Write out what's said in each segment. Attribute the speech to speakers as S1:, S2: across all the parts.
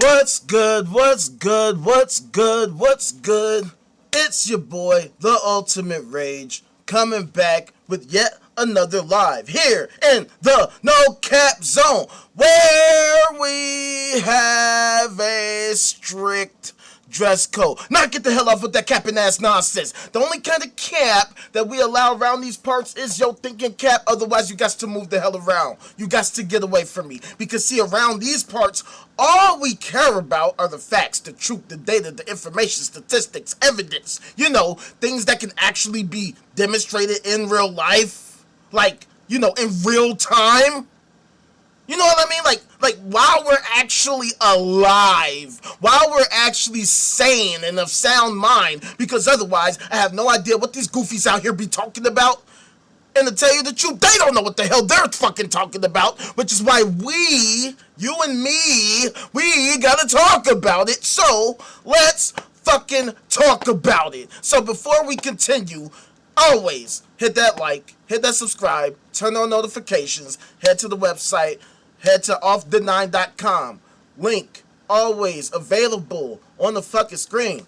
S1: What's good? What's good? What's good? What's good? It's your boy, the Ultimate Rage, coming back with yet another live here in the No Cap Zone, where we have a strict dress code. Now get the hell off with that capping ass nonsense. The only kind of cap that we allow around these parts is your thinking cap. Otherwise, you got to move the hell around. You got to get away from me. Because see, around these parts, all we care about are the facts, the truth, the data, the information, statistics, evidence. You know, things that can actually be demonstrated in real life. Like, you know, in real time. You know what I mean? Like while we're actually alive, while we're actually sane and of sound mind, because otherwise I have no idea what these goofies out here be talking about. And to tell you the truth, they don't know what the hell they're fucking talking about, which is why you and me, we gotta talk about it. So let's fucking talk about it. So before we continue, always hit that like, hit that subscribe, turn on notifications, head to the website, head to offtheline.com. Link always available on the fucking screen.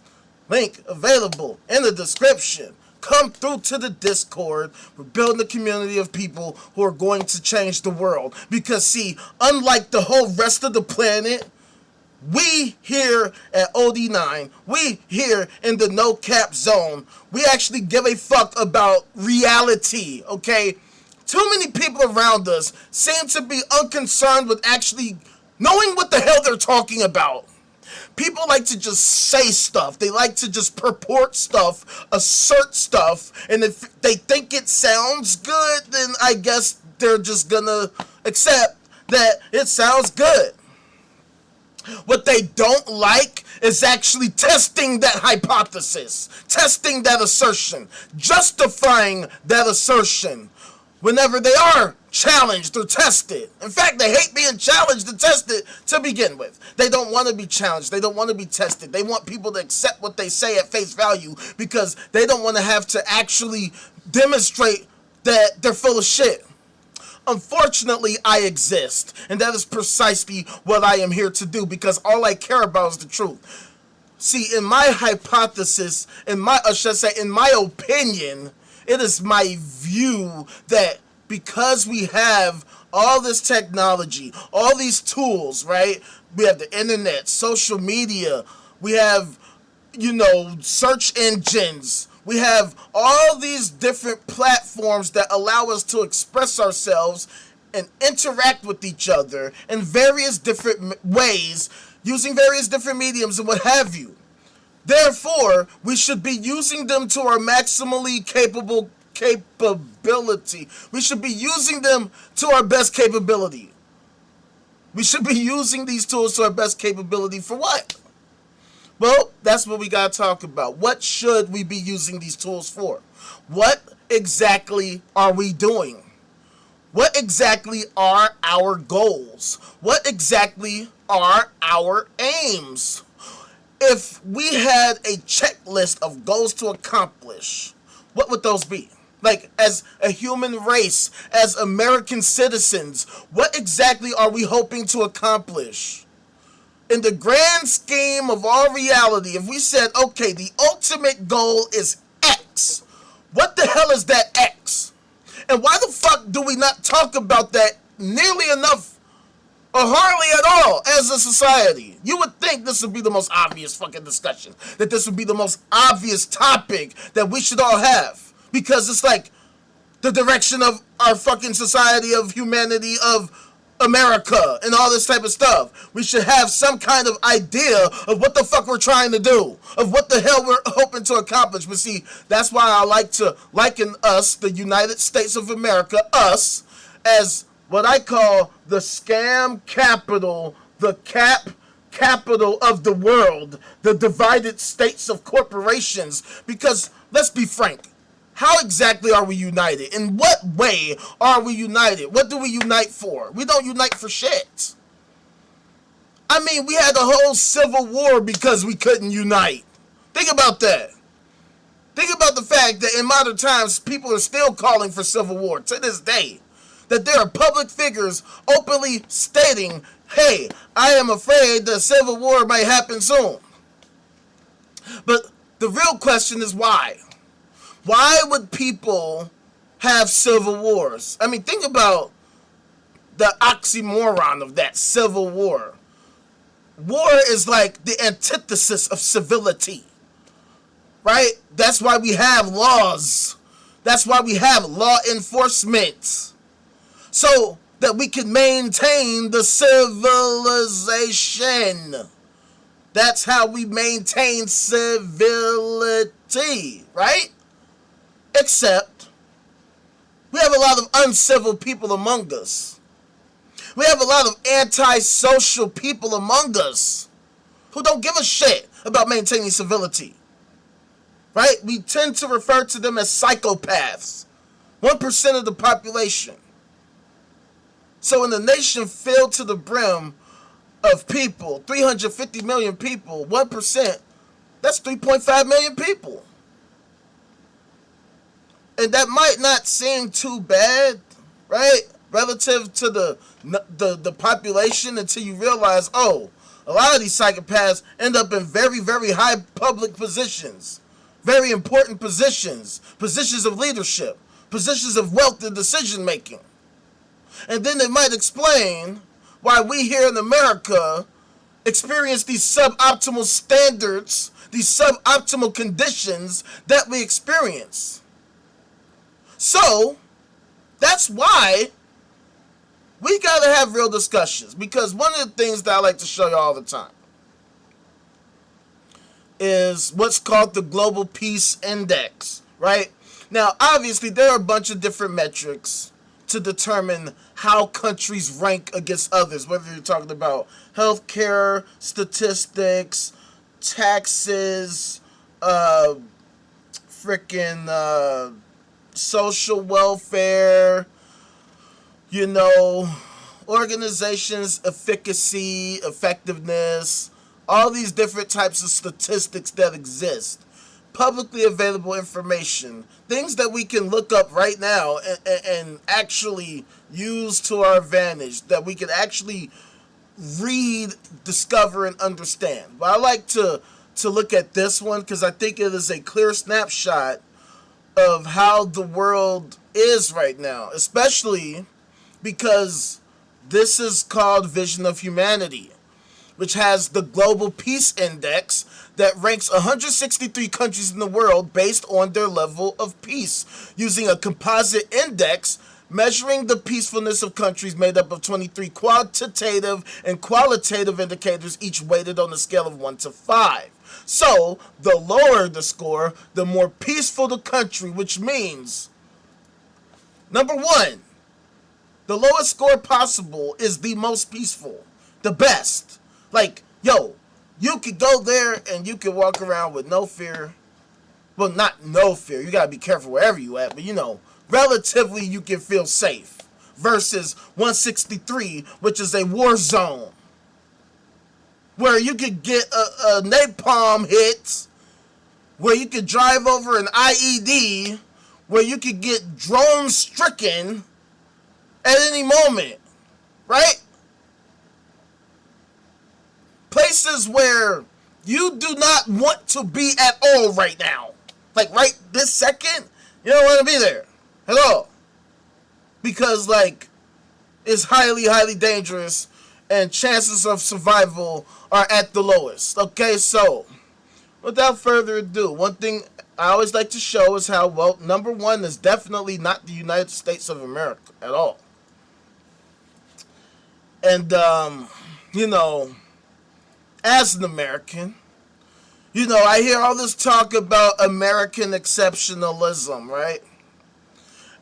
S1: Link available in the description. Come through to the Discord. We're building a community of people who are going to change the world. Because see, unlike the whole rest of the planet, we here at OD9, we here in the No Cap Zone, we actually give a fuck about reality, okay? Too many people around us seem to be unconcerned with actually knowing what the hell they're talking about. People like to just say stuff. They like to just purport stuff, assert stuff, and if they think it sounds good, then I guess they're just gonna accept that it sounds good. What they don't like is actually testing that hypothesis, testing that assertion, justifying that assertion whenever they are challenged or tested. In fact, they hate being challenged and tested to begin with. They don't want to be challenged. They don't want to be tested. They want people to accept what they say at face value because they don't want to have to actually demonstrate that they're full of shit. Unfortunately, I exist, and that is precisely what I am here to do because all I care about is the truth. See, in my hypothesis, in my opinion, it is my view that because we have all this technology, all these tools, right? We have the internet, social media, we have, you know, search engines. We have all these different platforms that allow us to express ourselves and interact with each other in various different ways, using various different mediums and what have you. Therefore, we should be using them to our maximally capability. We should be using them to our best capability. We should be using these tools to our best capability for what? Well, that's what we gotta talk about. What should we be using these tools for? What exactly are we doing? What exactly are our goals? What exactly are our aims? If we had a checklist of goals to accomplish, what would those be? Like, as a human race, as American citizens, what exactly are we hoping to accomplish? In the grand scheme of all reality, if we said, okay, the ultimate goal is X, what the hell is that X? And why the fuck do we not talk about that nearly enough or hardly at all as a society? You would think this would be the most obvious fucking discussion, that this would be the most obvious topic that we should all have, because it's like the direction of our fucking society, of humanity, of America, and all this type of stuff. We should have some kind of idea of what the fuck we're trying to do, of what the hell we're hoping to accomplish. But see, that's why I like to liken us, the United States of America, us, as what I call the scam capital, the capital of the world, the divided states of corporations. Because, let's be frank, how exactly are we united? In what way are we united? What do we unite for? We don't unite for shit. I mean, we had a whole civil war because we couldn't unite. Think about that. Think about the fact that in modern times, people are still calling for civil war to this day. That there are public figures openly stating hey, I am afraid the civil war might happen soon. But the real question is why? Why would people have civil wars? I mean, think about the oxymoron of that, civil war. War is like the antithesis of civility, right? That's why we have laws. That's why we have law enforcement. So that we can maintain the civilization. That's how we maintain civility, right? Except we have a lot of uncivil people among us. We have a lot of antisocial people among us who don't give a shit about maintaining civility. Right? We tend to refer to them as psychopaths. 1% of the population. So in a nation filled to the brim of people, 350 million people, 1%, that's 3.5 million people. And that might not seem too bad, right? Relative to the population, until you realize, oh, a lot of these psychopaths end up in very, very high public positions, very important positions, positions of leadership, positions of wealth and decision making. And then it might explain why we here in America experience these suboptimal standards, these suboptimal conditions that we experience. So that's why we gotta have real discussions, because one of the things that I like to show you all the time is what's called the Global Peace Index, right? Now, obviously, there are a bunch of different metrics to determine how countries rank against others, whether you're talking about healthcare, statistics, taxes, social welfare, you know, organizations' efficacy, effectiveness, all these different types of statistics that exist. Publicly available information, things that we can look up right now and actually use to our advantage, that we can actually read, discover, and understand. But I like to look at this one because I think it is a clear snapshot of how the world is right now, especially because this is called Vision of Humanity, which has the Global Peace Index that ranks 163 countries in the world based on their level of peace, using a composite index measuring the peacefulness of countries made up of 23 quantitative and qualitative indicators, each weighted on a scale of 1 to 5. So, the lower the score, the more peaceful the country, which means, number one, the lowest score possible is the most peaceful, the best. Like, yo, you could go there and you could walk around with no fear. Well, not no fear. You got to be careful wherever you at. But, you know, relatively you can feel safe. Versus 163, which is a war zone. Where you could get a napalm hit. Where you could drive over an IED. Where you could get drone stricken at any moment. Right? Places where you do not want to be at all right now. Like right this second, you don't want to be there at all. Because like, it's highly, highly dangerous and chances of survival are at the lowest. Okay, so without further ado, one thing I always like to show is how, well, number one is definitely not the United States of America at all. And, you know, as an American, you know, I hear all this talk about American exceptionalism, right?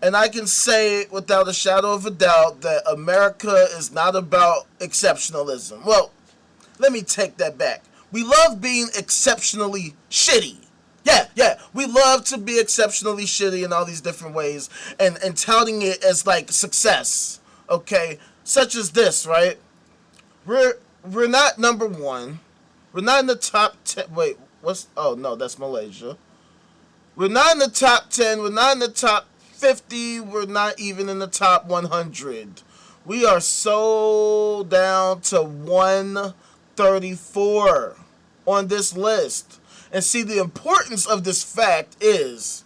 S1: And I can say without a shadow of a doubt that America is not about exceptionalism. Well, let me take that back. We love being exceptionally shitty. Yeah, we love to be exceptionally shitty in all these different ways and touting it as like success, okay? Such as this, right? We're not number one. We're not in the top 10. Wait, oh no, that's Malaysia. We're not in the top 10. We're not in the top 50. We're not even in the top 100. We are so down to 134 on this list. And see, the importance of this fact is,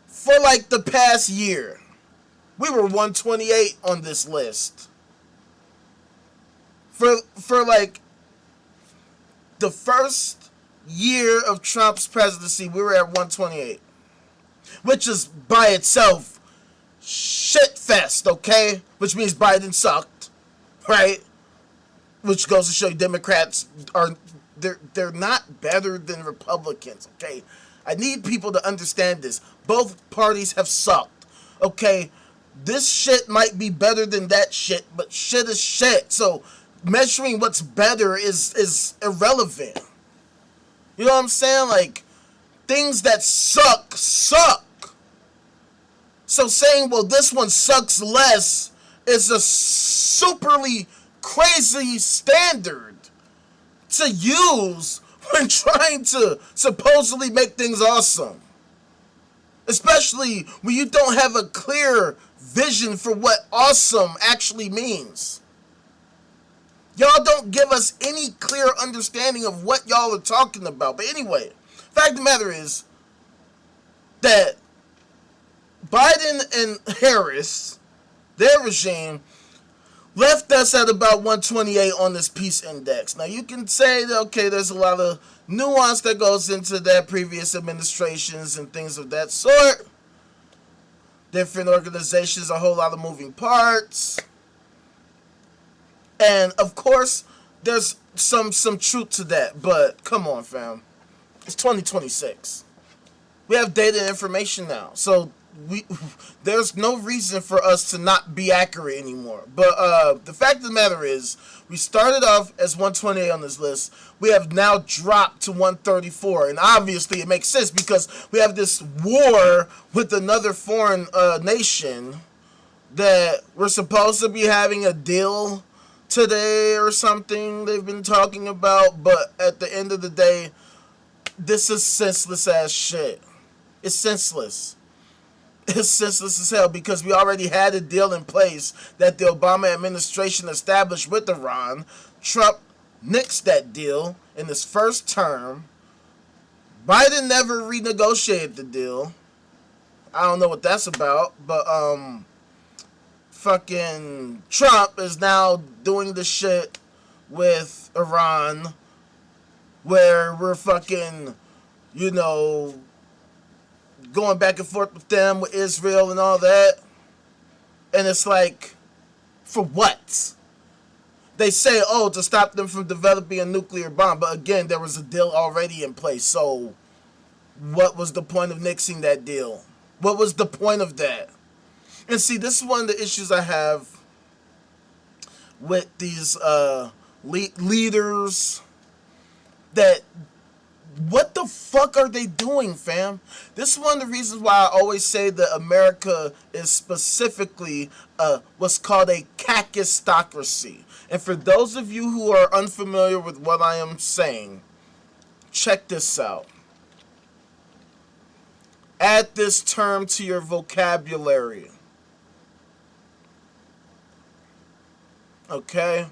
S1: for like the past year, we were 128 on this list. For like the first year of Trump's presidency, we were at 128, which is by itself shit fest, okay? Which means Biden sucked, right? Which goes to show you Democrats are they're not better than Republicans, okay? I need people to understand this. Both parties have sucked, okay? This shit might be better than that shit, but shit is shit. So measuring what's better is irrelevant. You know what I'm saying? Like, things that suck. So saying, well, this one sucks less is a superly crazy standard to use when trying to supposedly make things awesome. Especially when you don't have a clear vision for what awesome actually means. Y'all don't give us any clear understanding of what y'all are talking about. But anyway, fact of the matter is that Biden and Harris, their regime, left us at about 128 on this peace index. Now you can say that, okay, there's a lot of nuance that goes into that, previous administrations and things of that sort. Different organizations, a whole lot of moving parts. And of course, there's some truth to that, but come on, fam. It's 2026. We have data and information now. So there's no reason for us to not be accurate anymore. But the fact of the matter is, we started off as 128 on this list. We have now dropped to 134. And obviously it makes sense because we have this war with another foreign nation that we're supposed to be having a deal today or something they've been talking about. But at the end of the day, this is senseless ass shit. It's senseless. It's senseless as hell because we already had a deal in place that the Obama administration established with Iran. Trump nixed that deal in his first term. Biden never renegotiated the deal. I don't know what that's about, but fucking Trump is now doing the shit with Iran where we're fucking, you know, going back and forth with them, with Israel and all that. And it's like, for what? They say, oh, to stop them from developing a nuclear bomb. But again, there was a deal already in place. So what was the point of nixing that deal? What was the point of that? And see, this is one of the issues I have with these leaders that, what the fuck are they doing, fam? This is one of the reasons why I always say that America is specifically what's called a kakistocracy. And for those of you who are unfamiliar with what I am saying, check this out. Add this term to your vocabulary. Okay?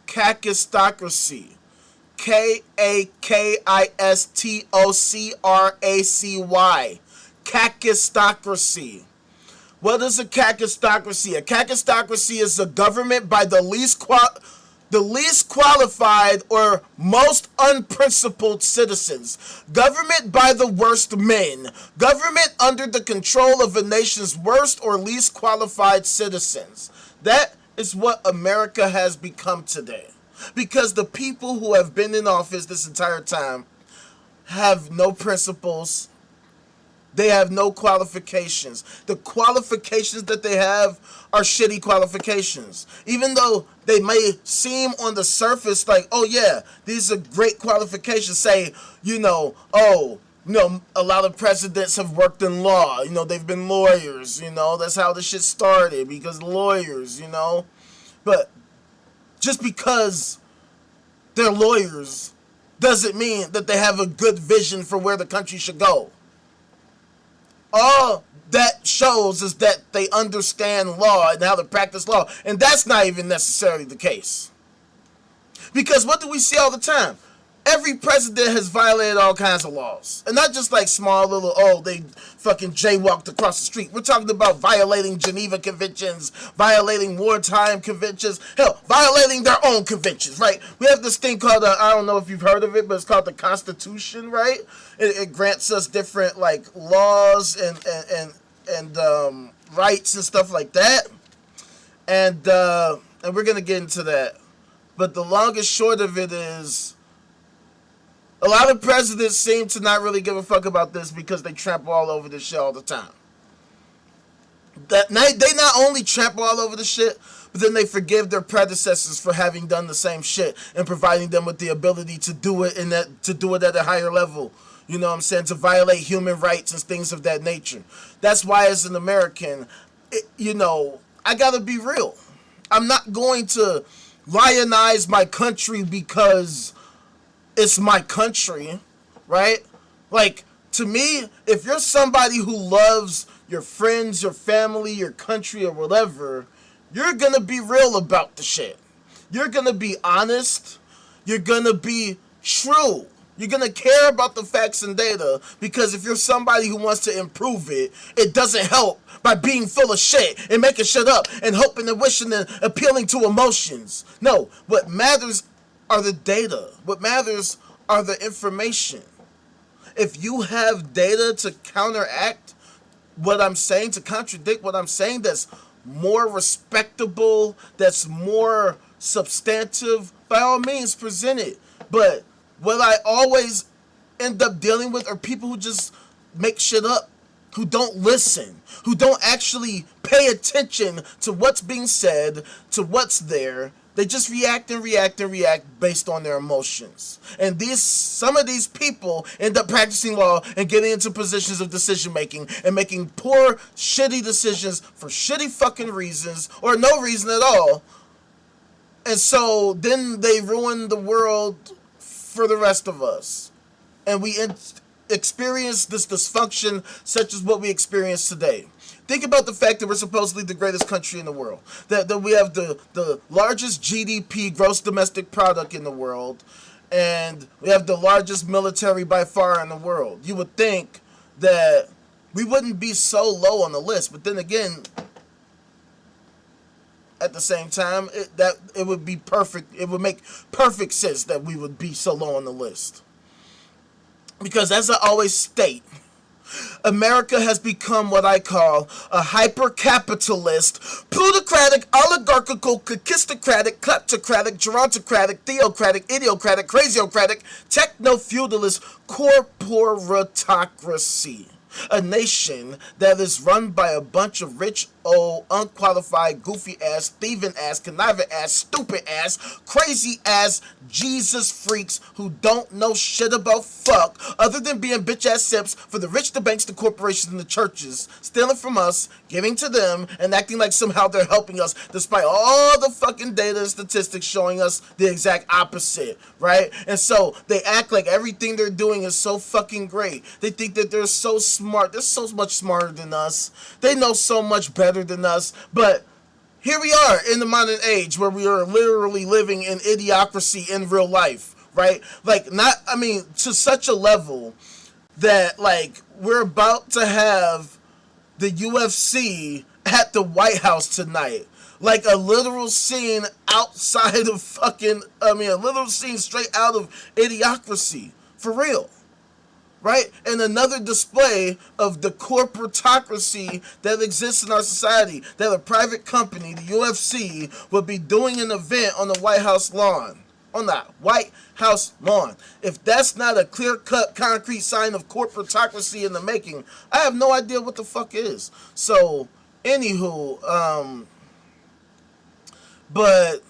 S1: Kakistocracy. Kakistocracy. Kakistocracy. What is a kakistocracy? A kakistocracy is a government by the least qualified or most unprincipled citizens. Government by the worst men. Government under the control of a nation's worst or least qualified citizens. That is what America has become today. Because the people who have been in office this entire time have no principles. They have no qualifications. The qualifications that they have are shitty qualifications. Even though they may seem on the surface like, oh yeah, these are great qualifications. Say, you know, oh, you know, a lot of presidents have worked in law. You know, they've been lawyers. You know, that's how the shit started, because lawyers, you know. But just because they're lawyers doesn't mean that they have a good vision for where the country should go. All that shows is that they understand law and how to practice law. And that's not even necessarily the case. Because what do we see all the time? Every president has violated all kinds of laws. And not just like small little, oh, they fucking jaywalked across the street. We're talking about violating Geneva Conventions, violating wartime conventions, hell, violating their own conventions, right? We have this thing called, I don't know if you've heard of it, but it's called the Constitution, right? It grants us different, like, laws and rights and stuff like that. And we're going to get into that. But the long and short of it is, a lot of presidents seem to not really give a fuck about this because they trample all over this shit all the time. They not only trample all over the shit, but then they forgive their predecessors for having done the same shit and providing them with the ability to do it at a higher level. You know what I'm saying? To violate human rights and things of that nature. That's why, as an American, I gotta be real. I'm not going to lionize my country because it's my country, right? Like, to me, if you're somebody who loves your friends, your family, your country, or whatever, you're gonna be real about the shit. You're gonna be honest. You're gonna be true. You're gonna care about the facts and data, because if you're somebody who wants to improve it, it doesn't help by being full of shit and making shit up and hoping and wishing and appealing to emotions. No, what matters are the data. What matters are the information. If you have data to counteract what I'm saying, to contradict what I'm saying, that's more respectable, that's more substantive, by all means present it. But what I always end up dealing with are people who just make shit up, who don't listen, who don't actually pay attention to what's being said, to what's there. They just react based on their emotions. And some of these people end up practicing law and getting into positions of decision making and making poor, shitty decisions for shitty fucking reasons or no reason at all. And so then they ruin the world for the rest of us. And we experience this dysfunction such as what we experience today. Think about the fact that we're supposedly the greatest country in the world. That we have the largest GDP, gross domestic product, in the world. And we have the largest military by far in the world. You would think that we wouldn't be so low on the list. But then again, at the same time, it would be perfect. It would make perfect sense that we would be so low on the list. Because as I always state, America has become what I call a hyper-capitalist, plutocratic, oligarchical, kakistocratic, kleptocratic, gerontocratic, theocratic, idiocratic, craziocratic, techno-feudalist corporatocracy. A nation that is run by a bunch of rich, old, unqualified, goofy-ass, thieving-ass, conniving-ass, stupid-ass, crazy-ass Jesus freaks who don't know shit about fuck other than being bitch-ass simps for the rich, the banks, the corporations, and the churches, stealing from us, giving to them, and acting like somehow they're helping us despite all the fucking data and statistics showing us the exact opposite, right? And so they act like everything they're doing is so fucking great. They think that they're so smart. They're so much smarter than us. They know so much better than us. But here we are in the modern age where we are literally living in idiocracy in real life, right? Like, to such a level that, like, we're about to have the UFC at the White House tonight. Like a literal scene outside of a literal scene straight out of Idiocracy. For real. Right? And another display of the corporatocracy that exists in our society. That a private company, the UFC, would be doing an event on the White House lawn. On the White House lawn. If that's not a clear-cut, concrete sign of corporatocracy in the making, I have no idea what the fuck is. So, anywho, but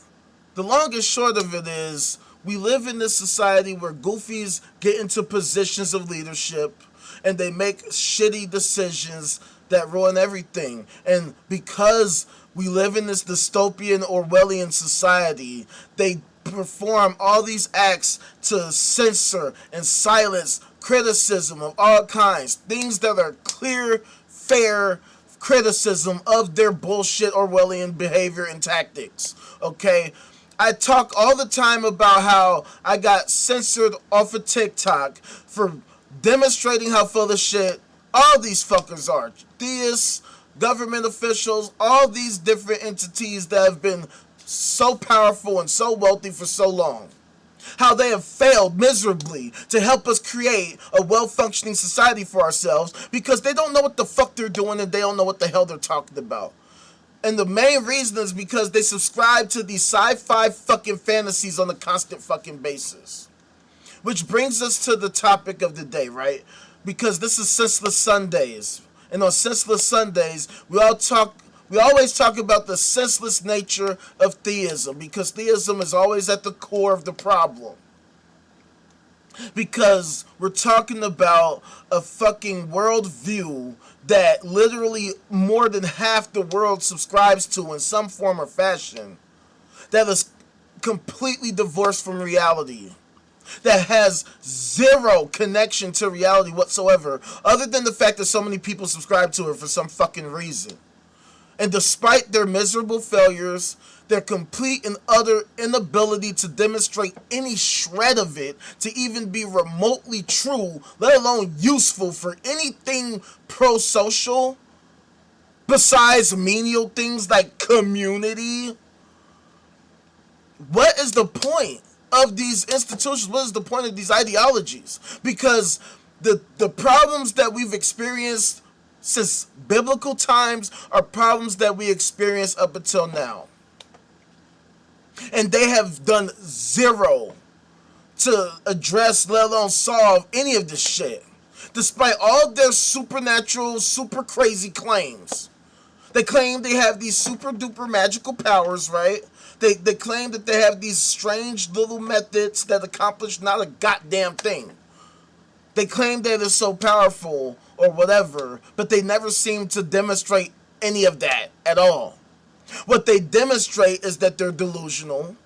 S1: the long and short of it is, we live in this society where goofies get into positions of leadership and they make shitty decisions that ruin everything. And because we live in this dystopian Orwellian society, they perform all these acts to censor and silence criticism of all kinds. Things that are clear fair criticism of their bullshit Orwellian behavior and tactics. Okay? I talk all the time about how I got censored off of TikTok for demonstrating how full of shit all these fuckers are. Theists, government officials, all these different entities that have been so powerful and so wealthy for so long. How they have failed miserably to help us create a well-functioning society for ourselves because they don't know what the fuck they're doing and they don't know what the hell they're talking about. And the main reason is because they subscribe to these sci-fi fucking fantasies on a constant fucking basis. Which brings us to the topic of the day, right? Because this is Senseless Sundays. And on Senseless Sundays, we always talk about the senseless nature of theism, because theism is always at the core of the problem. Because we're talking about a fucking worldview that literally more than half the world subscribes to in some form or fashion, that is completely divorced from reality, that has zero connection to reality whatsoever, other than the fact that so many people subscribe to it for some fucking reason. And despite their miserable failures, their complete and utter inability to demonstrate any shred of it to even be remotely true, let alone useful for anything pro-social, besides menial things like community, what is the point of these institutions? What is the point of these ideologies? Because the problems that we've experienced since biblical times are problems that we experience up until now. And they have done zero to address, let alone solve, any of this shit. Despite all their supernatural, super crazy claims. They claim they have these super duper magical powers, right? They claim that they have these strange little methods that accomplish not a goddamn thing. They claim that it's so powerful or whatever, but they never seem to demonstrate any of that at all. What they demonstrate is that they're delusional,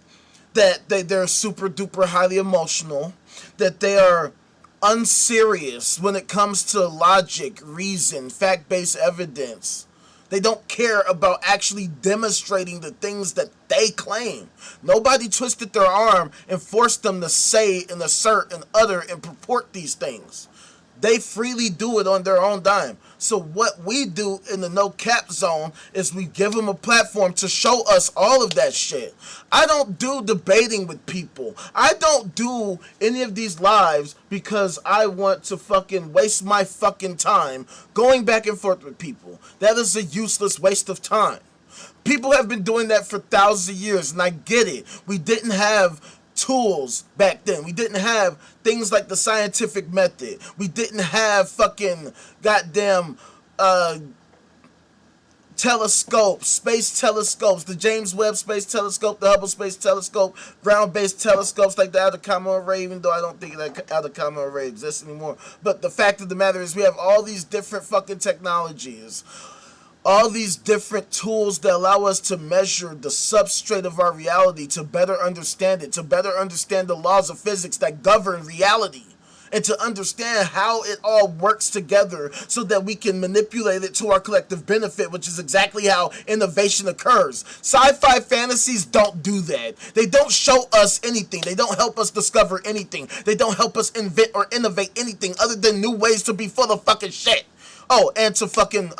S1: that they're super duper highly emotional, that they are unserious when it comes to logic, reason, fact-based evidence. They don't care about actually demonstrating the things that they claim. Nobody twisted their arm and forced them to say and assert and utter and purport these things. They freely do it on their own dime. So what we do in the no cap zone is we give them a platform to show us all of that shit. I don't do debating with people. I don't do any of these lives because I want to fucking waste my fucking time going back and forth with people. That is a useless waste of time. People have been doing that for thousands of years, and I get it. We didn't have tools back then. We didn't have things like the scientific method. We didn't have fucking goddamn telescopes, space telescopes, the James Webb Space Telescope, the Hubble Space Telescope, ground-based telescopes like the Atacama Array, even though I don't think that Atacama Array exists anymore. But the fact of the matter is we have all these different fucking technologies, all these different tools that allow us to measure the substrate of our reality, to better understand it, to better understand the laws of physics that govern reality, and to understand how it all works together so that we can manipulate it to our collective benefit, which is exactly how innovation occurs. Sci-fi fantasies don't do that. They don't show us anything. They don't help us discover anything. They don't help us invent or innovate anything other than new ways to be full of fucking shit. Oh, and to fucking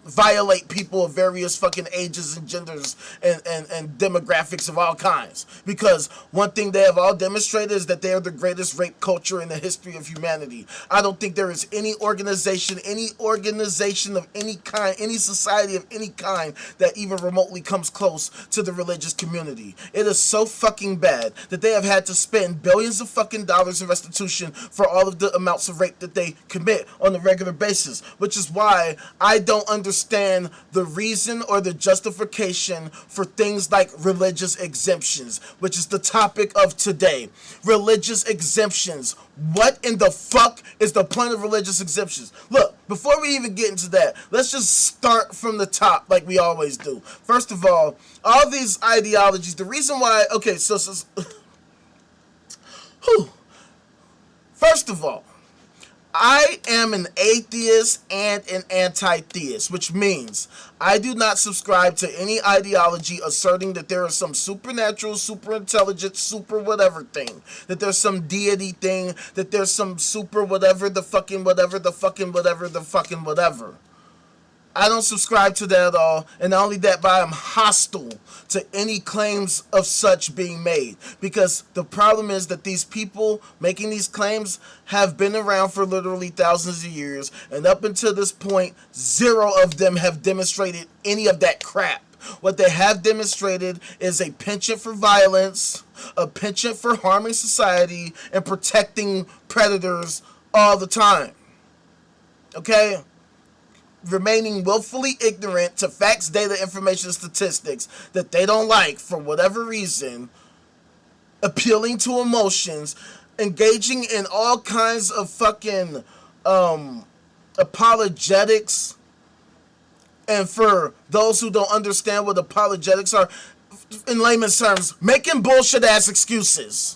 S1: violate people of various fucking ages and genders and demographics of all kinds. Because one thing they have all demonstrated is that they are the greatest rape culture in the history of humanity. I don't think there is any organization of any kind, any society of any kind that even remotely comes close to the religious community. It is so fucking bad that they have had to spend billions of fucking dollars in restitution for all of the amounts of rape that they commit on a regular basis, which is why I don't understand the reason or the justification for things like religious exemptions, which is the topic of today. Religious exemptions. What in the fuck is the point of religious exemptions? Look, before we even get into that, let's just start from the top like we always do. First of all these ideologies, the reason why, okay, whew. First of all, I am an atheist and an anti-theist, which means I do not subscribe to any ideology asserting that there is some supernatural, super intelligent, super whatever thing, that there's some deity thing, that there's some super whatever the fucking whatever the fucking whatever the fucking whatever. I don't subscribe to that at all, and not only that, but I am hostile to any claims of such being made. Because the problem is that these people making these claims have been around for literally thousands of years, and up until this point, zero of them have demonstrated any of that crap. What they have demonstrated is a penchant for violence, a penchant for harming society, and protecting predators all the time. Okay? Remaining willfully ignorant to facts, data, information, statistics that they don't like for whatever reason, appealing to emotions, engaging in all kinds of fucking apologetics. And for those who don't understand what apologetics are, in layman's terms, making bullshit ass excuses.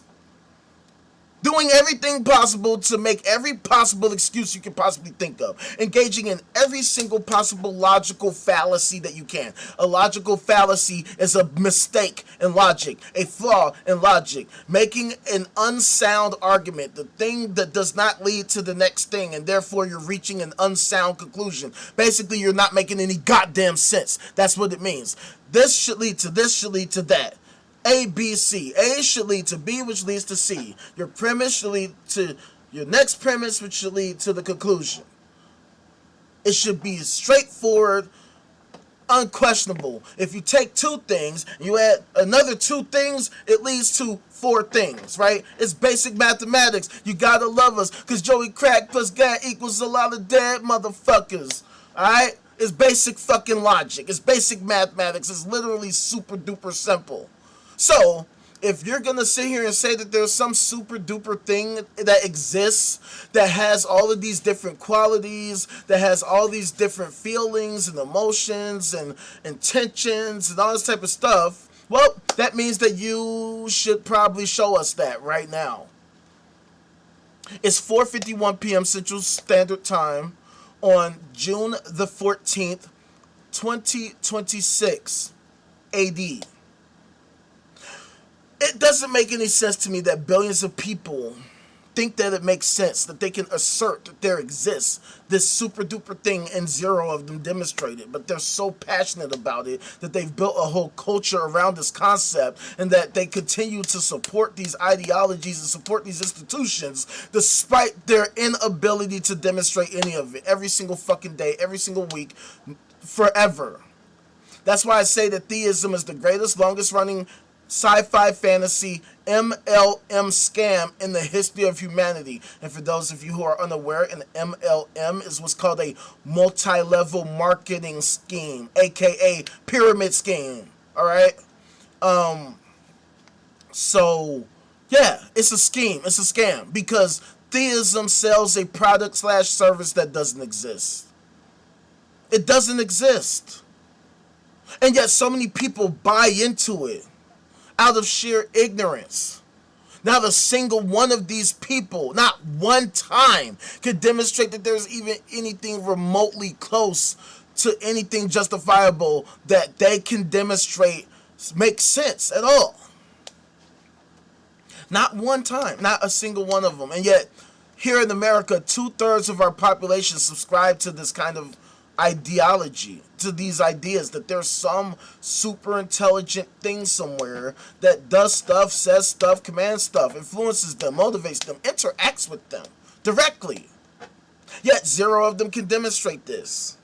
S1: Doing everything possible to make every possible excuse you can possibly think of. Engaging in every single possible logical fallacy that you can. A logical fallacy is a mistake in logic, a flaw in logic. Making an unsound argument, the thing that does not lead to the next thing, and therefore you're reaching an unsound conclusion. Basically, you're not making any goddamn sense. That's what it means. This should lead to this, should lead to that. A, B, C. A should lead to B, which leads to C. Your premise should lead to your next premise, which should lead to the conclusion. It should be straightforward, unquestionable. If you take two things, you add another two things, it leads to four things, right? It's basic mathematics. You gotta love us, because Joey Crack plus God equals a lot of dead motherfuckers, alright? It's basic fucking logic. It's basic mathematics. It's literally super duper simple. So, if you're going to sit here and say that there's some super duper thing that exists, that has all of these different qualities, that has all these different feelings and emotions and intentions and all this type of stuff, well, that means that you should probably show us that right now. It's 4:51 p.m. Central Standard Time on June the 14th, 2026 AD. It doesn't make any sense to me that billions of people think that it makes sense that they can assert that there exists this super duper thing and zero of them demonstrate it. But they're so passionate about it that they've built a whole culture around this concept, and that they continue to support these ideologies and support these institutions despite their inability to demonstrate any of it every single fucking day, every single week, forever. That's why I say that theism is the greatest, longest running sci-fi fantasy MLM scam in the history of humanity. And for those of you who are unaware, an MLM is what's called a multi-level marketing scheme, aka pyramid scheme. Alright? So yeah, it's a scheme, it's a scam, because theism sells a product slash service that doesn't exist. It doesn't exist. And yet so many people buy into it out of sheer ignorance. Not a single one of these people, not one time, could demonstrate that there's even anything remotely close to anything justifiable that they can demonstrate makes sense at all. Not one time, not a single one of them. And yet, here in America, 2/3 of our population subscribe to this kind of ideology, to these ideas that there's some super intelligent thing somewhere that does stuff, says stuff, commands stuff, influences them, motivates them, interacts with them directly. Yet zero of them can demonstrate this.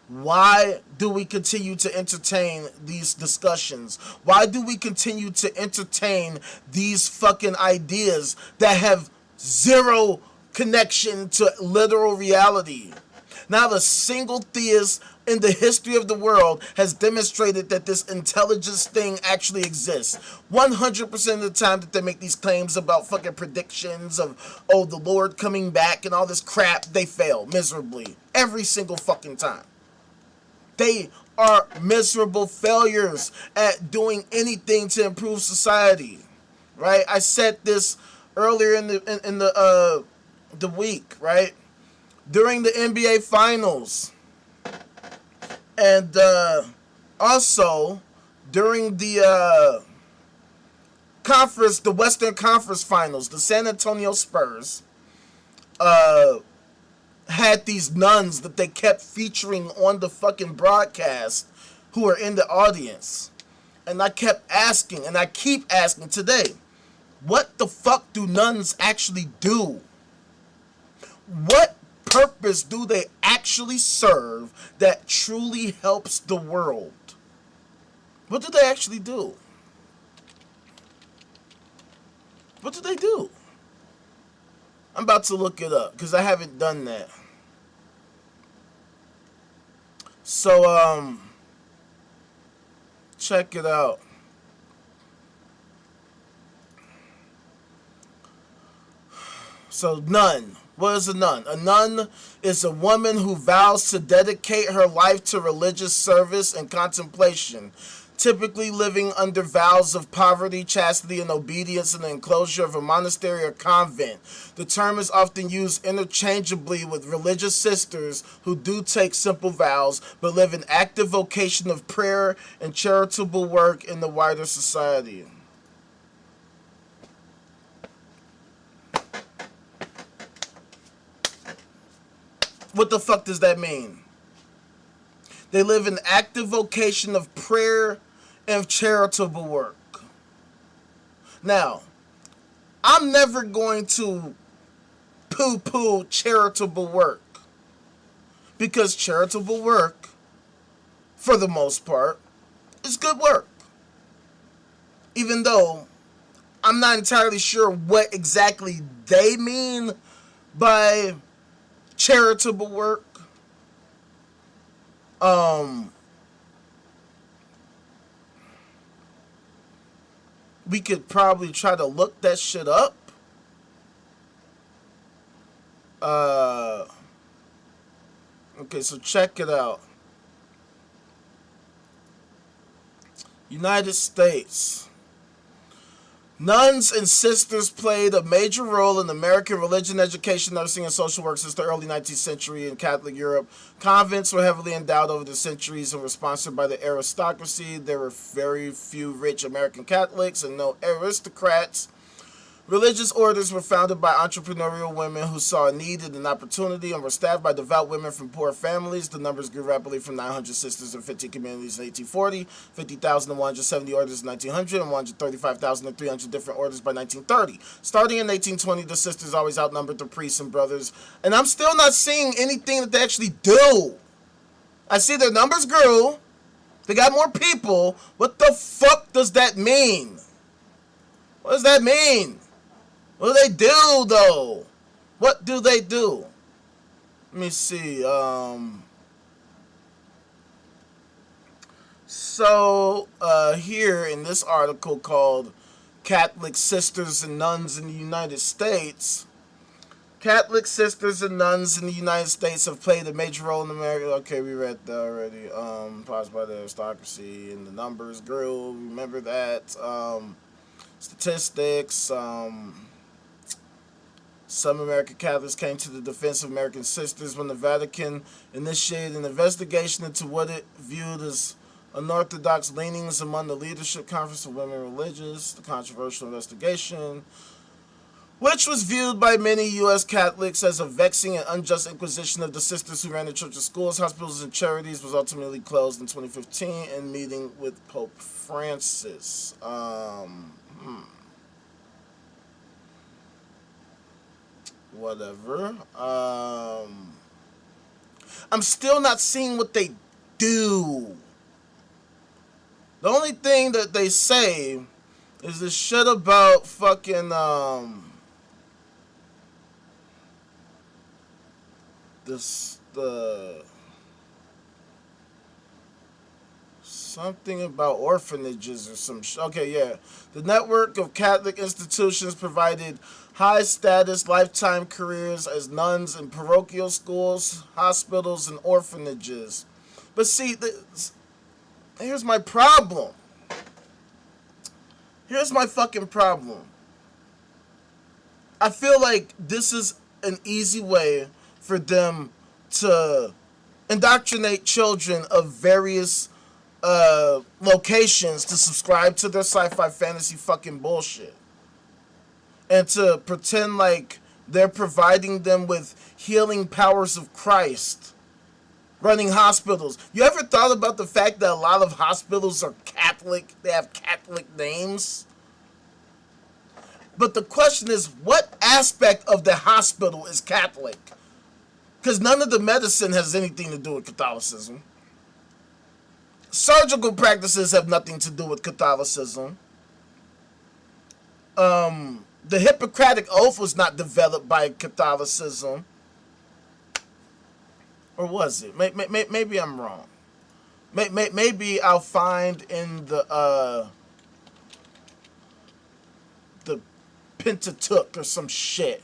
S1: Why do we continue to entertain these discussions? Why do we continue to entertain these fucking ideas that have zero connection to literal reality? Not a single theist in the history of the world has demonstrated that this intelligence thing actually exists. 100% of the time that they make these claims about fucking predictions of, oh, the Lord coming back and all this crap, they fail miserably. Every single fucking time. They are miserable failures at doing anything to improve society. Right? I said this earlier in the the week, right? During the NBA Finals. And also during the conference, the Western Conference Finals, the San Antonio Spurs had these nuns that they kept featuring on the fucking broadcast who were in the audience. And I kept asking, and I keep asking today, what the fuck do nuns actually do? What purpose do they actually serve that truly helps the world? What do they actually do? What do they do? I'm about to look it up because I haven't done that. So, check it out. So, nun. What is a nun? A nun is a woman who vows to dedicate her life to religious service and contemplation, typically living under vows of poverty, chastity, and obedience in the enclosure of a monastery or convent. The term is often used interchangeably with religious sisters who do take simple vows, but live an active vocation of prayer and charitable work in the wider society. What the fuck does that mean? They live an active vocation of prayer and charitable work. Now, I'm never going to poo-poo charitable work, because charitable work, for the most part, is good work. Even though I'm not entirely sure what exactly they mean by charitable work. We could probably try to look that shit up. Okay, so check it out. United States. Nuns and sisters played a major role in American religion, education, nursing, and social work since the early 19th century in Catholic Europe. Convents were heavily endowed over the centuries and were sponsored by the aristocracy. There were very few rich American Catholics and no aristocrats. Religious orders were founded by entrepreneurial women who saw a need and an opportunity and were staffed by devout women from poor families. The numbers grew rapidly from 900 sisters in 15 communities in 1840, 50,000 to 170 orders in 1900, and 135,000 to 300 different orders by 1930. Starting in 1820, the sisters always outnumbered the priests and brothers. And I'm still not seeing anything that they actually do. I see their numbers grew. They got more people. What the fuck does that mean? What does that mean? What do they do, though? What do they do? Let me see. So, here in this article called Catholic Sisters and Nuns in the United States, Catholic sisters and nuns in the United States have played a major role in America. Okay, we read that already. Caused by the aristocracy and the numbers grew. Remember that. Statistics. Some American Catholics came to the defense of American sisters when the Vatican initiated an investigation into what it viewed as unorthodox leanings among the Leadership Conference of Women Religious. The controversial investigation, which was viewed by many U.S. Catholics as a vexing and unjust inquisition of the sisters who ran the churches, schools, hospitals, and charities, was ultimately closed in 2015 in meeting with Pope Francis. Whatever. I'm still not seeing what they do. The only thing that they say is this shit about fucking the something about orphanages or some okay, yeah. The network of Catholic institutions provided high-status lifetime careers as nuns in parochial schools, hospitals, and orphanages. But see, here's my problem. Here's my fucking problem. I feel like this is an easy way for them to indoctrinate children of various locations to subscribe to their sci-fi fantasy fucking bullshit, and to pretend like they're providing them with healing powers of Christ, running hospitals. You ever thought about the fact that a lot of hospitals are Catholic? They have Catholic names. But the question is, what aspect of the hospital is Catholic? Because none of the medicine has anything to do with Catholicism. Surgical practices have nothing to do with Catholicism. The Hippocratic Oath was not developed by Catholicism. Or was it? Maybe I'm wrong. Maybe I'll find in the Pentateuch or some shit.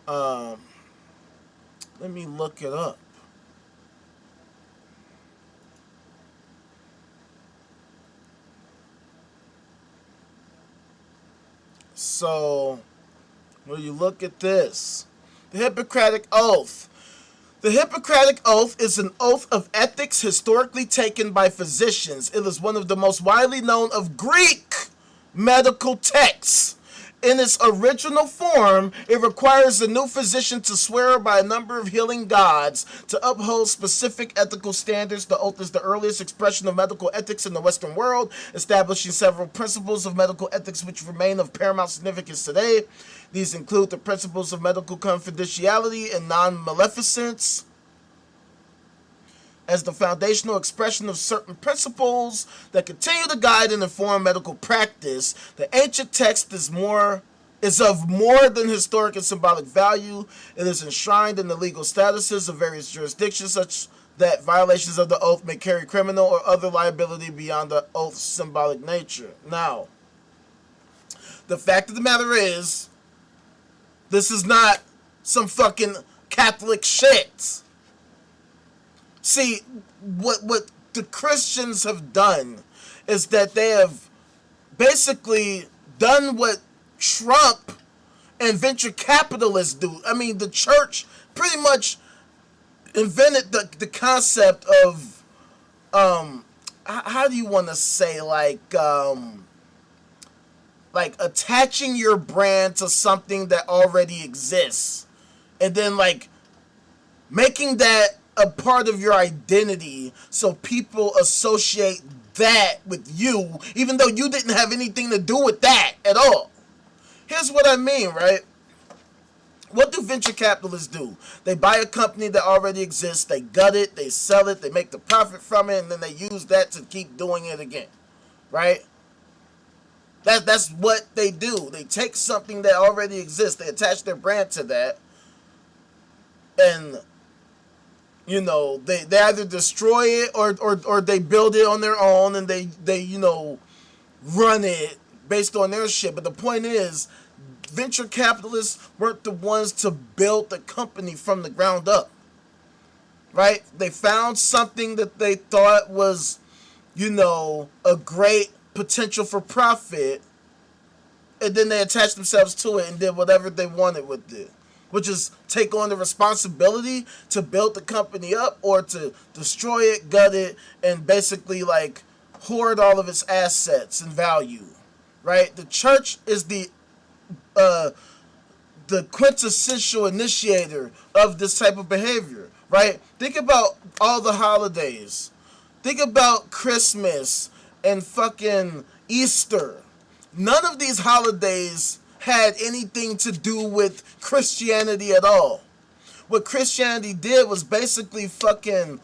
S1: Let me look it up. So, when you look at this, the Hippocratic Oath. The Hippocratic Oath is an oath of ethics historically taken by physicians. It is one of the most widely known of Greek medical texts. In its original form, it requires a new physician to swear by a number of healing gods to uphold specific ethical standards. The oath is the earliest expression of medical ethics in the Western world, establishing several principles of medical ethics which remain of paramount significance today. These include the principles of medical confidentiality and non-maleficence as the foundational expression of certain principles that continue to guide and inform medical practice. The ancient text is of more than historic and symbolic value. It is enshrined in the legal statuses of various jurisdictions, such that violations of the oath may carry criminal or other liability beyond the oath's symbolic nature. Now, the fact of the matter is, this is not some fucking Catholic shit. See, what the Christians have done is that they have basically done what Trump and venture capitalists do. I mean, the church pretty much invented the concept of, how do you want to say, like attaching your brand to something that already exists, and then like making that a part of your identity so people associate that with you, even though you didn't have anything to do with that at all. Here's what I mean, right? What do venture capitalists do? They buy a company that already exists, they gut it, they sell it, they make the profit from it, and then they use that to keep doing it again, right? That's what they do. They take something that already exists, they attach their brand to that, and you know, they either destroy it or they build it on their own, and they you know, run it based on their shit. But the point is, venture capitalists weren't the ones to build the company from the ground up, right? They found something that they thought was, you know, a great potential for profit, and then they attached themselves to it and did whatever they wanted with it, which is take on the responsibility to build the company up or to destroy it, gut it, and basically like hoard all of its assets and value, right? The church is the quintessential initiator of this type of behavior, right? Think about all the holidays. Think about Christmas and fucking Easter. None of these holidays had anything to do with Christianity at all. What Christianity did was basically fucking,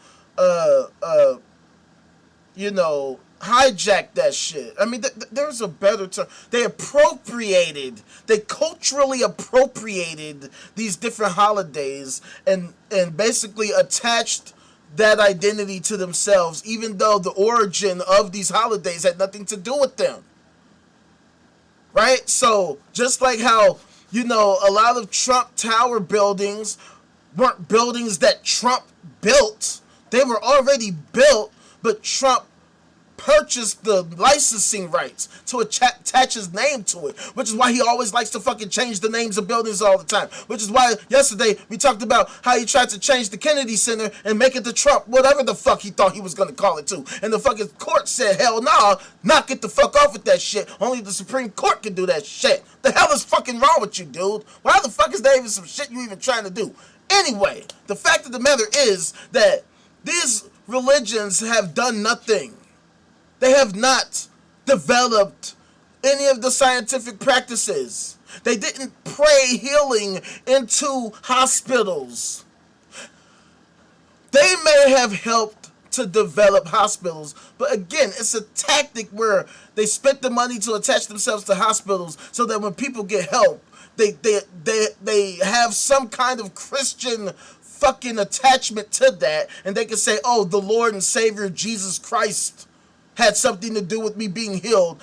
S1: you know, hijack that shit. I mean, there's a better term. They culturally appropriated these different holidays and basically attached that identity to themselves, even though the origin of these holidays had nothing to do with them. Right? So, just like how, you know, a lot of Trump Tower buildings weren't buildings that Trump built. They were already built, but Trump purchased the licensing rights to attach his name to it, which is why he always likes to fucking change the names of buildings all the time, which is why yesterday we talked about how he tried to change the Kennedy Center and make it the Trump, whatever the fuck he thought he was going to call it to, and the fucking court said, hell nah, knock it the fuck off with that shit, only the Supreme Court can do that shit. The hell is fucking wrong with you, dude? Why the fuck is there even some shit you even trying to do? Anyway, the fact of the matter is that these religions have done nothing. They have not developed any of the scientific practices. They didn't pray healing into hospitals. They may have helped to develop hospitals, but again, it's a tactic where they spent the money to attach themselves to hospitals so that when people get help, they have some kind of Christian fucking attachment to that, and they can say, oh, the Lord and Savior Jesus Christ had something to do with me being healed,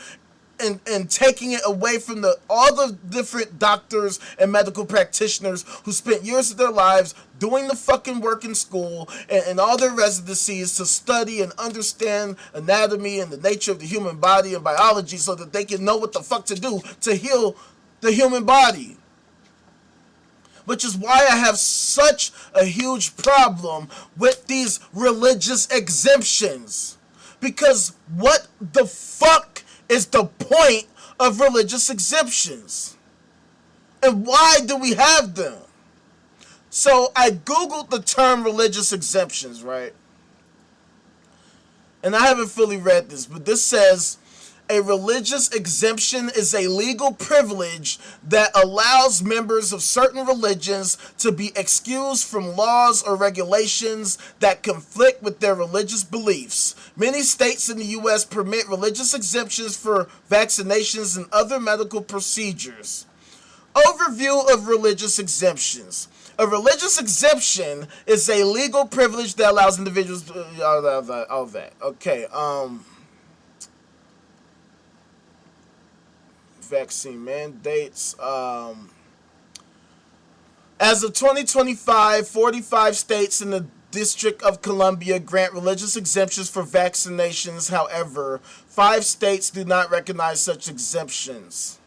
S1: and taking it away from all the different doctors and medical practitioners who spent years of their lives doing the fucking work in school and all their residencies to study and understand anatomy and the nature of the human body and biology so that they can know what the fuck to do to heal the human body. Which is why I have such a huge problem with these religious exemptions. Because what the fuck is the point of religious exemptions? And why do we have them? So I googled the term religious exemptions, right? And I haven't fully read this, but this says, a religious exemption is a legal privilege that allows members of certain religions to be excused from laws or regulations that conflict with their religious beliefs. Many states in the U.S. permit religious exemptions for vaccinations and other medical procedures. Overview of religious exemptions. A religious exemption is a legal privilege that allows individuals to... all that. Okay, vaccine mandates. As of 2025, 45 states in the District of Columbia grant religious exemptions for vaccinations. However, 5 states do not recognize such exemptions.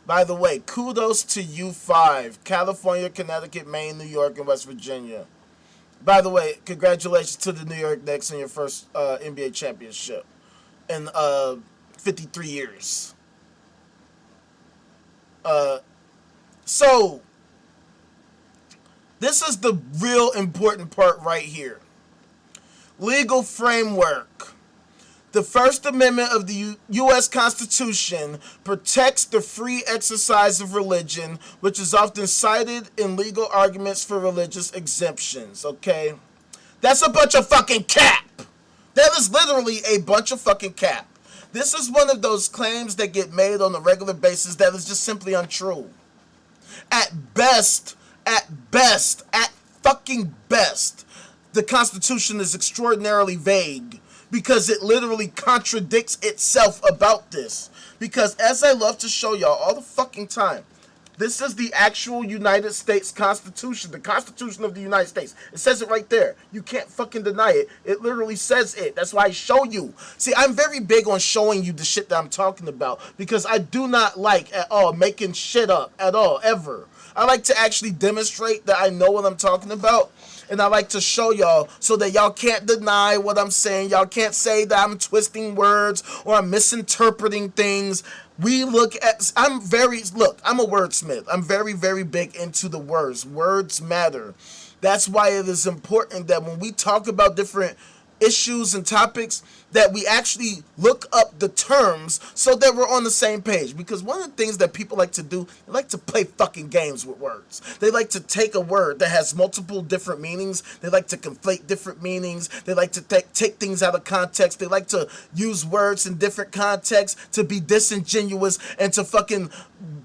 S1: By the way, kudos to you 5. California, Connecticut, Maine, New York, and West Virginia. By the way, congratulations to the New York Knicks on your first NBA championship in 53 years. So, this is the real important part right here. Legal framework. The First Amendment of the U.S. Constitution protects the free exercise of religion, which is often cited in legal arguments for religious exemptions, okay? That's a bunch of fucking cap. That is literally a bunch of fucking cap. This is one of those claims that get made on a regular basis that is just simply untrue. At fucking best, the Constitution is extraordinarily vague because it literally contradicts itself about this. Because as I love to show y'all all the fucking time, this is the actual United States Constitution, the Constitution of the United States. It says it right there. You can't fucking deny it. It literally says it. That's why I show you. See, I'm very big on showing you the shit that I'm talking about because I do not like at all making shit up at all, ever. I like to actually demonstrate that I know what I'm talking about. And I like to show y'all so that y'all can't deny what I'm saying. Y'all can't say that I'm twisting words or I'm misinterpreting things. I'm a wordsmith. I'm very, very big into the words. Words matter. That's why it is important that when we talk about different issues and topics, that we actually look up the terms so that we're on the same page. Because one of the things that people like to do, they like to play fucking games with words. They like to take a word that has multiple different meanings. They like to conflate different meanings. They like to take things out of context. They like to use words in different contexts to be disingenuous and to fucking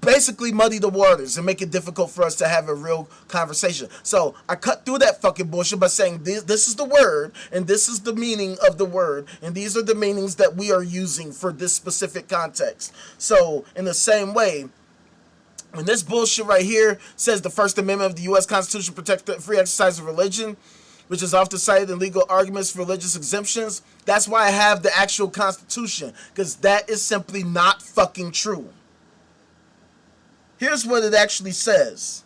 S1: basically muddy the waters and make it difficult for us to have a real conversation. So I cut through that fucking bullshit by saying this is the word and this is the meaning of the word and these are the meanings that we are using for this specific context. So in the same way, when this bullshit right here says the First Amendment of the U.S. Constitution protects the free exercise of religion, which is often cited in legal arguments for religious exemptions. That's why I have the actual Constitution, because that is simply not fucking true. Here's what it actually says.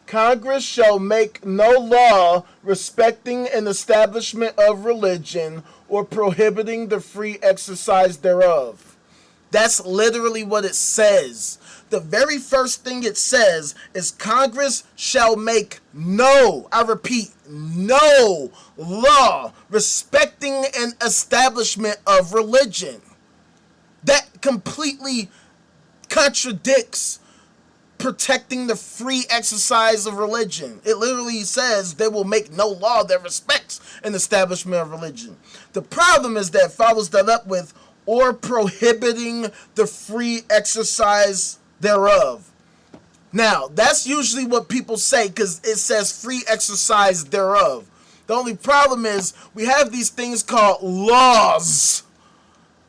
S1: Congress shall make no law respecting an establishment of religion or prohibiting the free exercise thereof. That's literally what it says. The very first thing it says is Congress shall make no, I repeat, no law respecting an establishment of religion. That completely contradicts protecting the free exercise of religion. It literally says they will make no law that respects an establishment of religion. The problem is that it follows that up with or prohibiting the free exercise thereof. Now, that's usually what people say because it says free exercise thereof. The only problem is we have these things called laws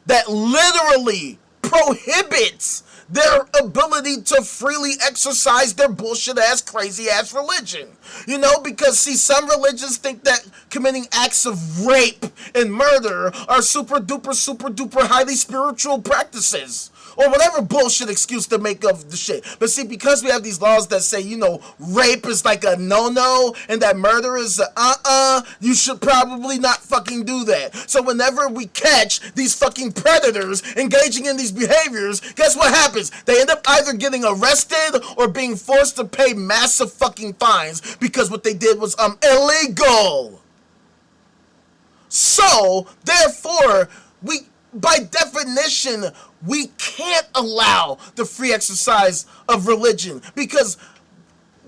S1: that literally prohibits their ability to freely exercise their bullshit ass, crazy ass religion. You know, because see, some religions think that committing acts of rape and murder are super duper highly spiritual practices. Or whatever bullshit excuse to make of the shit. But see, because we have these laws that say, you know, rape is like a no-no and that murder is a you should probably not fucking do that. So whenever we catch these fucking predators engaging in these behaviors, guess what happens? They end up either getting arrested or being forced to pay massive fucking fines because what they did was illegal. So, therefore, by definition, we can't allow the free exercise of religion because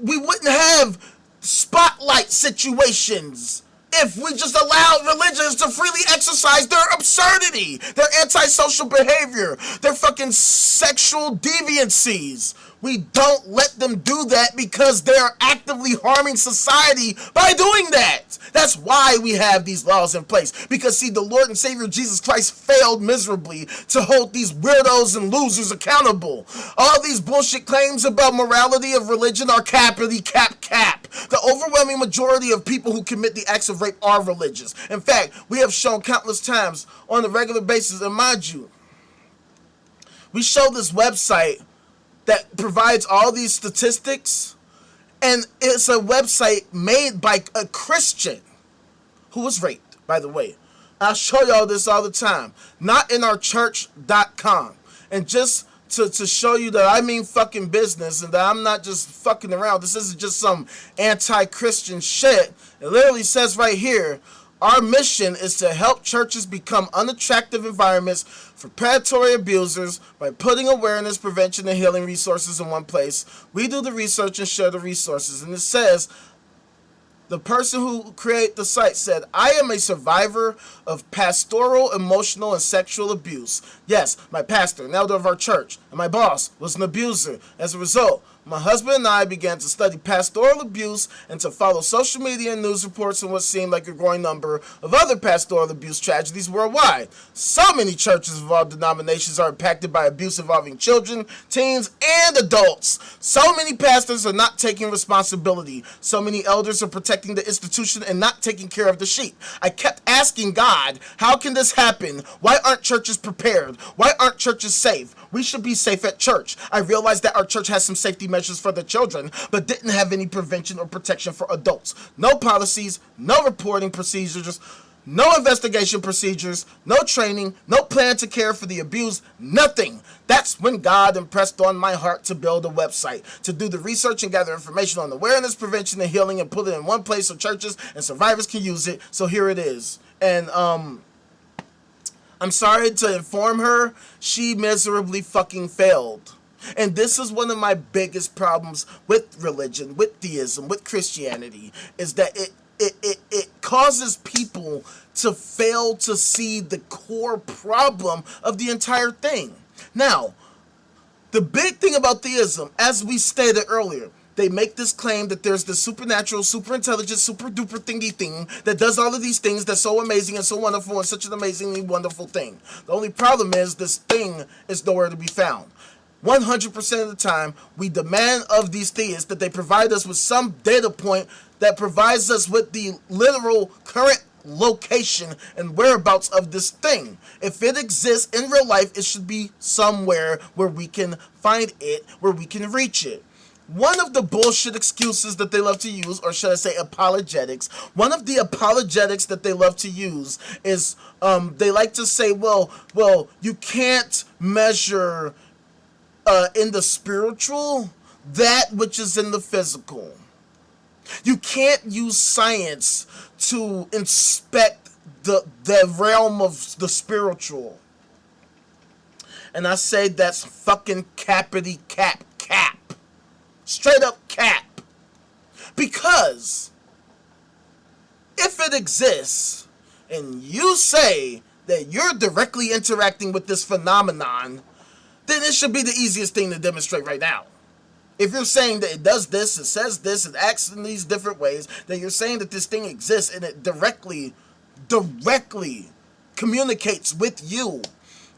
S1: we wouldn't have spotlight situations if we just allowed religions to freely exercise their absurdity, their antisocial behavior, their fucking sexual deviancies. We don't let them do that because they are actively harming society by doing that. That's why we have these laws in place. Because, see, the Lord and Savior Jesus Christ failed miserably to hold these weirdos and losers accountable. All these bullshit claims about morality of religion are cap. The overwhelming majority of people who commit the acts of rape are religious. In fact, we have shown countless times on a regular basis, and mind you, we show this website that provides all these statistics, and it's a website made by a Christian who was raped, by the way. I'll show y'all this all the time. Notinourchurch.com. And just to show you that I mean fucking business and that I'm not just fucking around, this isn't just some anti-Christian shit. It literally says right here, our mission is to help churches become unattractive environments for predatory abusers by putting awareness, prevention, and healing resources in one place. We do the research and share the resources. And it says, the person who created the site said, I am a survivor of pastoral, emotional, and sexual abuse. Yes, my pastor, an elder of our church, and my boss was an abuser. As a result, my husband and I began to study pastoral abuse and to follow social media and news reports on what seemed like a growing number of other pastoral abuse tragedies worldwide. So many churches of all denominations are impacted by abuse involving children, teens, and adults. So many pastors are not taking responsibility. So many elders are protecting the institution and not taking care of the sheep. I kept asking God, how can this happen? Why aren't churches prepared? Why aren't churches safe? We should be safe at church. I realized that our church has some safety measures for the children, but didn't have any prevention or protection for adults. No policies, no reporting procedures, no investigation procedures, no training, no plan to care for the abused, nothing. That's when God impressed on my heart to build a website, to do the research and gather information on awareness, prevention, and healing, and put it in one place so churches and survivors can use it. So here it is. And, I'm sorry to inform her, she miserably fucking failed. And this is one of my biggest problems with religion, with theism, with Christianity, is that it causes people to fail to see the core problem of the entire thing. Now, the big thing about theism, as we stated earlier, they make this claim that there's this supernatural, super intelligent, super duper thingy thing that does all of these things that's so amazing and so wonderful and such an amazingly wonderful thing. The only problem is this thing is nowhere to be found. 100% of the time, we demand of these theists that they provide us with some data point that provides us with the literal current location and whereabouts of this thing. If it exists in real life, it should be somewhere where we can find it, where we can reach it. One of the bullshit excuses that they love to use, or should I say apologetics, one of the apologetics that they love to use is they like to say, well, you can't measure in the spiritual that which is in the physical. You can't use science to inspect the realm of the spiritual. And I say that's fucking cappity cap. Straight up cap. Because if it exists and you say that you're directly interacting with this phenomenon, then it should be the easiest thing to demonstrate right now. If you're saying that it does this, it says this, it acts in these different ways, that you're saying that this thing exists and it directly communicates with you,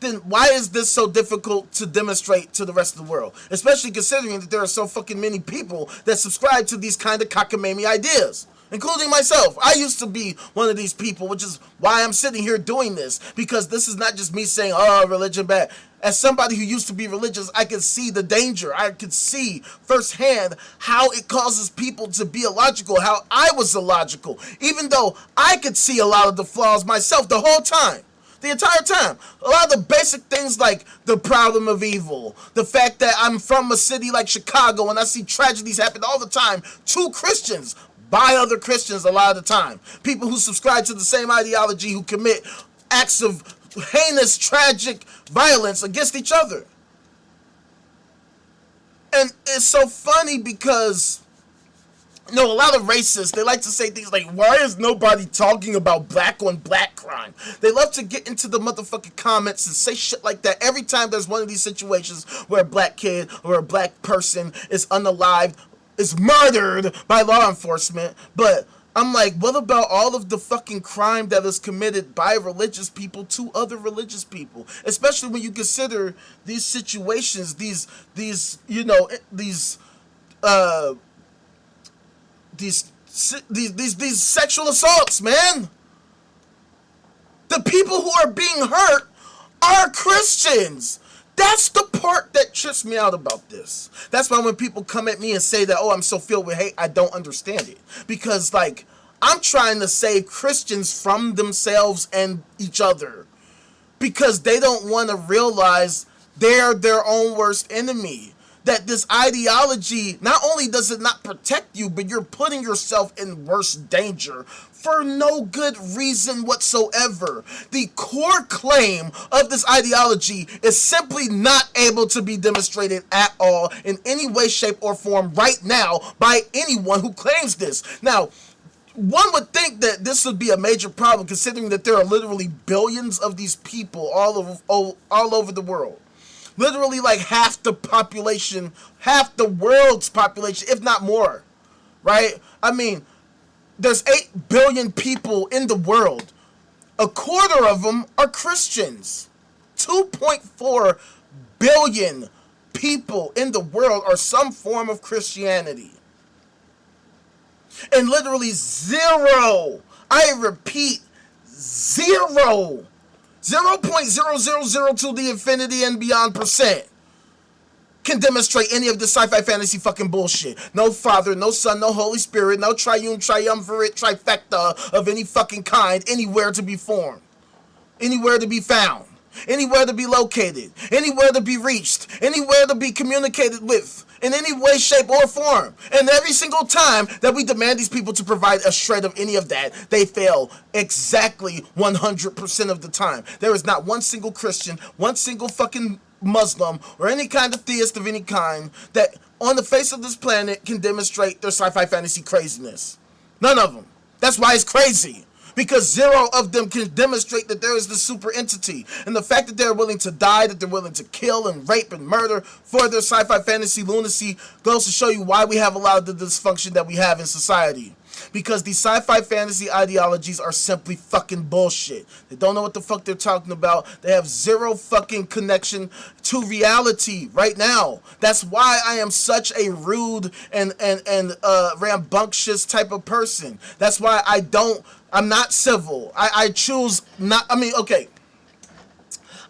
S1: then why is this so difficult to demonstrate to the rest of the world? Especially considering that there are so fucking many people that subscribe to these kind of cockamamie ideas, including myself. I used to be one of these people, which is why I'm sitting here doing this, because this is not just me saying, oh, religion bad. As somebody who used to be religious, I could see the danger. I could see firsthand how it causes people to be illogical, how I was illogical, even though I could see a lot of the flaws myself the whole time. The entire time. A lot of the basic things like the problem of evil, the fact that I'm from a city like Chicago and I see tragedies happen all the time to Christians, by other Christians a lot of the time. People who subscribe to the same ideology, who commit acts of heinous, tragic violence against each other. And it's so funny because, you know, a lot of racists, they like to say things like, why is nobody talking about black on black crime? They love to get into the motherfucking comments and say shit like that every time there's one of these situations where a black kid or a black person is unalived, is murdered by law enforcement. But I'm like, what about all of the fucking crime that is committed by religious people to other religious people? Especially when you consider these situations, these sexual assaults, man. The people who are being hurt are Christians. That's the part that trips me out about this. That's why when people come at me and say that, oh, I'm so filled with hate, I don't understand it. Because, like, I'm trying to save Christians from themselves and each other. Because they don't want to realize they're their own worst enemy. That this ideology, not only does it not protect you, but you're putting yourself in worse danger for no good reason whatsoever. The core claim of this ideology is simply not able to be demonstrated at all in any way, shape, or form right now by anyone who claims this. Now, one would think that this would be a major problem, considering that there are literally billions of these people all over the world. Literally like half the population, half the world's population, if not more, right? I mean, there's 8 billion people in the world. A quarter of them are Christians. 2.4 billion people in the world are some form of Christianity. And literally zero, I repeat, zero, 0.000 to the infinity and beyond percent can demonstrate any of the sci-fi fantasy fucking bullshit. No Father, no Son, no Holy Spirit, no triumvirate trifecta of any fucking kind anywhere to be formed, anywhere to be found, anywhere to be located, anywhere to be reached, anywhere to be communicated with, in any way, shape, or form. And every single time that we demand these people to provide a shred of any of that, they fail exactly 100% of the time. There is not one single Christian, one single fucking Muslim, or any kind of theist of any kind that on the face of this planet can demonstrate their sci-fi fantasy craziness. None of them. That's why it's crazy. Because zero of them can demonstrate that there is this super entity. And the fact that they're willing to die, that they're willing to kill and rape and murder for their sci-fi fantasy lunacy goes to show you why we have a lot of the dysfunction that we have in society. because these sci-fi fantasy ideologies are simply fucking bullshit. They don't know what the fuck they're talking about. They have zero fucking connection to reality right now. That's why I am such a rude and rambunctious type of person. That's why I'm not civil. I choose not, okay.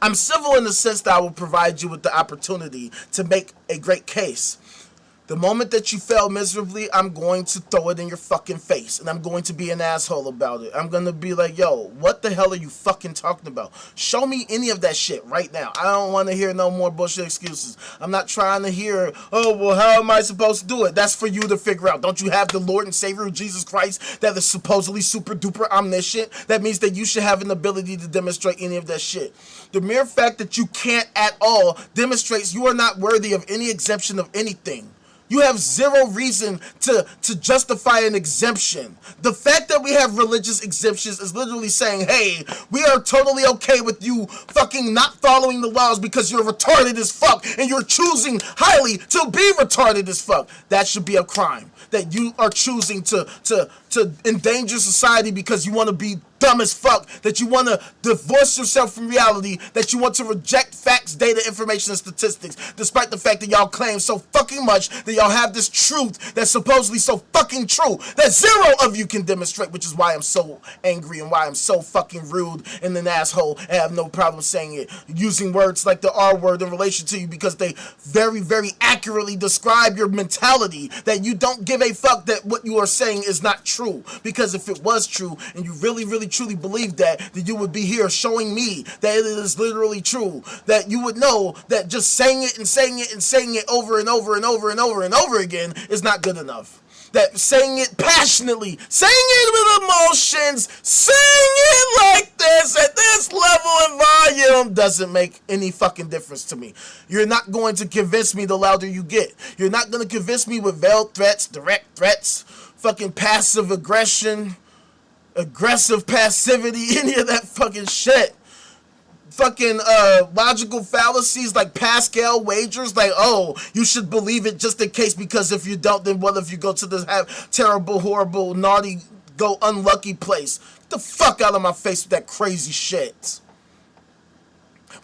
S1: I'm civil in the sense that I will provide you with the opportunity to make a great case. The moment that you fail miserably, I'm going to throw it in your fucking face. And I'm going to be an asshole about it. I'm going to be like, yo, what the hell are you fucking talking about? Show me any of that shit right now. I don't want to hear no more bullshit excuses. I'm not trying to hear, oh, well, how am I supposed to do it? That's for you to figure out. Don't you have the Lord and Savior Jesus Christ that is supposedly super duper omniscient? That means that you should have an ability to demonstrate any of that shit. The mere fact that you can't at all demonstrates you are not worthy of any exemption of anything. You have zero reason to justify an exemption. The fact that we have religious exemptions is literally saying, hey, we are totally okay with you fucking not following the laws because you're retarded as fuck and you're choosing highly to be retarded as fuck. That should be a crime. That you are choosing to endanger society because you want to be dumb as fuck, that you want to divorce yourself from reality, that you want to reject facts, data, information, and statistics, despite the fact that y'all claim so fucking much that y'all have this truth that's supposedly so fucking true that zero of you can demonstrate, which is why I'm so angry and why I'm so fucking rude and an asshole and have no problem saying it, using words like the R word in relation to you because they very, very accurately describe your mentality, that you don't give a fuck that what you are saying is not true, because if it was true and you really, really truly believe that you would be here showing me that it is literally true, that you would know that just saying it and saying it and saying it over and over and over and over and over again is not good enough. That saying it passionately, saying it with emotions, saying it like this at this level and volume doesn't make any fucking difference to me. You're not going to convince me the louder you get. You're not going to convince me with veiled threats, direct threats, fucking passive aggression, aggressive passivity, any of that fucking shit. Fucking logical fallacies like Pascal wagers, like, oh, you should believe it just in case, because if you don't, then what if you go to this terrible, horrible, naughty, go unlucky place? Get the fuck out of my face with that crazy shit.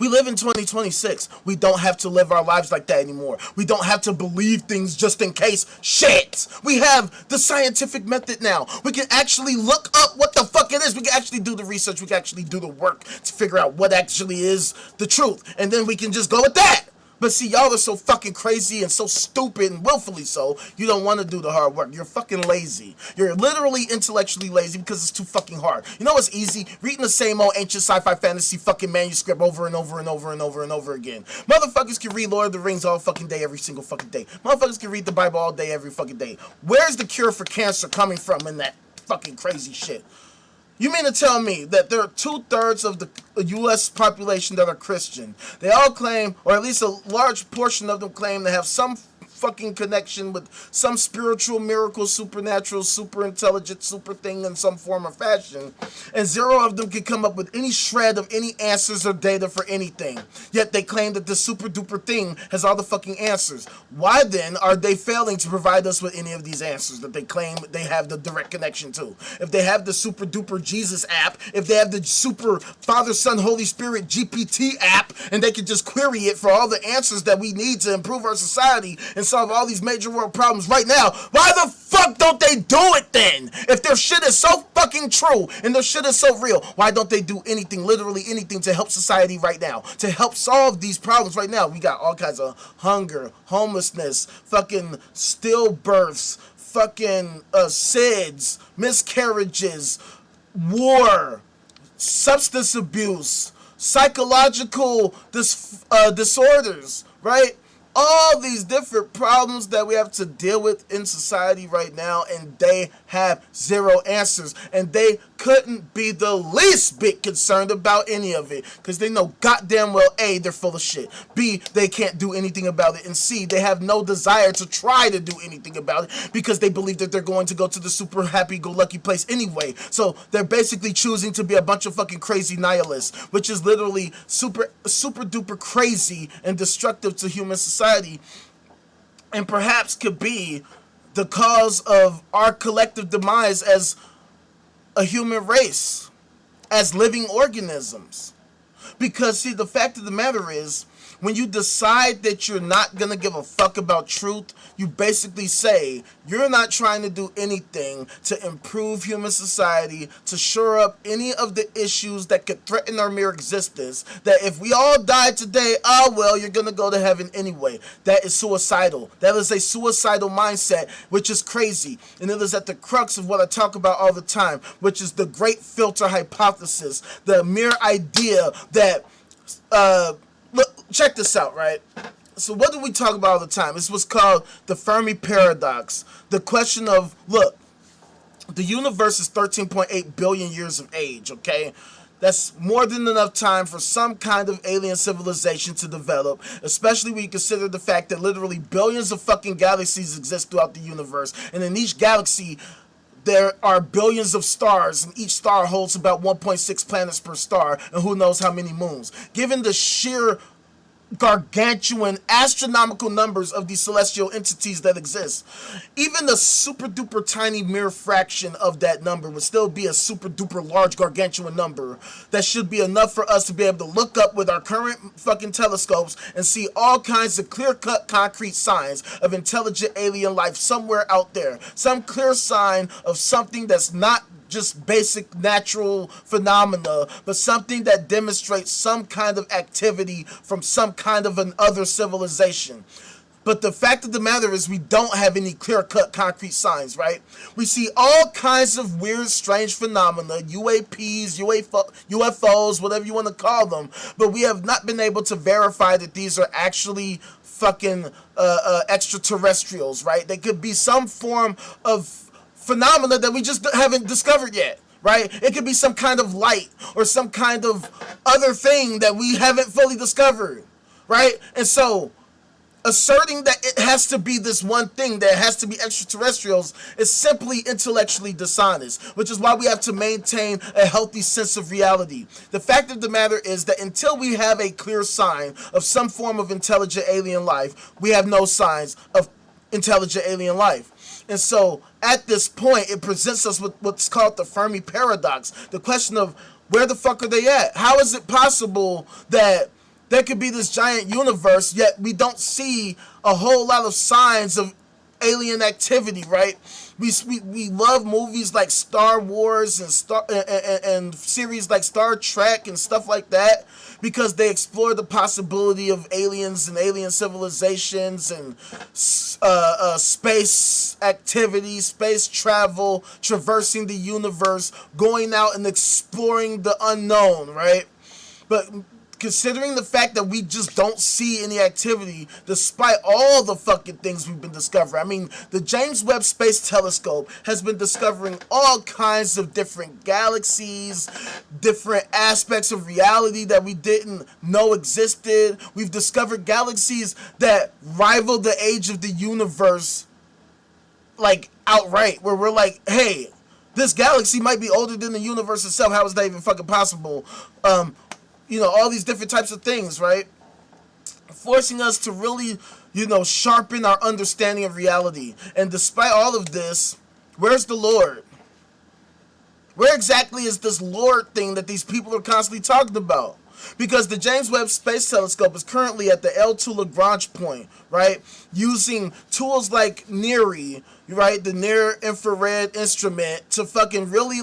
S1: We live in 2026. We don't have to live our lives like that anymore. We don't have to believe things just in case. Shit! We have the scientific method now. We can actually look up what the fuck it is. We can actually do the research. We can actually do the work to figure out what actually is the truth. And then we can just go with that. But see, y'all are so fucking crazy and so stupid and willfully so, you don't want to do the hard work. You're fucking lazy. You're literally intellectually lazy because it's too fucking hard. You know what's easy? Reading the same old ancient sci-fi fantasy fucking manuscript over and over and over and over and over again. Motherfuckers can read Lord of the Rings all fucking day, every single fucking day. Motherfuckers can read the Bible all day, every fucking day. Where's the cure for cancer coming from in that fucking crazy shit? You mean to tell me that there are 2/3 of the U.S. population that are Christian? They all claim, or at least a large portion of them claim, to have some fucking connection with some spiritual, miracle, supernatural, super intelligent, super thing in some form or fashion, and zero of them can come up with any shred of any answers or data for anything. Yet they claim that the super duper thing has all the fucking answers. Why then are they failing to provide us with any of these answers that they claim they have the direct connection to? If they have the super duper Jesus app, if they have the super Father, Son, Holy Spirit GPT app, and they can just query it for all the answers that we need to improve our society and solve all these major world problems right now, why the fuck don't they do it then? If their shit is so fucking true and their shit is so real, why don't they do anything, literally anything, to help society right now, to help solve these problems right now? We got all kinds of hunger, homelessness, fucking stillbirths, fucking SIDS, miscarriages, war, substance abuse, psychological disorders, right? All these different problems that we have to deal with in society right now, and they have zero answers, and they couldn't be the least bit concerned about any of it, because they know goddamn well, A, they're full of shit, B, they can't do anything about it, and C, they have no desire to try to do anything about it, because they believe that they're going to go to the super happy-go-lucky place anyway. So they're basically choosing to be a bunch of fucking crazy nihilists, which is literally super duper crazy and destructive to human society, and perhaps could be the cause of our collective demise as a human race, as living organisms. Because, see, the fact of the matter is, when you decide that you're not going to give a fuck about truth, you basically say you're not trying to do anything to improve human society, to shore up any of the issues that could threaten our mere existence, that if we all die today, oh well, you're going to go to heaven anyway. That is suicidal. That is a suicidal mindset, which is crazy. And it is at the crux of what I talk about all the time, which is the great filter hypothesis, the mere idea that, look, check this out, right? So what do we talk about all the time? It's what's called the Fermi paradox. The question of, look, the universe is 13.8 billion years of age, okay? That's more than enough time for some kind of alien civilization to develop, especially when you consider the fact that literally billions of fucking galaxies exist throughout the universe, and in each galaxy there are billions of stars, and each star holds about 1.6 planets per star, and who knows how many moons. Given the sheer gargantuan astronomical numbers of these celestial entities that exist, even the super duper tiny mere fraction of that number would still be a super duper large gargantuan number that should be enough for us to be able to look up with our current fucking telescopes and see all kinds of clear-cut concrete signs of intelligent alien life somewhere out there, some clear sign of something that's not just basic natural phenomena, but something that demonstrates some kind of activity from some kind of an other civilization. But the fact of the matter is we don't have any clear-cut concrete signs, right? We see all kinds of weird, strange phenomena, UAPs, UFOs, whatever you want to call them, but we have not been able to verify that these are actually fucking extraterrestrials, right? They could be some form of phenomena that we just haven't discovered yet, right? It could be some kind of light or some kind of other thing that we haven't fully discovered, right? And so asserting that it has to be this one thing, that it has to be extraterrestrials, is simply intellectually dishonest, which is why we have to maintain a healthy sense of reality. The fact of the matter is that until we have a clear sign of some form of intelligent alien life, we have no signs of intelligent alien life. And so, at this point, it presents us with what's called the Fermi paradox. The question of, where the fuck are they at? How is it possible that there could be this giant universe, yet we don't see a whole lot of signs of alien activity, right? We love movies like Star Wars and series like Star Trek and stuff like that because they explore the possibility of aliens and alien civilizations and space activity, space travel, traversing the universe, going out and exploring the unknown, right? But considering the fact that we just don't see any activity despite all the fucking things we've been discovering. I mean, the James Webb Space Telescope has been discovering all kinds of different galaxies, different aspects of reality that we didn't know existed. We've discovered galaxies that rival the age of the universe, like, outright, where we're like, hey, this galaxy might be older than the universe itself. How is that even fucking possible? You know, all these different types of things, right? Forcing us to really, sharpen our understanding of reality. And despite all of this, where's the Lord? Where exactly is this Lord thing that these people are constantly talking about? Because the James Webb Space Telescope is currently at the L2 Lagrange point, right? Using tools like NIRI, right? The Near Infrared Instrument to fucking really,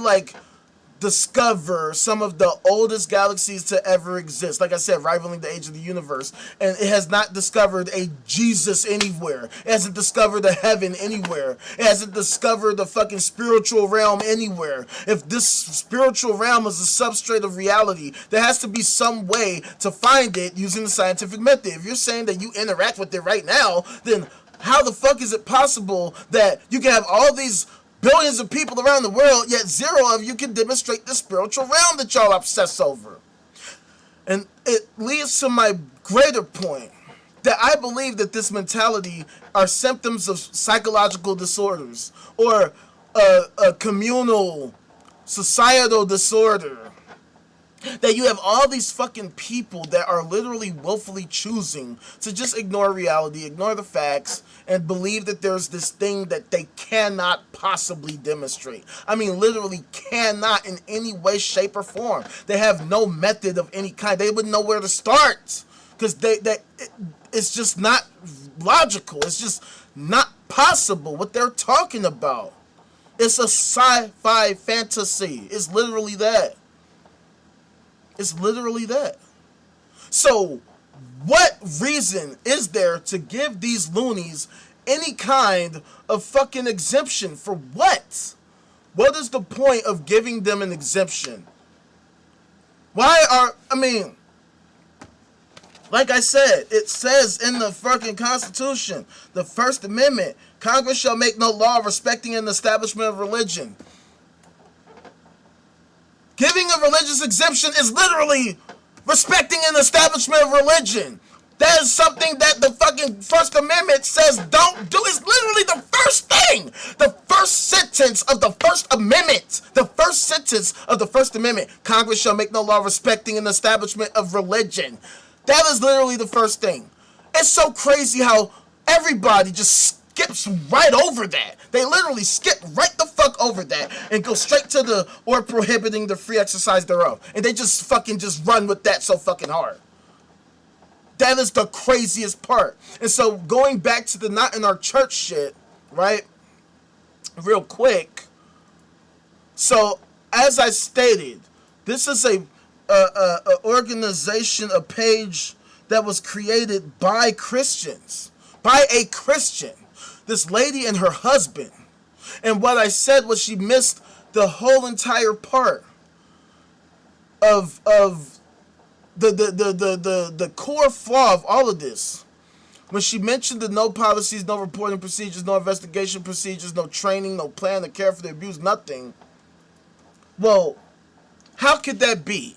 S1: discover some of the oldest galaxies to ever exist. Like I said, rivaling the age of the universe. And it has not discovered a Jesus anywhere. It hasn't discovered a heaven anywhere. It hasn't discovered the fucking spiritual realm anywhere. If this spiritual realm is a substrate of reality, there has to be some way to find it using the scientific method. If you're saying that you interact with it right now, then how the fuck is it possible that you can have all these billions of people around the world, yet zero of you can demonstrate the spiritual realm that y'all obsess over? And it leads to my greater point, that I believe that this mentality are symptoms of psychological disorders, or a communal, societal disorder, That you have all these fucking people that are literally willfully choosing to just ignore reality, ignore the facts, and believe that there's this thing that they cannot possibly demonstrate. I mean, literally cannot in any way, shape, or form. They have no method of any kind. They wouldn't know where to start because it's just not logical. It's just not possible what they're talking about. It's a sci-fi fantasy. It's literally that. It's literally that. So, what reason is there to give these loonies any kind of fucking exemption? For what? What is the point of giving them an exemption? Like I said, it says in the fucking Constitution, the First Amendment, Congress shall make no law respecting an establishment of religion. Giving a religious exemption is literally respecting an establishment of religion. That is something that the fucking First Amendment says don't do. It's literally the first thing. The first sentence of the First Amendment. The first sentence of the First Amendment. Congress shall make no law respecting an establishment of religion. That is literally the first thing. It's so crazy how everybody just skips right over that. They literally skip right the fuck over that and go straight to the or prohibiting the free exercise thereof. And they just fucking just run with that so fucking hard. That is the craziest part. And so going back to the not in our church shit, right? Real quick. So as I stated, this is a organization, a page that was created by Christians, by a Christian. This lady and her husband. And what I said was she missed the whole entire part of the core flaw of all of this. When she mentioned the no policies, no reporting procedures, no investigation procedures, no training, no plan to care for the abused, nothing. Well, how could that be?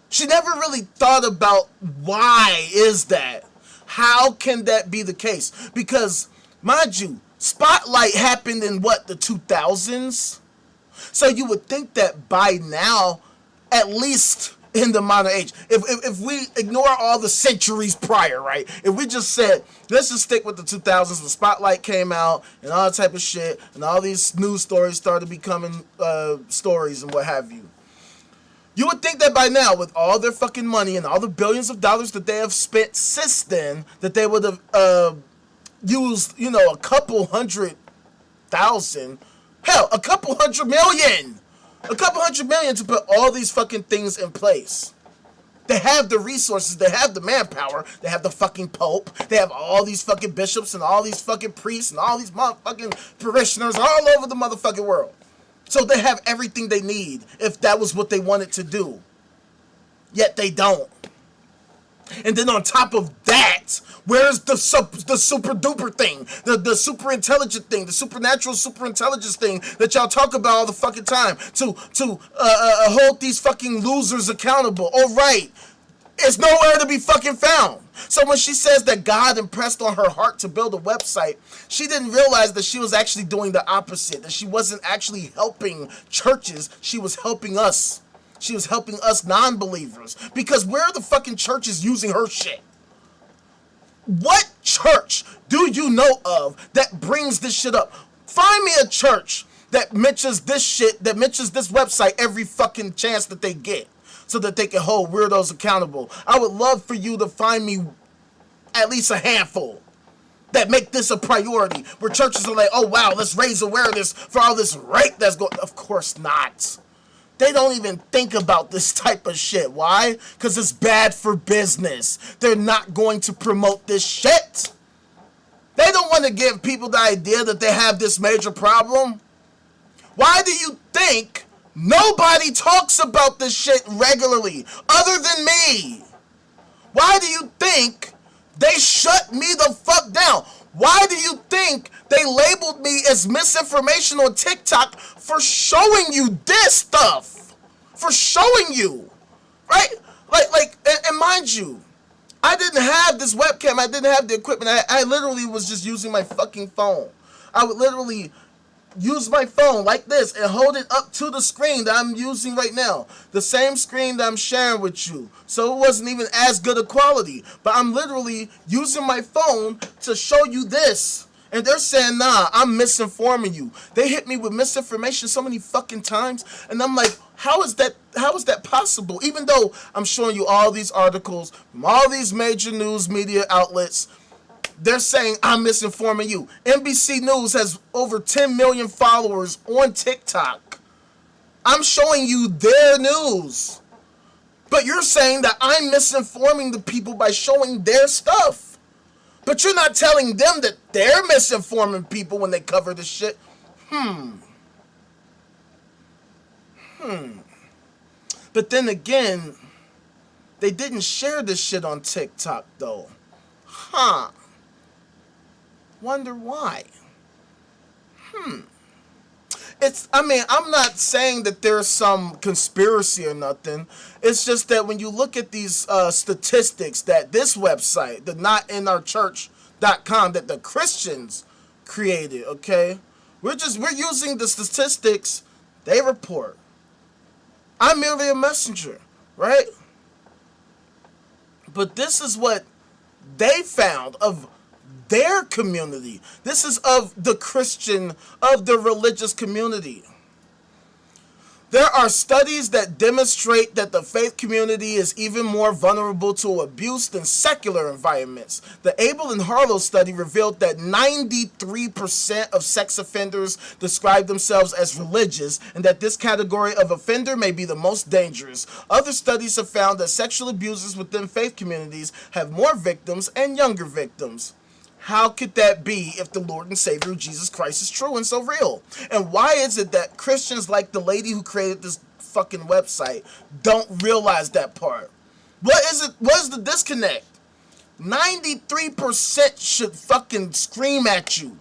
S1: She never really thought about why is that? How can that be the case? Because, mind you, Spotlight happened in what, the 2000s? So you would think that by now, at least in the modern age, if we ignore all the centuries prior, right? If we just said, let's just stick with the 2000s, when Spotlight came out and all that type of shit, and all these news stories started becoming stories and what have you. You would think that by now, with all their fucking money and all the billions of dollars that they have spent since then, that they would have used, a couple 100,000, hell, a couple 100 million to put all these fucking things in place. They have the resources, they have the manpower, they have the fucking Pope, they have all these fucking bishops and all these fucking priests and all these motherfucking parishioners all over the motherfucking world. So they have everything they need if that was what they wanted to do. Yet they don't. And then on top of that, where's the super duper thing? The super intelligent thing, the supernatural super intelligence thing that y'all talk about all the fucking time to hold these fucking losers accountable. All right. It's nowhere to be fucking found. So when she says that God impressed on her heart to build a website, she didn't realize that she was actually doing the opposite, that she wasn't actually helping churches, she was helping us. She was helping us non-believers. Because where are the fucking churches using her shit? What church do you know of that brings this shit up? Find me a church that mentions this shit, that mentions this website every fucking chance that they get, so that they can hold weirdos accountable. I would love for you to find me at least a handful that make this a priority, where churches are like, oh wow, let's raise awareness for all this rape that's going. Of course not. They don't even think about this type of shit. Why? Because it's bad for business. They're not going to promote this shit. They don't want to give people the idea that they have this major problem. Why do you think nobody talks about this shit regularly other than me? Why do you think they shut me the fuck down? Why do you think they labeled me as misinformation on TikTok for showing you this stuff? For showing you, right? And mind you, I didn't have this webcam. I didn't have the equipment. I literally was just using my fucking phone. I would literally use my phone like this and hold it up to the screen that I'm using right now. The same screen that I'm sharing with you. So it wasn't even as good a quality. But I'm literally using my phone to show you this. And they're saying, nah, I'm misinforming you. They hit me with misinformation so many fucking times. And I'm like, how is that possible? Even though I'm showing you all these articles from all these major news media outlets, they're saying I'm misinforming you. NBC News has over 10 million followers on TikTok. I'm showing you their news. But you're saying that I'm misinforming the people by showing their stuff. But you're not telling them that they're misinforming people when they cover this shit. But then again, they didn't share this shit on TikTok though. Wonder why. I'm not saying that there's some conspiracy or nothing. It's just that when you look at these statistics that this website, the notinourchurch.com, that the Christians created, okay? We're using the statistics they report. I'm merely a messenger, right? But this is what they found of their community. This is of the religious community. There are studies that demonstrate that the faith community is even more vulnerable to abuse than secular environments. The Abel and Harlow study revealed that 93% of sex offenders describe themselves as religious, and that this category of offender may be the most dangerous. Other studies have found that sexual abusers within faith communities have more victims and younger victims. How could that be if the Lord and Savior Jesus Christ is true and so real? And why is it that Christians like the lady who created this fucking website don't realize that part? What is it? What is the disconnect? 93% should fucking scream at you.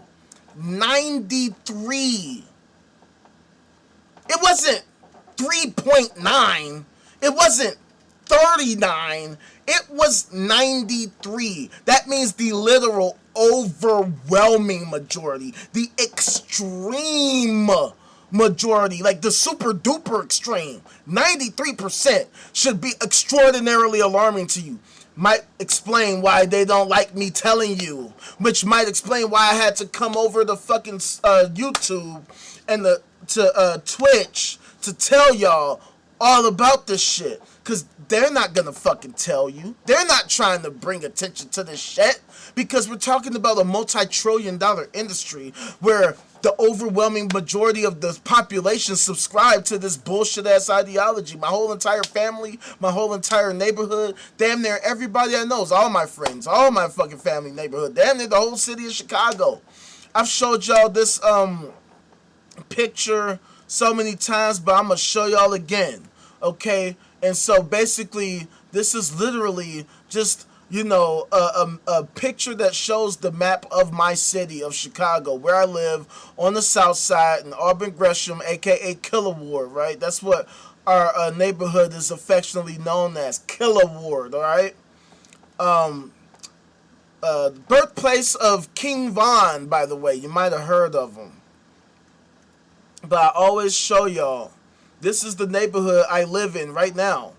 S1: 93. It wasn't 3.9. It wasn't 39. It was 93. That means the literal overwhelming majority, the extreme majority, like the super duper extreme. 93% should be extraordinarily alarming to you. Might explain why they don't like me telling you, which might explain why I had to come over to fucking YouTube and to Twitch to tell y'all all about this shit. Because they're not going to fucking tell you. They're not trying to bring attention to this shit. Because we're talking about a multi-trillion-dollar industry where the overwhelming majority of the population subscribe to this bullshit-ass ideology. My whole entire family, my whole entire neighborhood, damn near everybody I know is all my friends, all my fucking family neighborhood, damn near the whole city of Chicago. I've showed y'all this picture so many times, but I'm going to show y'all again. Okay? And so basically, this is literally just, a picture that shows the map of my city of Chicago, where I live on the south side in Auburn Gresham, aka Killer Ward, right? That's what our neighborhood is affectionately known as, Killer Ward, all right? Birthplace of King Von, by the way. You might have heard of him. But I always show y'all. This is the neighborhood I live in right now.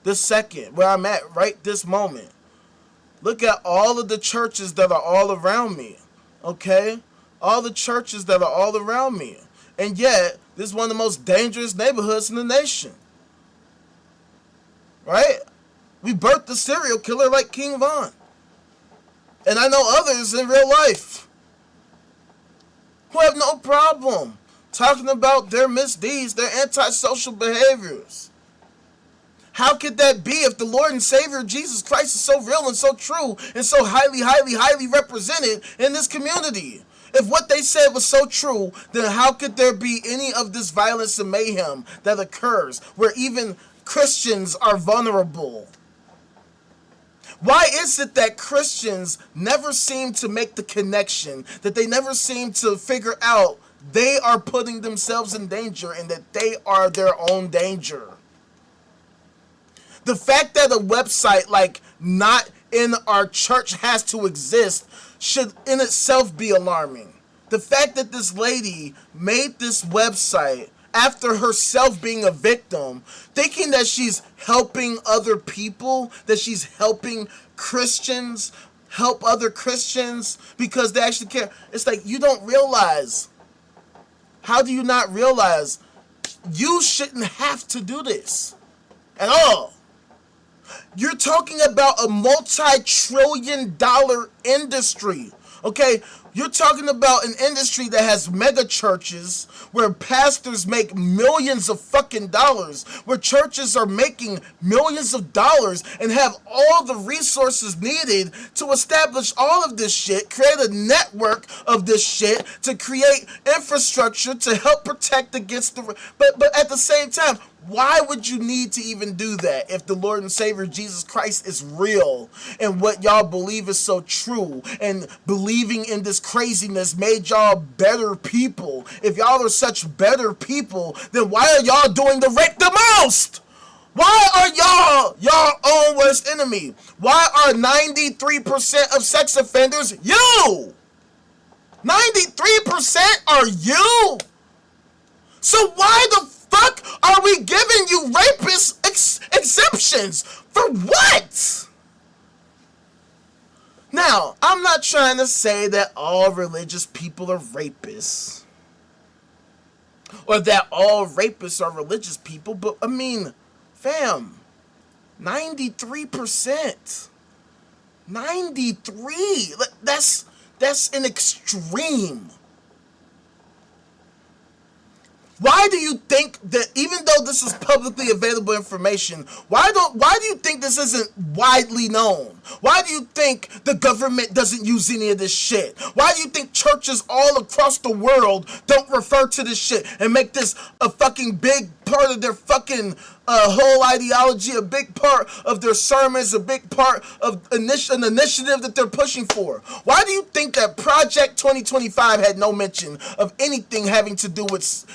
S1: This second, where I'm at right this moment. Look at all of the churches that are all around me. Okay? All the churches that are all around me. And yet, this is one of the most dangerous neighborhoods in the nation. Right? We birthed a serial killer like King Von. And I know others in real life who have no problem talking about their misdeeds, their antisocial behaviors. How could that be if the Lord and Savior Jesus Christ is so real and so true and so highly, highly, highly represented in this community? If what they said was so true, then how could there be any of this violence and mayhem that occurs where even Christians are vulnerable? Why is it that Christians never seem to make the connection, that they never seem to figure out they are putting themselves in danger and that they are their own danger? The fact that a website like Not in Our Church has to exist should in itself be alarming. The fact that this lady made this website after herself being a victim, thinking that she's helping other people, that she's helping Christians, help other Christians because they actually care. It's like, you don't realize. How do you not realize you shouldn't have to do this at all? You're talking about a multi-trillion-dollar industry, okay? You're talking about an industry that has mega churches where pastors make millions of fucking dollars, where churches are making millions of dollars and have all the resources needed to establish all of this shit, create a network of this shit, to create infrastructure to help protect against the... But at the same time, why would you need to even do that if the Lord and Savior Jesus Christ is real and what y'all believe is so true, and believing in this craziness made y'all better people? If y'all are such better people, then why are y'all doing the rape the most? Why are y'all own worst enemy? Why are 93% of sex offenders you? 93% are you? So why the fuck are we giving you rapist exemptions? For what? Now, I'm not trying to say that all religious people are rapists, or that all rapists are religious people, but I mean, fam, 93%. 93. That's an extreme. Why do you think that, even though this is publicly available information, why do you think this isn't widely known? Why do you think the government doesn't use any of this shit? Why do you think churches all across the world don't refer to this shit and make this a fucking big part of their fucking whole ideology, a big part of their sermons, a big part of an initiative that they're pushing for? Why do you think that Project 2025 had no mention of anything having to do with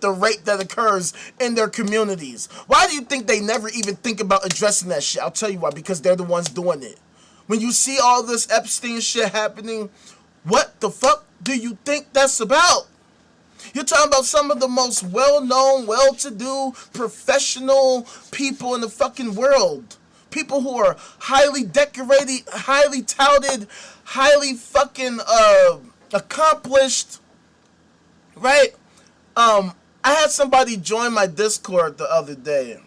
S1: the rape that occurs in their communities? Why do you think they never even think about addressing that shit? I'll tell you why, because they're the ones doing it. When you see all this Epstein shit happening, what the fuck do you think that's about? You're talking about some of the most well-known, well-to-do, professional people in the fucking world. People who are highly decorated, highly touted, highly fucking accomplished, right? I had somebody join my Discord the other day.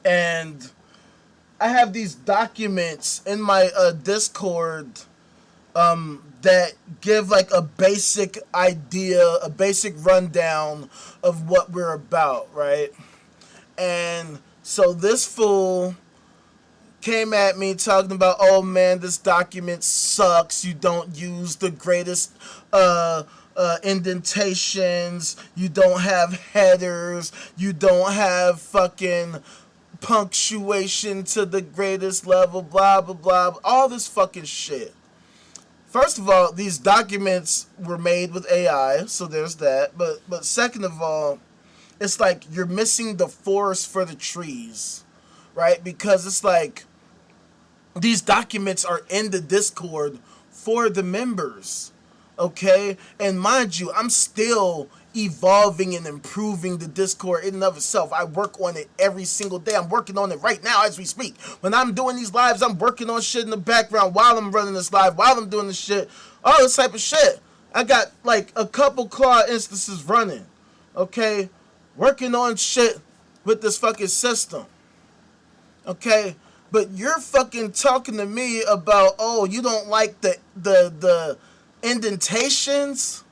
S1: And I have these documents in my Discord that give like a basic idea, a basic rundown of what we're about, right? And so this fool came at me talking about, oh man, this document sucks. You don't use the greatest indentations. You don't have headers. You don't have fucking punctuation to the greatest level, blah, blah, blah. All this fucking shit. First of all, these documents were made with AI, so there's that. But second of all, it's like you're missing the forest for the trees, right? Because it's like these documents are in the Discord for the members, okay? And mind you, I'm still evolving and improving the Discord in and of itself. I work on it every single day. I'm working on it right now as we speak. When I'm doing these lives, I'm working on shit in the background while I'm running this live, while I'm doing this shit, all this type of shit. I got like a couple Claude instances running, okay? Working on shit with this fucking system, okay? But you're fucking talking to me about, oh, you don't like the indentations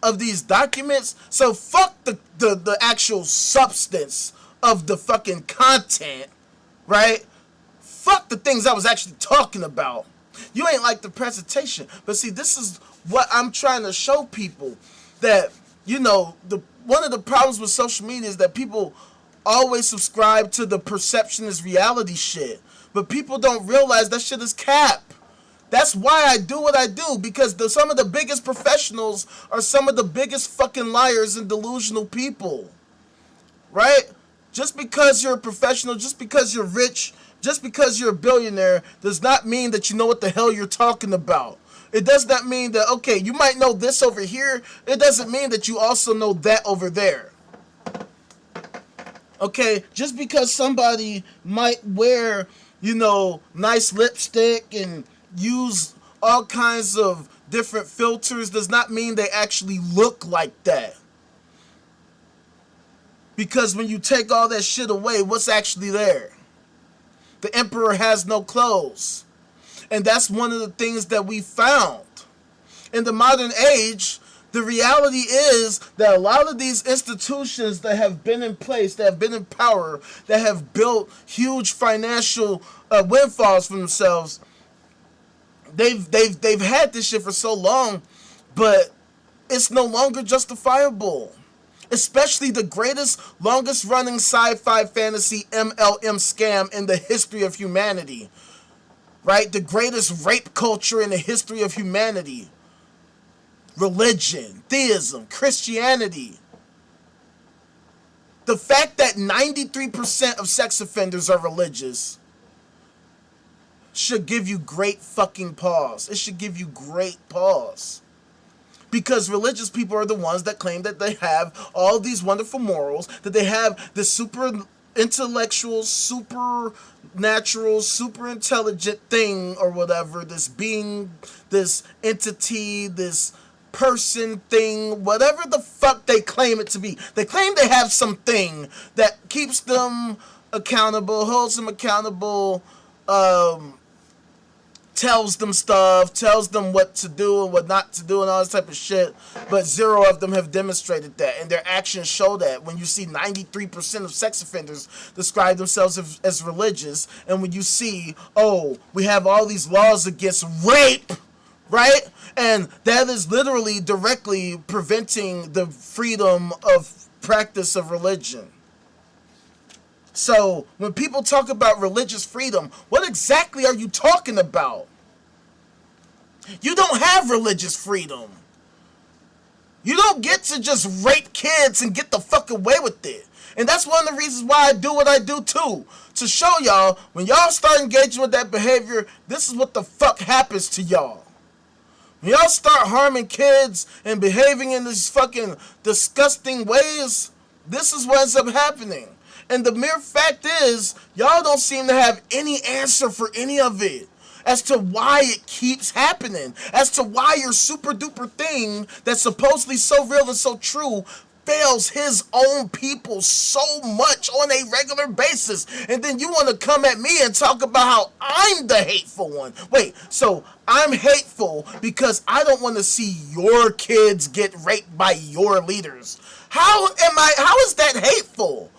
S1: of these documents? So fuck the actual substance of the fucking content, right? Fuck the things I was actually talking about. You ain't like the presentation. But see, this is what I'm trying to show people, that, you know, one of the problems with social media is that people always subscribe to the perception is reality shit. But people don't realize that shit is cap. That's why I do what I do, because some of the biggest professionals are some of the biggest fucking liars and delusional people, right? Just because you're a professional, just because you're rich, Just because you're a billionaire does not mean that you know what the hell you're talking about. It does not mean that, okay, you might know this over here. It doesn't mean that you also know that over there. Okay, just because somebody might wear, nice lipstick and use all kinds of different filters does not mean they actually look like that. Because when you take all that shit away, what's actually there? The emperor has no clothes. And that's one of the things that we found. In the modern age, the reality is that a lot of these institutions that have been in place, that have been in power, that have built huge financial windfalls for themselves, they've had this shit for so long, but it's no longer justifiable. Especially the greatest, longest running sci-fi fantasy MLM scam in the history of humanity. Right? The greatest rape culture in the history of humanity. Religion, theism, Christianity. The fact that 93% of sex offenders are religious should give you great fucking pause. It should give you great pause. Because religious people are the ones that claim that they have all these wonderful morals, that they have this super intellectual, super natural, super intelligent thing or whatever, this being, this entity, this person thing, whatever the fuck they claim it to be. They claim they have something that keeps them accountable, holds them accountable, tells them stuff, tells them what to do and what not to do and all this type of shit, but zero of them have demonstrated that, and their actions show that. When you see 93% of sex offenders describe themselves as religious, and when you see, oh, we have all these laws against rape, right? And that is literally directly preventing the freedom of practice of religion. So, when people talk about religious freedom, what exactly are you talking about? You don't have religious freedom. You don't get to just rape kids and get the fuck away with it. And that's one of the reasons why I do what I do too. To show y'all, when y'all start engaging with that behavior, this is what the fuck happens to y'all. When y'all start harming kids and behaving in these fucking disgusting ways, this is what ends up happening. And the mere fact is, y'all don't seem to have any answer for any of it. As to why it keeps happening. As to why your super duper thing that's supposedly so real and so true fails his own people so much on a regular basis. And then you want to come at me and talk about how I'm the hateful one. Wait, so I'm hateful because I don't want to see your kids get raped by your leaders. How is that hateful?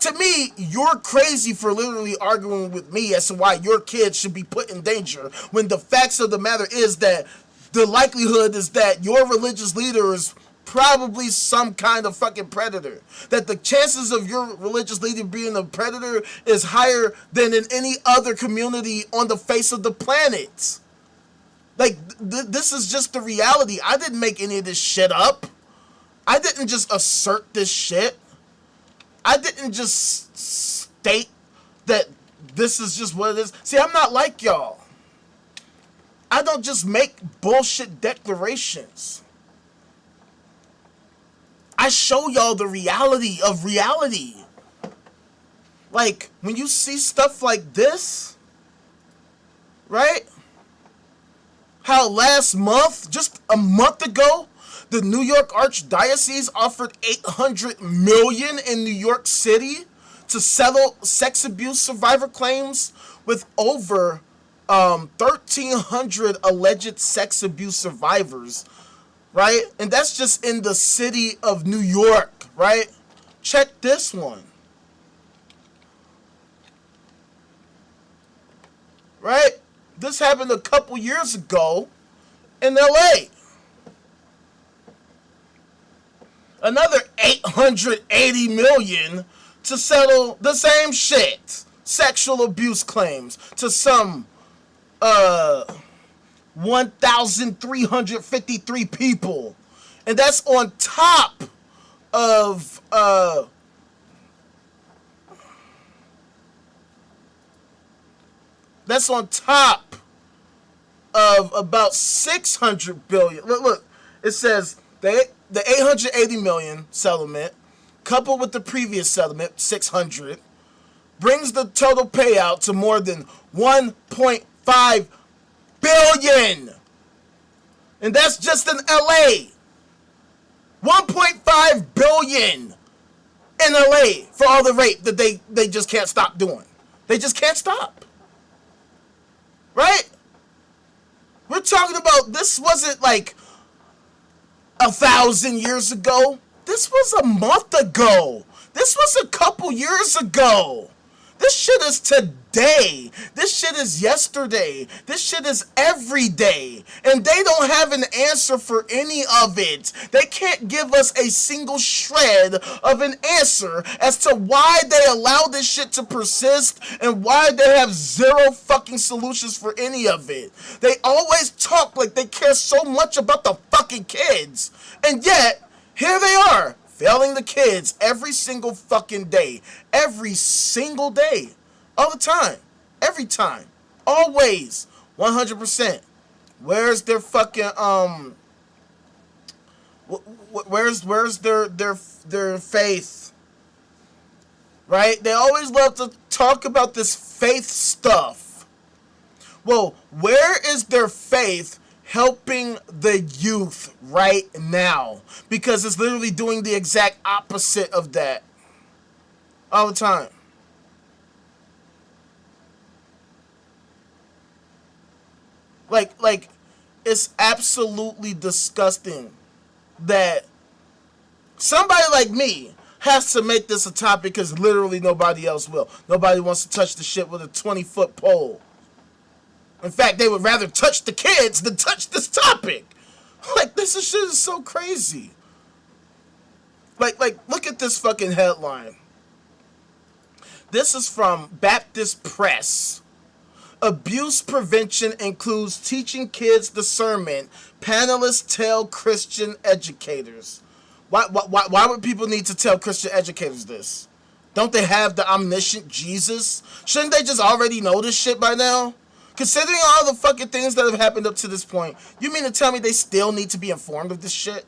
S1: To me, you're crazy for literally arguing with me as to why your kids should be put in danger, when the facts of the matter is that the likelihood is that your religious leader is probably some kind of fucking predator. That the chances of your religious leader being a predator is higher than in any other community on the face of the planet. Like, this is just the reality. I didn't make any of this shit up. I didn't just assert this shit. I didn't just state that this is just what it is. See, I'm not like y'all. I don't just make bullshit declarations. I show y'all the reality of reality. Like, when you see stuff like this, right? How last month, just a month ago, the New York Archdiocese offered $800 million in New York City to settle sex abuse survivor claims with over 1,300 alleged sex abuse survivors, right? And that's just in the city of New York, right? Check this one. Right? This happened a couple years ago in LA. Another $880 million to settle the same shit. Sexual abuse claims to some 1,353 people. And that's on top of That's on top of about 600 billion. Look, it says the 880 million settlement, coupled with the previous settlement, 600, brings the total payout to more than 1.5 billion. And that's just in LA. 1.5 billion in LA for all the rape that they just can't stop doing. They just can't stop. Right? We're talking about, this wasn't like 1,000 years ago. This was a month ago. This was a couple years ago. This shit is today. This shit is yesterday. This shit is every day. And they don't have an answer for any of it. They can't give us a single shred of an answer as to why they allow this shit to persist and why they have zero fucking solutions for any of it. They always talk like they care so much about the fucking kids. And yet, here they are, failing the kids every single fucking day. Every single day. All the time. Every time. Always. 100%. Where's their fucking, where's their faith? Right? They always love to talk about this faith stuff. Well, where is their faith helping the youth right now? Because it's literally doing the exact opposite of that all the time. Like it's absolutely disgusting that somebody like me has to make this a topic because literally nobody else will. Nobody wants to touch the shit with a 20-foot pole. In fact, they would rather touch the kids than touch this topic. Like, this shit is so crazy. Like, look at this fucking headline. This is from Baptist Press. Abuse prevention includes teaching kids discernment. Panelists tell Christian educators. Why would people need to tell Christian educators this? Don't they have the omniscient Jesus? Shouldn't they just already know this shit by now? Considering all the fucking things that have happened up to this point, you mean to tell me they still need to be informed of this shit?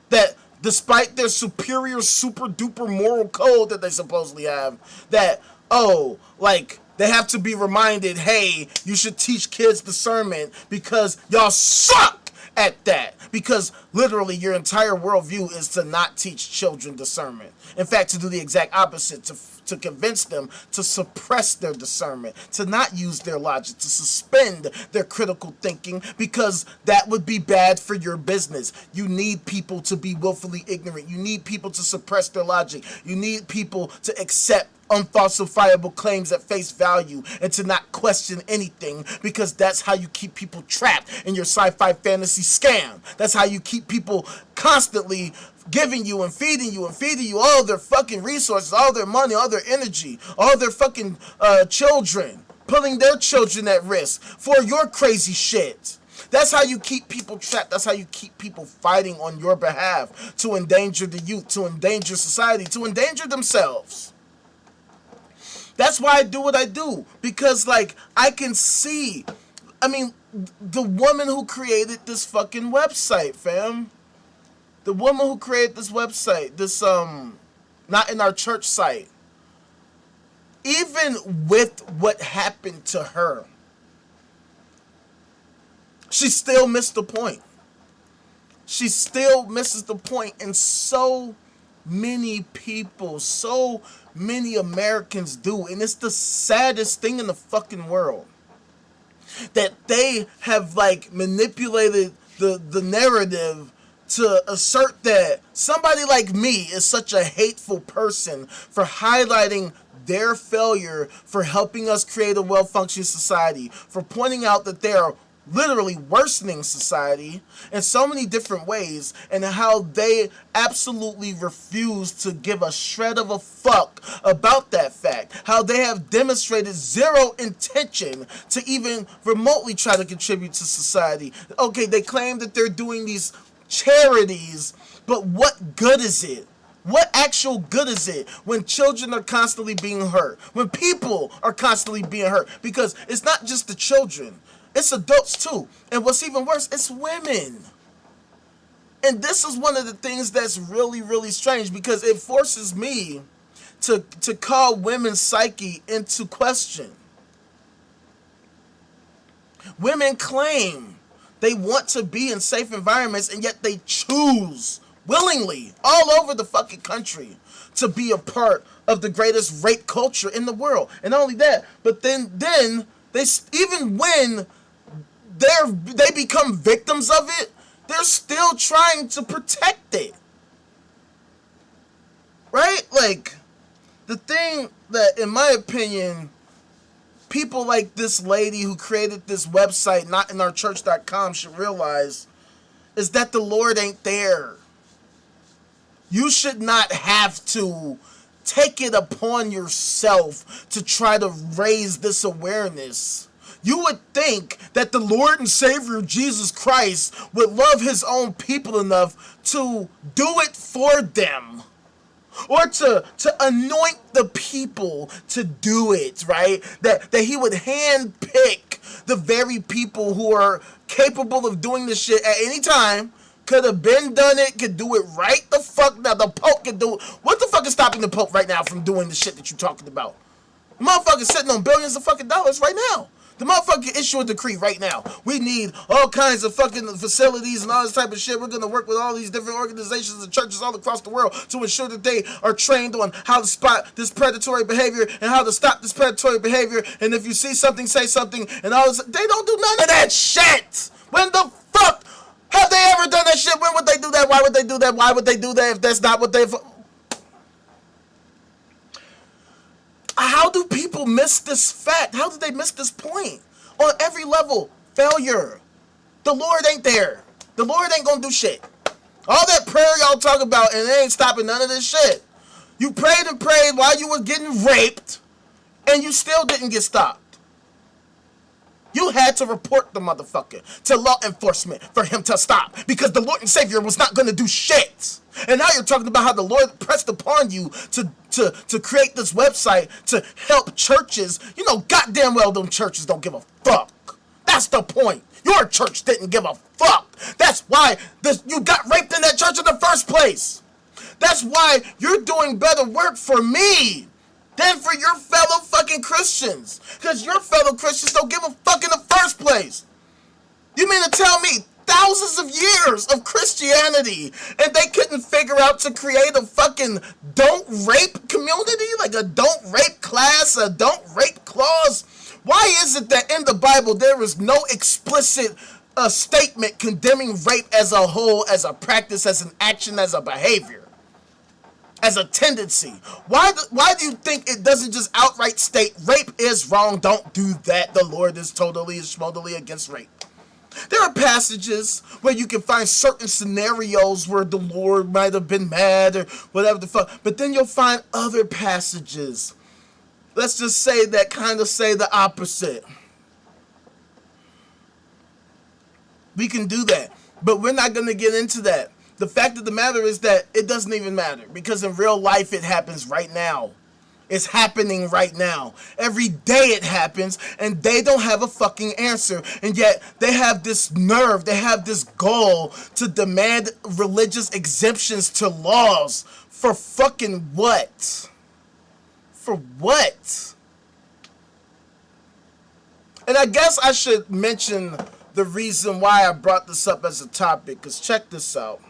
S1: That despite their superior super duper moral code that they supposedly have, that, oh, like, they have to be reminded, hey, you should teach kids discernment because y'all suck at that. Because literally your entire worldview is to not teach children discernment. In fact, to do the exact opposite, to convince them to suppress their discernment, to not use their logic, to suspend their critical thinking, because that would be bad for your business. You need people to be willfully ignorant. You need people to suppress their logic. You need people to accept unfalsifiable claims at face value and to not question anything, because that's how you keep people trapped in your sci-fi fantasy scam. That's how you keep people constantly giving you and feeding you all their fucking resources, all their money, all their energy, all their fucking children, putting their children at risk for your crazy shit. That's how you keep people trapped. That's how you keep people fighting on your behalf to endanger the youth, to endanger society, to endanger themselves. That's why I do what I do. Because, like, I can see, I mean, the woman who created this fucking website, fam. The woman who created this website, this, not in our church site. Even with what happened to her, she still missed the point. She still misses the point, and so many people, so many Americans do, and it's the saddest thing in the fucking world, that they have, like, manipulated the narrative to assert that somebody like me is such a hateful person for highlighting their failure, for helping us create a well-functioning society, for pointing out that they are literally worsening society in so many different ways, and how they absolutely refuse to give a shred of a fuck about that fact. How they have demonstrated zero intention to even remotely try to contribute to society. Okay, they claim that they're doing these charities, but what good is it? What actual good is it when children are constantly being hurt? When people are constantly being hurt? Because it's not just the children. It's adults too. And what's even worse, it's women. And this is one of the things that's really, really strange because it forces me to call women's psyche into question. Women claim they want to be in safe environments, and yet they choose willingly all over the fucking country to be a part of the greatest rape culture in the world. And not only that, but then they, even when they become victims of it, they're still trying to protect it. Right? Like, the thing that, in my opinion, people like this lady who created this website, notinourchurch.com, should realize is that the Lord ain't there. You should not have to take it upon yourself to try to raise this awareness. You would think that the Lord and Savior Jesus Christ would love his own people enough to do it for them. Or to anoint the people to do it, right? That he would handpick the very people who are capable of doing this shit at any time. Could have been done it, could do it right the fuck now. The Pope could do it. What the fuck is stopping the Pope right now from doing the shit that you're talking about? The motherfucker's sitting on billions of fucking dollars right now. The motherfucker can issue a decree right now. We need all kinds of fucking facilities and all this type of shit. We're going to work with all these different organizations and churches all across the world to ensure that they are trained on how to spot this predatory behavior and how to stop this predatory behavior. And if you see something, say something. And all this. They don't do none of that shit. When the fuck have they ever done that shit? When would they do that? Why would they do that? Why would they do that if that's not what they've... How do people miss this fact? How do they miss this point? On every level, failure. The Lord ain't there. The Lord ain't gonna do shit. All that prayer y'all talk about, and it ain't stopping none of this shit. You prayed and prayed while you were getting raped, and you still didn't get stopped. You had to report the motherfucker to law enforcement for him to stop, because the Lord and Savior was not gonna do shit. And now you're talking about how the Lord pressed upon you to create this website to help churches. You know goddamn well them churches don't give a fuck. That's the point. Your church didn't give a fuck. That's why you got raped in that church in the first place. That's why you're doing better work for me than for your fellow fucking Christians. Because your fellow Christians don't give a fuck in the first place. You mean to tell me thousands of years of Christianity and they couldn't figure out to create a fucking don't rape community? Like a don't rape class, a don't rape clause? Why is it that in the Bible there is no explicit statement condemning rape as a whole, as a practice, as an action, as a behavior, as a tendency? Why do you think it doesn't just outright state rape is wrong, don't do that, the Lord is totally and schmotally against rape? There are passages where you can find certain scenarios where the Lord might have been mad or whatever the fuck. But then you'll find other passages, let's just say, that kind of say the opposite. We can do that, but we're not going to get into that. The fact of the matter is that it doesn't even matter, because in real life it happens right now. It's happening right now. Every day it happens, and they don't have a fucking answer. And yet they have this nerve, they have this goal to demand religious exemptions to laws. For fucking what? For what? And I guess I should mention the reason why I brought this up as a topic, because check this out.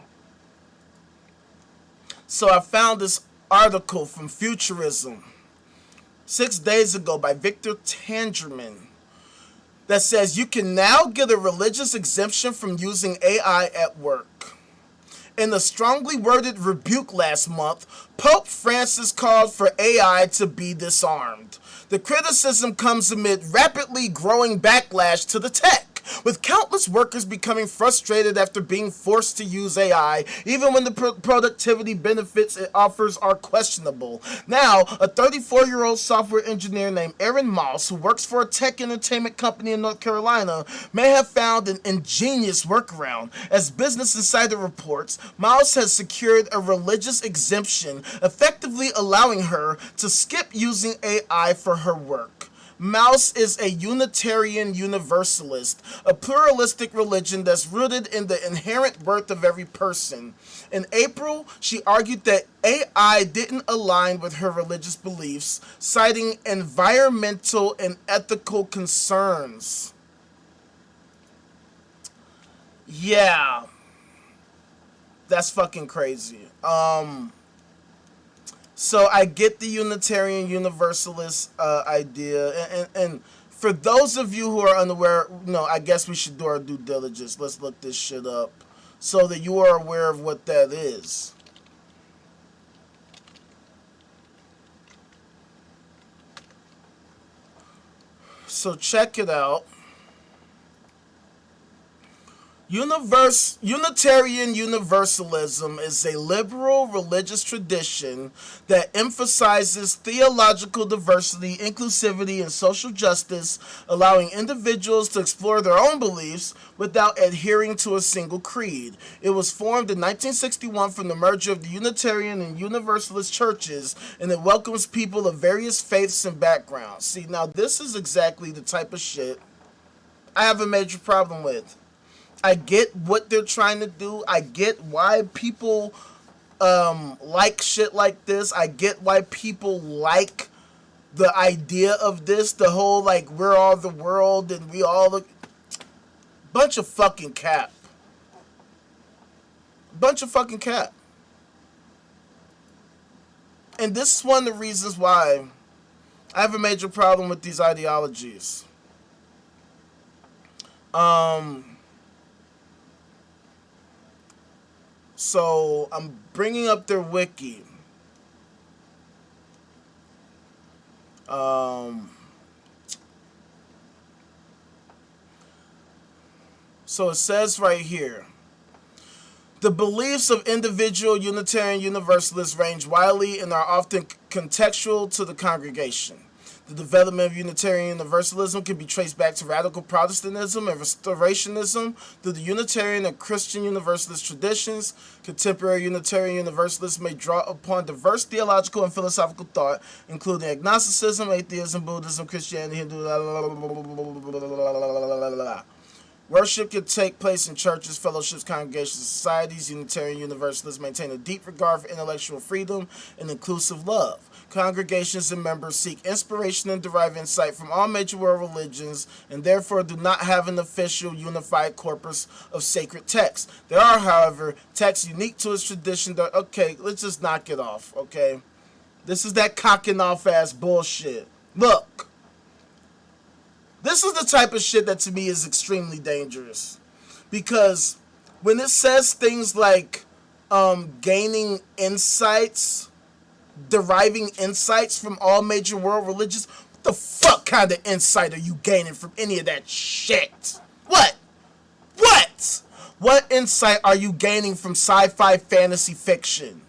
S1: So I found this article from Futurism 6 days ago by Victor Tangerman that says you can now get a religious exemption from using AI at work. In a strongly worded rebuke last month, Pope Francis called for AI to be disarmed. The criticism comes amid rapidly growing backlash to the tech, with countless workers becoming frustrated after being forced to use AI, even when the productivity benefits it offers are questionable. Now, a 34-year-old software engineer named Aaron Moss, who works for a tech entertainment company in North Carolina, may have found an ingenious workaround. As Business Insider reports, Moss has secured a religious exemption, effectively allowing her to skip using AI for her work. Mouse is a Unitarian Universalist, a pluralistic religion that's rooted in the inherent worth of every person. In April, she argued that AI didn't align with her religious beliefs, citing environmental and ethical concerns. Yeah, that's fucking crazy. So I get the Unitarian Universalist idea, and for those of you who are unaware, I guess we should do our due diligence. Let's look this shit up so that you are aware of what that is. So check it out. Unitarian Universalism is a liberal religious tradition that emphasizes theological diversity, inclusivity, and social justice, allowing individuals to explore their own beliefs without adhering to a single creed. It was formed in 1961 from the merger of the Unitarian and Universalist churches, and it welcomes people of various faiths and backgrounds. See, now this is exactly the type of shit I have a major problem with. I get what they're trying to do. I get why people like shit like this. I get why people like the idea of this. The whole, like, we're all the world and we all look. Bunch of fucking cap. Bunch of fucking cap. And this is one of the reasons why I have a major problem with these ideologies. So I'm bringing up their wiki. So it says right here, the beliefs of individual Unitarian Universalists range widely and are often contextual to the congregation. The development of Unitarian Universalism can be traced back to radical Protestantism and Restorationism through the Unitarian and Christian Universalist traditions. Contemporary Unitarian Universalists may draw upon diverse theological and philosophical thought, including agnosticism, atheism, Buddhism, Christianity, Hindu. Worship can take place in churches, fellowships, congregations, and societies. Unitarian Universalists maintain a deep regard for intellectual freedom and inclusive love. Congregations and members seek inspiration and derive insight from all major world religions and therefore do not have an official unified corpus of sacred texts. There are, however, texts unique to its tradition that, okay, let's just knock it off, okay? This is that cocking off ass bullshit. Look. This is the type of shit that to me is extremely dangerous. Because when it says things like gaining insights, deriving insights from all major world religions, what the fuck kind of insight are you gaining from any of that shit? What? What insight are you gaining from sci-fi fantasy fiction?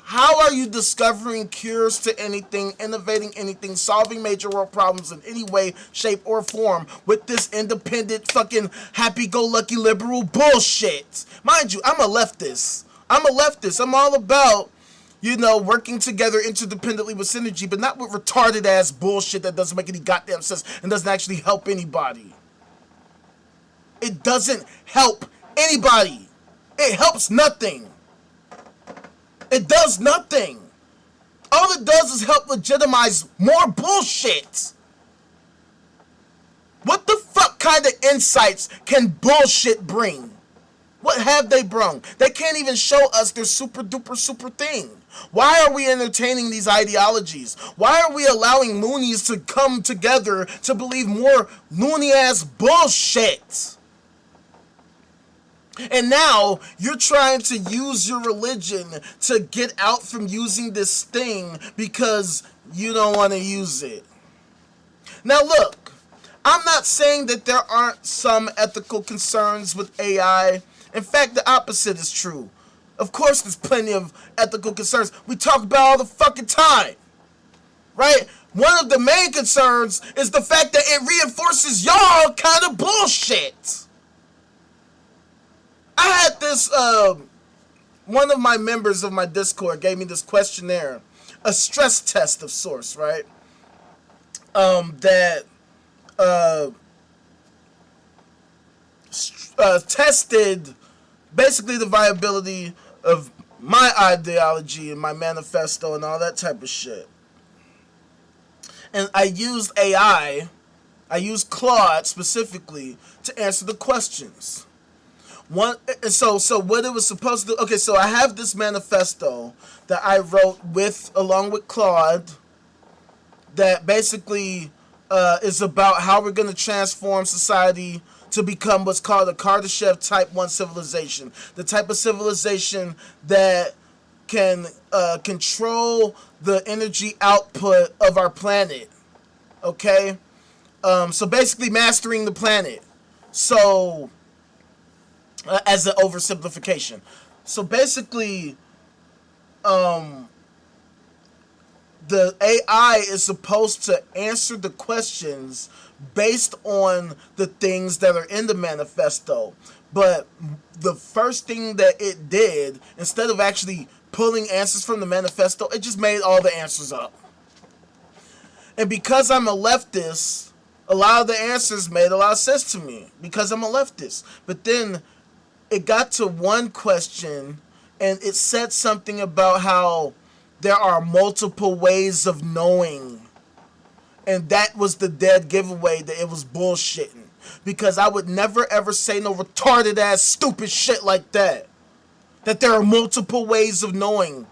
S1: How are you discovering cures to anything, innovating anything, solving major world problems in any way, shape, or form with this independent fucking happy-go-lucky liberal bullshit? Mind you, I'm a leftist. I'm all about, working together interdependently with synergy, but not with retarded-ass bullshit that doesn't make any goddamn sense and doesn't actually help anybody. It doesn't help anybody. It helps nothing. It does nothing. All it does is help legitimize more bullshit. What the fuck kind of insights can bullshit bring? What have they brung? They can't even show us their super duper super thing. Why are we entertaining these ideologies? Why are we allowing loonies to come together to believe more loony ass bullshit? And now you're trying to use your religion to get out from using this thing because you don't want to use it. Now look, I'm not saying that there aren't some ethical concerns with AI. In fact, the opposite is true. Of course, there's plenty of ethical concerns. We talk about all the fucking time, right? One of the main concerns is the fact that it reinforces y'all kind of bullshit. I had this, one of my members of my Discord gave me this questionnaire, a stress test of sorts, right? That tested basically the viability of my ideology and my manifesto and all that type of shit. And I used AI, I used Claude specifically to answer the questions. So what it was supposed to do, okay, so I have this manifesto that I wrote along with Claude that basically is about how we're going to transform society to become what's called a Kardashev Type 1 civilization. The type of civilization that can control the energy output of our planet. Okay? So basically mastering the planet. So, as an oversimplification. So basically, the AI is supposed to answer the questions based on the things that are in the manifesto. But the first thing that it did, instead of actually pulling answers from the manifesto, it just made all the answers up. And because I'm a leftist, a lot of the answers made a lot of sense to me because I'm a leftist. But then it got to one question and it said something about how there are multiple ways of knowing. And that was the dead giveaway that it was bullshitting. Because I would never ever say no retarded ass stupid shit like that. That there are multiple ways of knowing.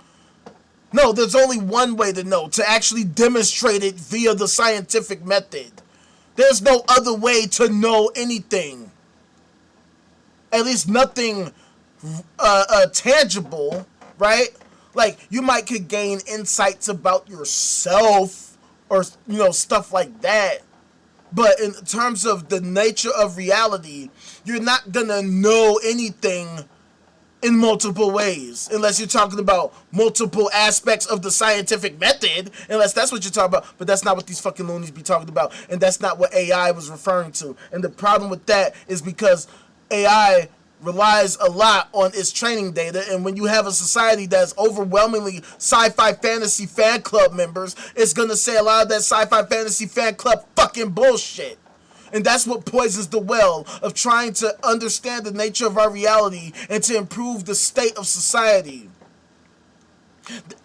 S1: No, there's only one way to know. To actually demonstrate it via the scientific method. There's no other way to know anything. At least nothing tangible, right? Like, you might could gain insights about yourself or, stuff like that. But in terms of the nature of reality, you're not gonna know anything in multiple ways. Unless you're talking about multiple aspects of the scientific method. Unless that's what you're talking about. But that's not what these fucking loonies be talking about. And that's not what AI was referring to. And the problem with that is because AI relies a lot on its training data, and when you have a society that's overwhelmingly sci-fi fantasy fan club members, it's gonna say a lot of that sci-fi fantasy fan club fucking bullshit. And that's what poisons the well of trying to understand the nature of our reality and to improve the state of society.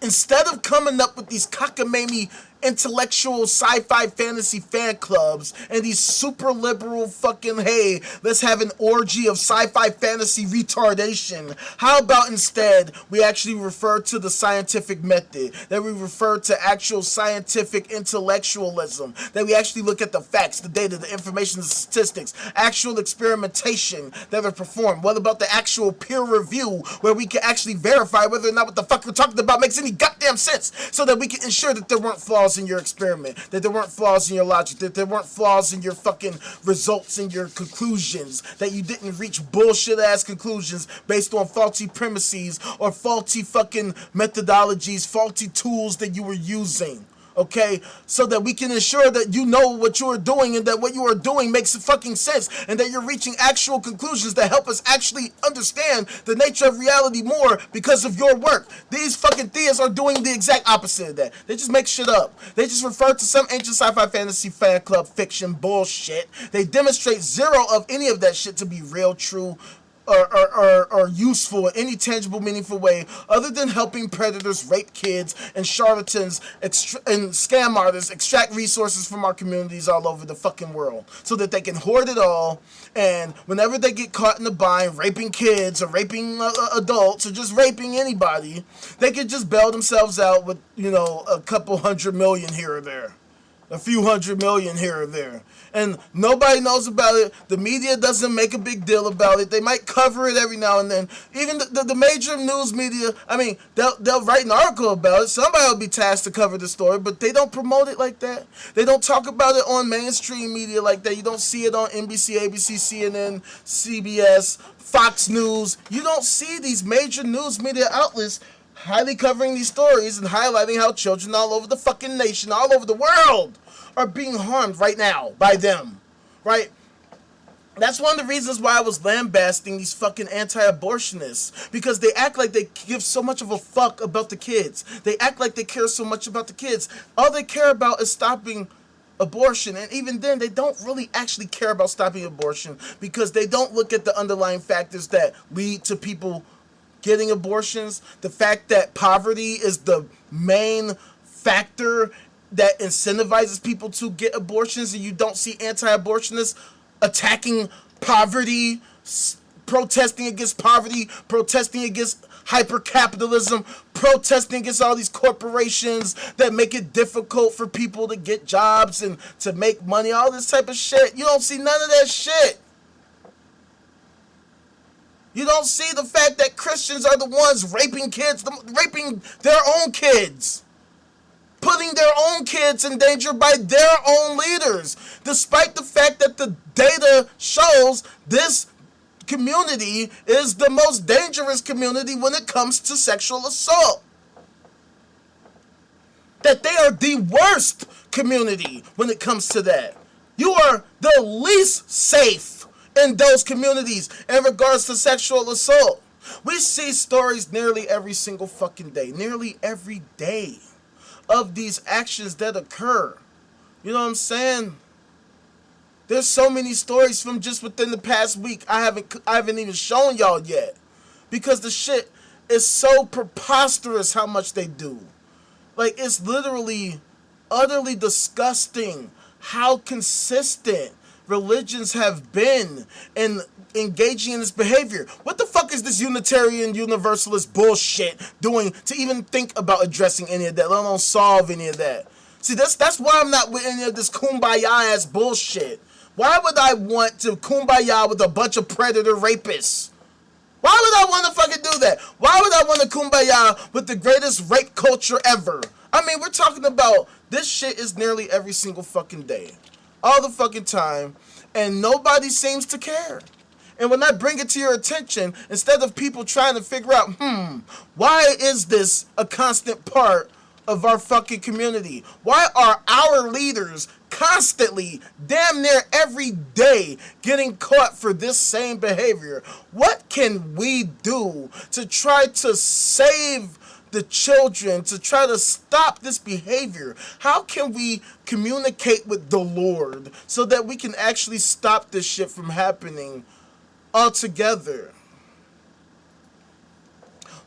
S1: Instead of coming up with these cockamamie intellectual sci-fi fantasy fan clubs and these super liberal fucking, hey, let's have an orgy of sci-fi fantasy retardation, how about instead we actually refer to the scientific method, that we refer to actual scientific intellectualism, that we actually look at the facts, the data, the information, the statistics, actual experimentation that are performed. What about the actual peer review where we can actually verify whether or not what the fuck we're talking about makes any goddamn sense, so that we can ensure that there weren't flaws in your experiment, that there weren't flaws in your logic, that there weren't flaws in your fucking results and your conclusions, that you didn't reach bullshit ass conclusions based on faulty premises or faulty fucking methodologies, faulty tools that you were using. Okay, so that we can ensure that you know what you are doing and that what you are doing makes fucking sense and that you're reaching actual conclusions that help us actually understand the nature of reality more because of your work. These fucking theists are doing the exact opposite of that. They just make shit up. They just refer to some ancient sci-fi fantasy fan club fiction bullshit. They demonstrate zero of any of that shit to be real, true, or useful in any tangible, meaningful way other than helping predators rape kids and charlatans and scam artists extract resources from our communities all over the fucking world so that they can hoard it all, and whenever they get caught in the bind raping kids or raping adults or just raping anybody, they can just bail themselves out with, a couple $100 million here or there. a few 100 million here or there. And nobody knows about it. The media doesn't make a big deal about it. They might cover it every now and then. Even the major news media, I mean, they'll write an article about it. Somebody will be tasked to cover the story, but they don't promote it like that. They don't talk about it on mainstream media like that. You don't see it on NBC, ABC, CNN, CBS, Fox News. You don't see these major news media outlets highly covering these stories and highlighting how children all over the fucking nation, all over the world, are being harmed right now by them, right? That's one of the reasons why I was lambasting these fucking anti-abortionists, because they act like they give so much of a fuck about the kids. They act like they care so much about the kids. All they care about is stopping abortion, and even then they don't really actually care about stopping abortion, because they don't look at the underlying factors that lead to people getting abortions. The fact that poverty is the main factor that incentivizes people to get abortions, and you don't see anti-abortionists attacking poverty, protesting against poverty, protesting against hyper-capitalism, protesting against all these corporations that make it difficult for people to get jobs and to make money, all this type of shit. You don't see none of that shit. You don't see the fact that Christians are the ones raping kids, raping their own kids, putting their own kids in danger by their own leaders, despite the fact that the data shows this community is the most dangerous community when it comes to sexual assault. That they are the worst community when it comes to that. You are the least safe in those communities in regards to sexual assault. We see stories nearly every single fucking day, nearly every day, of these actions that occur. You know what I'm saying? There's so many stories from just within the past week I haven't even shown y'all yet, because the shit is so preposterous how much they do. Like, it's literally utterly disgusting how consistent religions have been in engaging in this behavior. What the fuck is this Unitarian Universalist bullshit doing to even think about addressing any of that, let alone solve any of that? See, that's why I'm not with any of this kumbaya ass bullshit. Why would I want to kumbaya with a bunch of predator rapists? Why would I want to fucking do that? Why would I want to kumbaya with the greatest rape culture ever? I mean, we're talking about this shit is nearly every single fucking day, all the fucking time, and nobody seems to care. And when I bring it to your attention, instead of people trying to figure out, why is this a constant part of our fucking community? Why are our leaders constantly, damn near every day, getting caught for this same behavior? What can we do to try to save the children, to try to stop this behavior? How can we communicate with the Lord so that we can actually stop this shit from happening altogether?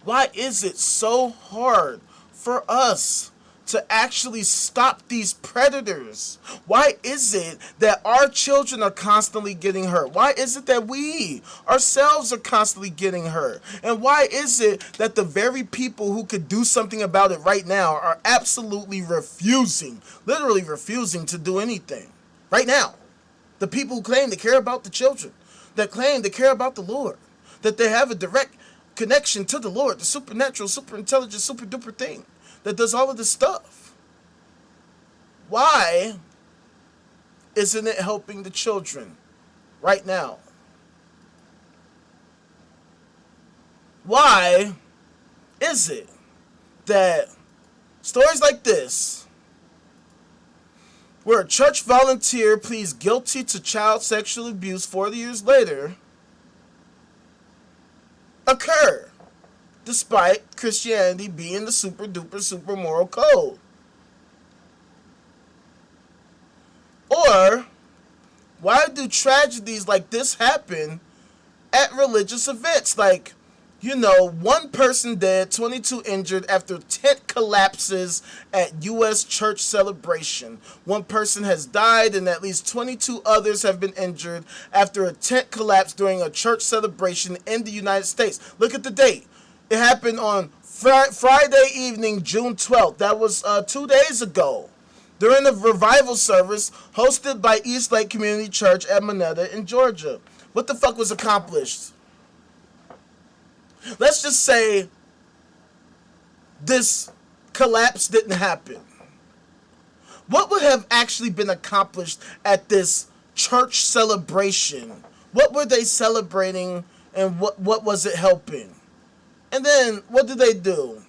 S1: Why is it so hard for us to actually stop these predators? Why is it that our children are constantly getting hurt? Why is it that we ourselves are constantly getting hurt? And why is it that the very people who could do something about it right now are absolutely refusing, literally refusing to do anything right now? The people who claim to care about the children, that claim to care about the Lord, that they have a direct connection to the Lord, the supernatural, super intelligent, super duper thing that does all of this stuff. Why isn't it helping the children right now? Why is it that stories like this, where a church volunteer pleads guilty to child sexual abuse 40 years later, occur despite Christianity being the super duper super moral code? Or why do tragedies like this happen at religious events? Like, you know, 1 person dead, 22 injured after tent collapses at U.S. church celebration. 1 person has died and at least 22 others have been injured after a tent collapse during a church celebration in the United States. Look at the date. It happened on Friday evening, June 12th. That was 2 days ago. during a revival service hosted by East Lake Community Church at Monetta in Georgia. What the fuck was accomplished? Let's just say this collapse didn't happen. What would have actually been accomplished at this church celebration? What were they celebrating, and what was it helping? And then what did they do?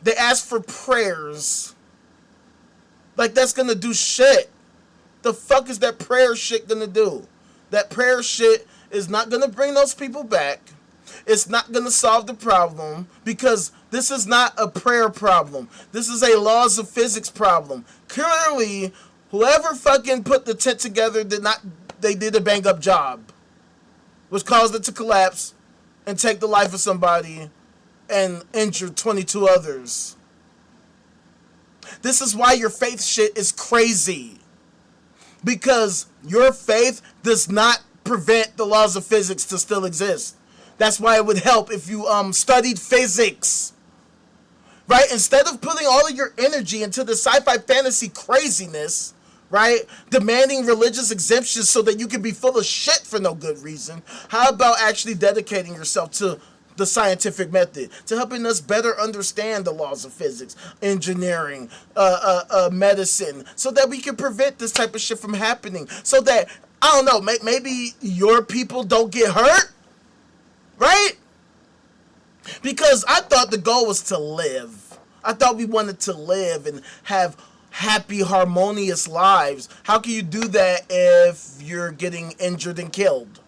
S1: They asked for prayers. Like, that's gonna do shit. The fuck is that prayer shit gonna do? That prayer shit is not gonna bring those people back. It's not gonna solve the problem, because this is not a prayer problem. This is a laws of physics problem. Clearly, whoever fucking put the tent together they did a bang up job, which caused it to collapse and take the life of somebody and injure 22 others. This is why your faith shit is crazy. Because your faith does not prevent the laws of physics to still exist. That's why it would help if you studied physics. Right? Instead of putting all of your energy into the sci-fi fantasy craziness, right? Demanding religious exemptions so that you can be full of shit for no good reason. How about actually dedicating yourself to the scientific method, to helping us better understand the laws of physics, engineering, medicine, so that we can prevent this type of shit from happening, so that, I don't know, maybe your people don't get hurt, right? Because I thought the goal was to live. I thought we wanted to live and have happy, harmonious lives. How can you do that if you're getting injured and killed?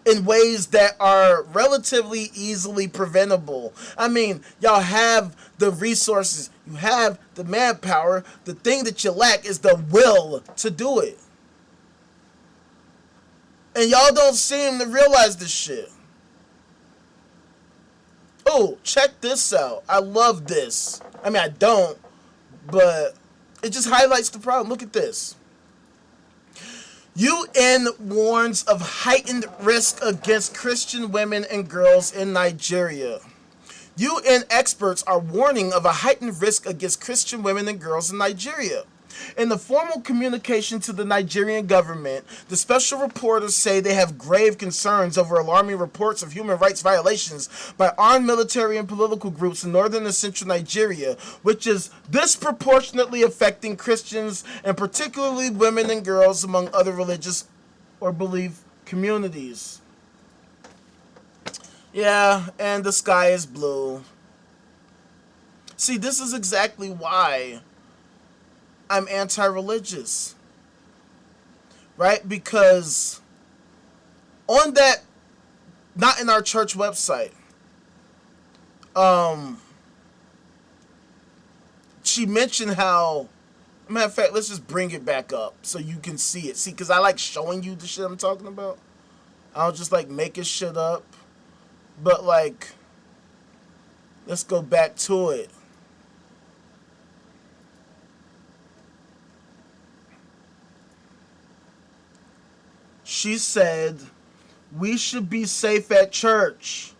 S1: In ways that are relatively easily preventable. I mean, y'all have the resources, you have the manpower. The thing that you lack is the will to do it. And y'all don't seem to realize this shit. Oh, check this out. I love this. I mean, I don't, but it just highlights the problem. Look at this. UN warns of heightened risk against Christian women and girls in Nigeria. UN experts are warning of a heightened risk against Christian women and girls in Nigeria. In the formal communication to the Nigerian government, the special reporters say they have grave concerns over alarming reports of human rights violations by armed military and political groups in northern and central Nigeria, which is disproportionately affecting Christians and particularly women and girls among other religious or belief communities. Yeah, and the sky is blue. See, this is exactly why I'm anti-religious, right? Because on that, not in our church website, she mentioned how, matter of fact, let's just bring it back up so you can see it. See, because I like showing you the shit I'm talking about. I don't just like making shit up, but like, let's go back to it. She said, we should be safe at church.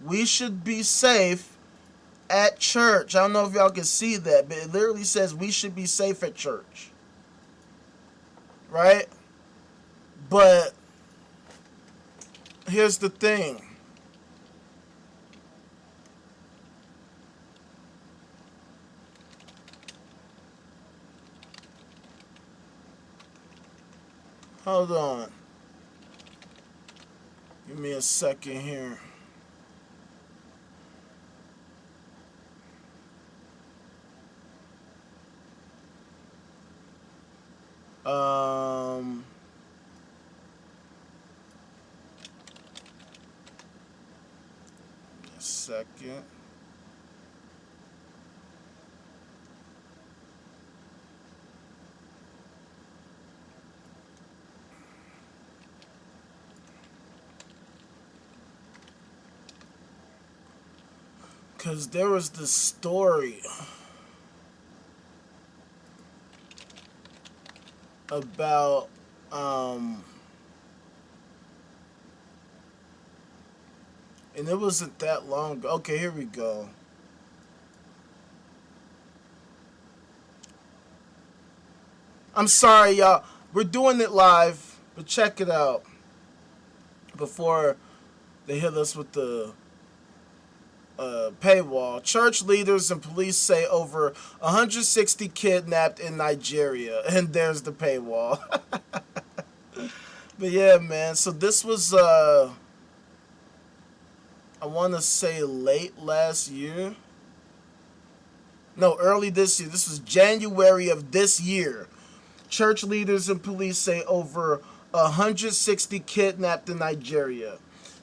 S1: We should be safe at church. I don't know if y'all can see that, but it literally says we should be safe at church. Right? But here's the thing. Hold on. Give me a second here. A second. Because there was this story about, and it wasn't that long ago. Okay, here we go. I'm sorry, y'all. We're doing it live, but check it out before they hit us with the paywall. Church leaders and police say over 160 kidnapped in Nigeria, and there's the paywall. But yeah, man. So this was, I want to say late last year. No, early this year. This was January of this year. Church leaders and police say over 160 kidnapped in Nigeria.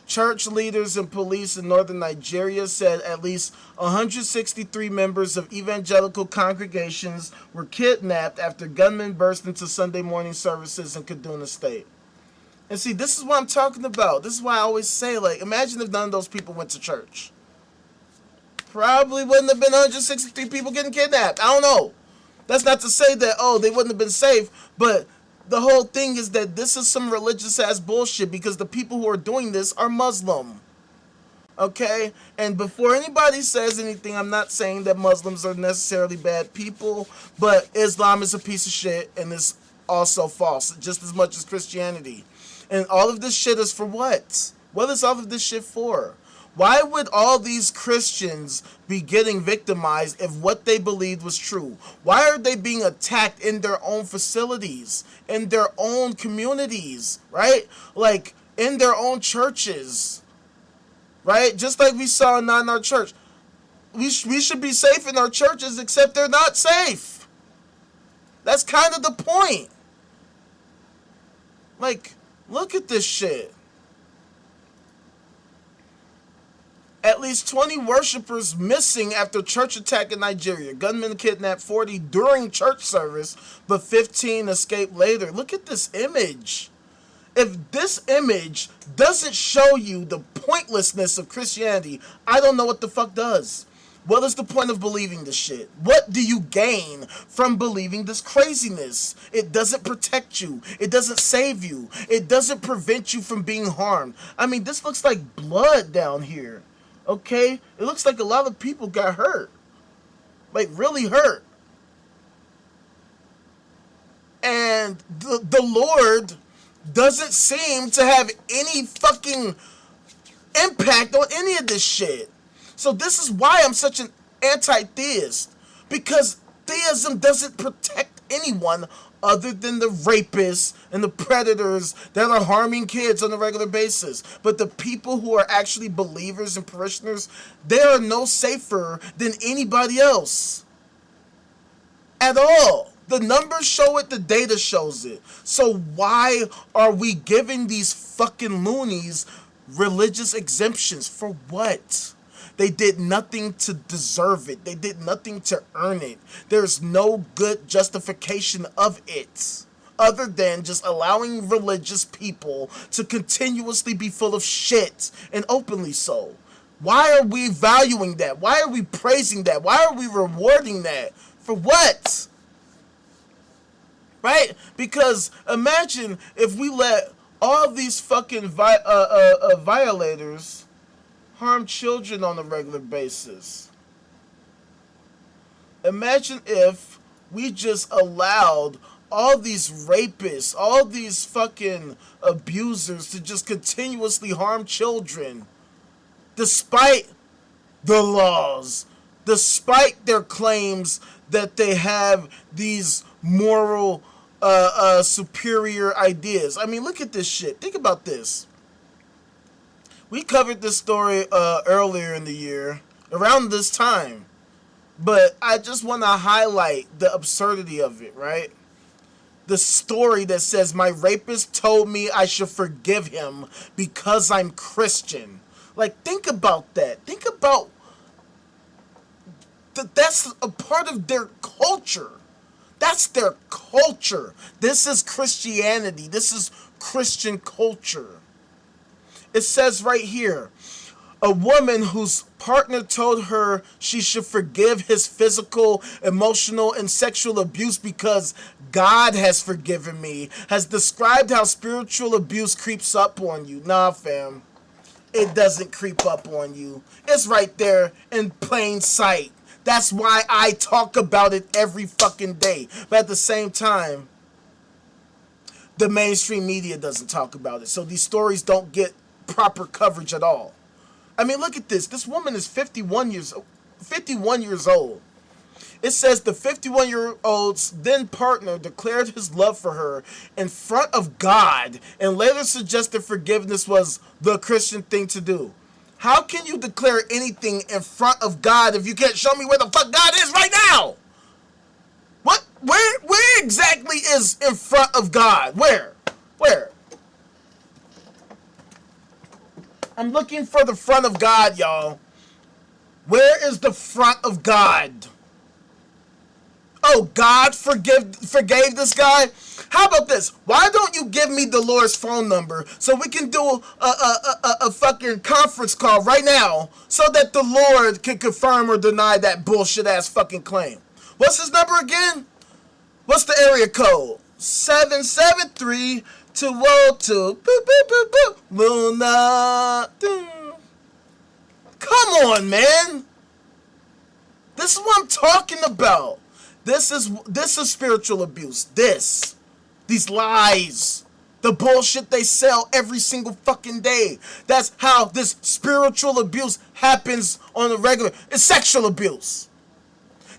S1: Church leaders and police in northern Nigeria said at least 163 members of evangelical congregations were kidnapped after gunmen burst into Sunday morning services in Kaduna State. And see, this is what I'm talking about. This is why I always say, like, imagine if none of those people went to church. Probably wouldn't have been 163 people getting kidnapped. I don't know. That's not to say that, oh, they wouldn't have been safe, but the whole thing is that this is some religious ass bullshit because the people who are doing this are Muslim. Okay? And before anybody says anything, I'm not saying that Muslims are necessarily bad people, but Islam is a piece of shit and it's also false, just as much as Christianity. And all of this shit is for what? What is all of this shit for? Why would all these Christians be getting victimized if what they believed was true? Why are they being attacked in their own facilities, in their own communities, right? Like, in their own churches, right? Just like we saw not in our church. We should be safe in our churches, except they're not safe. That's kind of the point. Like, look at this shit. At least 20 worshippers missing after church attack in Nigeria. Gunmen kidnapped 40 during church service, but 15 escaped later. Look at this image. If this image doesn't show you the pointlessness of Christianity, I don't know what the fuck does. What is the point of believing this shit? What do you gain from believing this craziness? It doesn't protect you. It doesn't save you. It doesn't prevent you from being harmed. I mean, this looks like blood down here. Okay? It looks like a lot of people got hurt. Like, really hurt. And the Lord doesn't seem to have any fucking impact on any of this shit. So this is why I'm such an anti-theist. Because theism doesn't protect anyone other than the rapists and the predators that are harming kids on a regular basis. But the people who are actually believers and parishioners, they are no safer than anybody else. At all. The numbers show it, the data shows it. So why are we giving these fucking loonies religious exemptions? For what? They did nothing to deserve it. They did nothing to earn it. There's no good justification of it other than just allowing religious people to continuously be full of shit and openly so. Why are we valuing that? Why are we praising that? Why are we rewarding that? For what? Right? Because imagine if we let all these fucking violators harm children on a regular basis. Imagine if we just allowed all these rapists, all these fucking abusers to just continuously harm children despite the laws, despite their claims that they have these moral superior ideas. I mean, look at this shit. Think about this. We covered this story earlier in the year, around this time. But I just want to highlight the absurdity of it, right? The story that says, my rapist told me I should forgive him because I'm Christian. Like, think about that. Think about that's a part of their culture. That's their culture. This is Christianity. This is Christian culture. It says right here, a woman whose partner told her she should forgive his physical, emotional, and sexual abuse because God has forgiven me, has described how spiritual abuse creeps up on you. Nah, fam. It doesn't creep up on you. It's right there in plain sight. That's why I talk about it every fucking day. But at the same time, the mainstream media doesn't talk about it. So these stories don't get proper coverage at all. I mean, look at this. This woman is 51 years old. It says the 51-year-old's then partner declared his love for her in front of God and later suggested forgiveness was the Christian thing to do. How can you declare anything in front of God if you can't show me where the fuck God is right now? What? Where exactly is in front of God? Where? I'm looking for the front of God, y'all. Where is the front of God? Oh, God forgave this guy? How about this? Why don't you give me the Lord's phone number so we can do a fucking conference call right now so that the Lord can confirm or deny that bullshit ass fucking claim? What's his number again? What's the area code? 773-202. Boop, boop, boop, boop. Luna. Come on, man. This is what I'm talking about. This is spiritual abuse. These lies, the bullshit they sell every single fucking day. That's how this spiritual abuse happens on a regular. It's sexual abuse.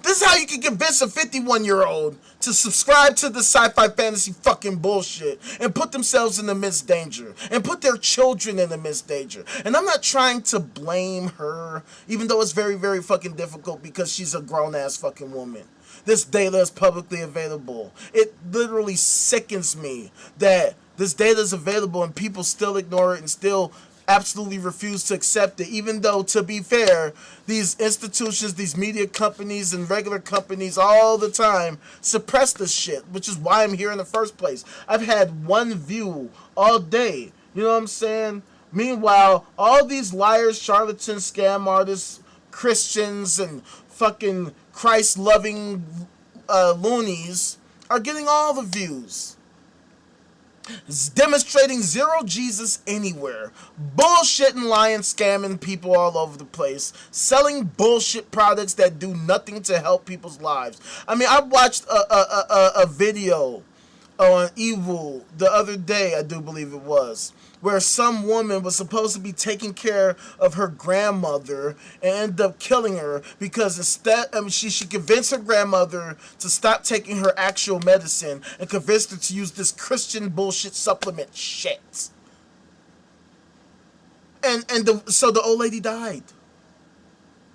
S1: This is how you can convince a 51-year-old to subscribe to the sci-fi fantasy fucking bullshit and put themselves in immense danger and put their children in immense danger. And I'm not trying to blame her, even though it's very, very fucking difficult because she's a grown-ass fucking woman. This data is publicly available. It literally sickens me that this data is available and people still ignore it and still absolutely refuse to accept it, even though, to be fair, these institutions, these media companies and regular companies all the time suppress this shit, which is why I'm here in the first place. I've had one view all day. You know what I'm saying? Meanwhile, all these liars, charlatans, scam artists, Christians, and fucking Christ-loving loonies are getting all the views. It's demonstrating zero Jesus anywhere. Bullshitting, lying, scamming people all over the place. Selling bullshit products that do nothing to help people's lives. I mean, I watched a video on Evil the other day, I do believe it was, where some woman was supposed to be taking care of her grandmother and ended up killing her because instead, she convinced her grandmother to stop taking her actual medicine and convinced her to use this Christian bullshit supplement shit. So the old lady died.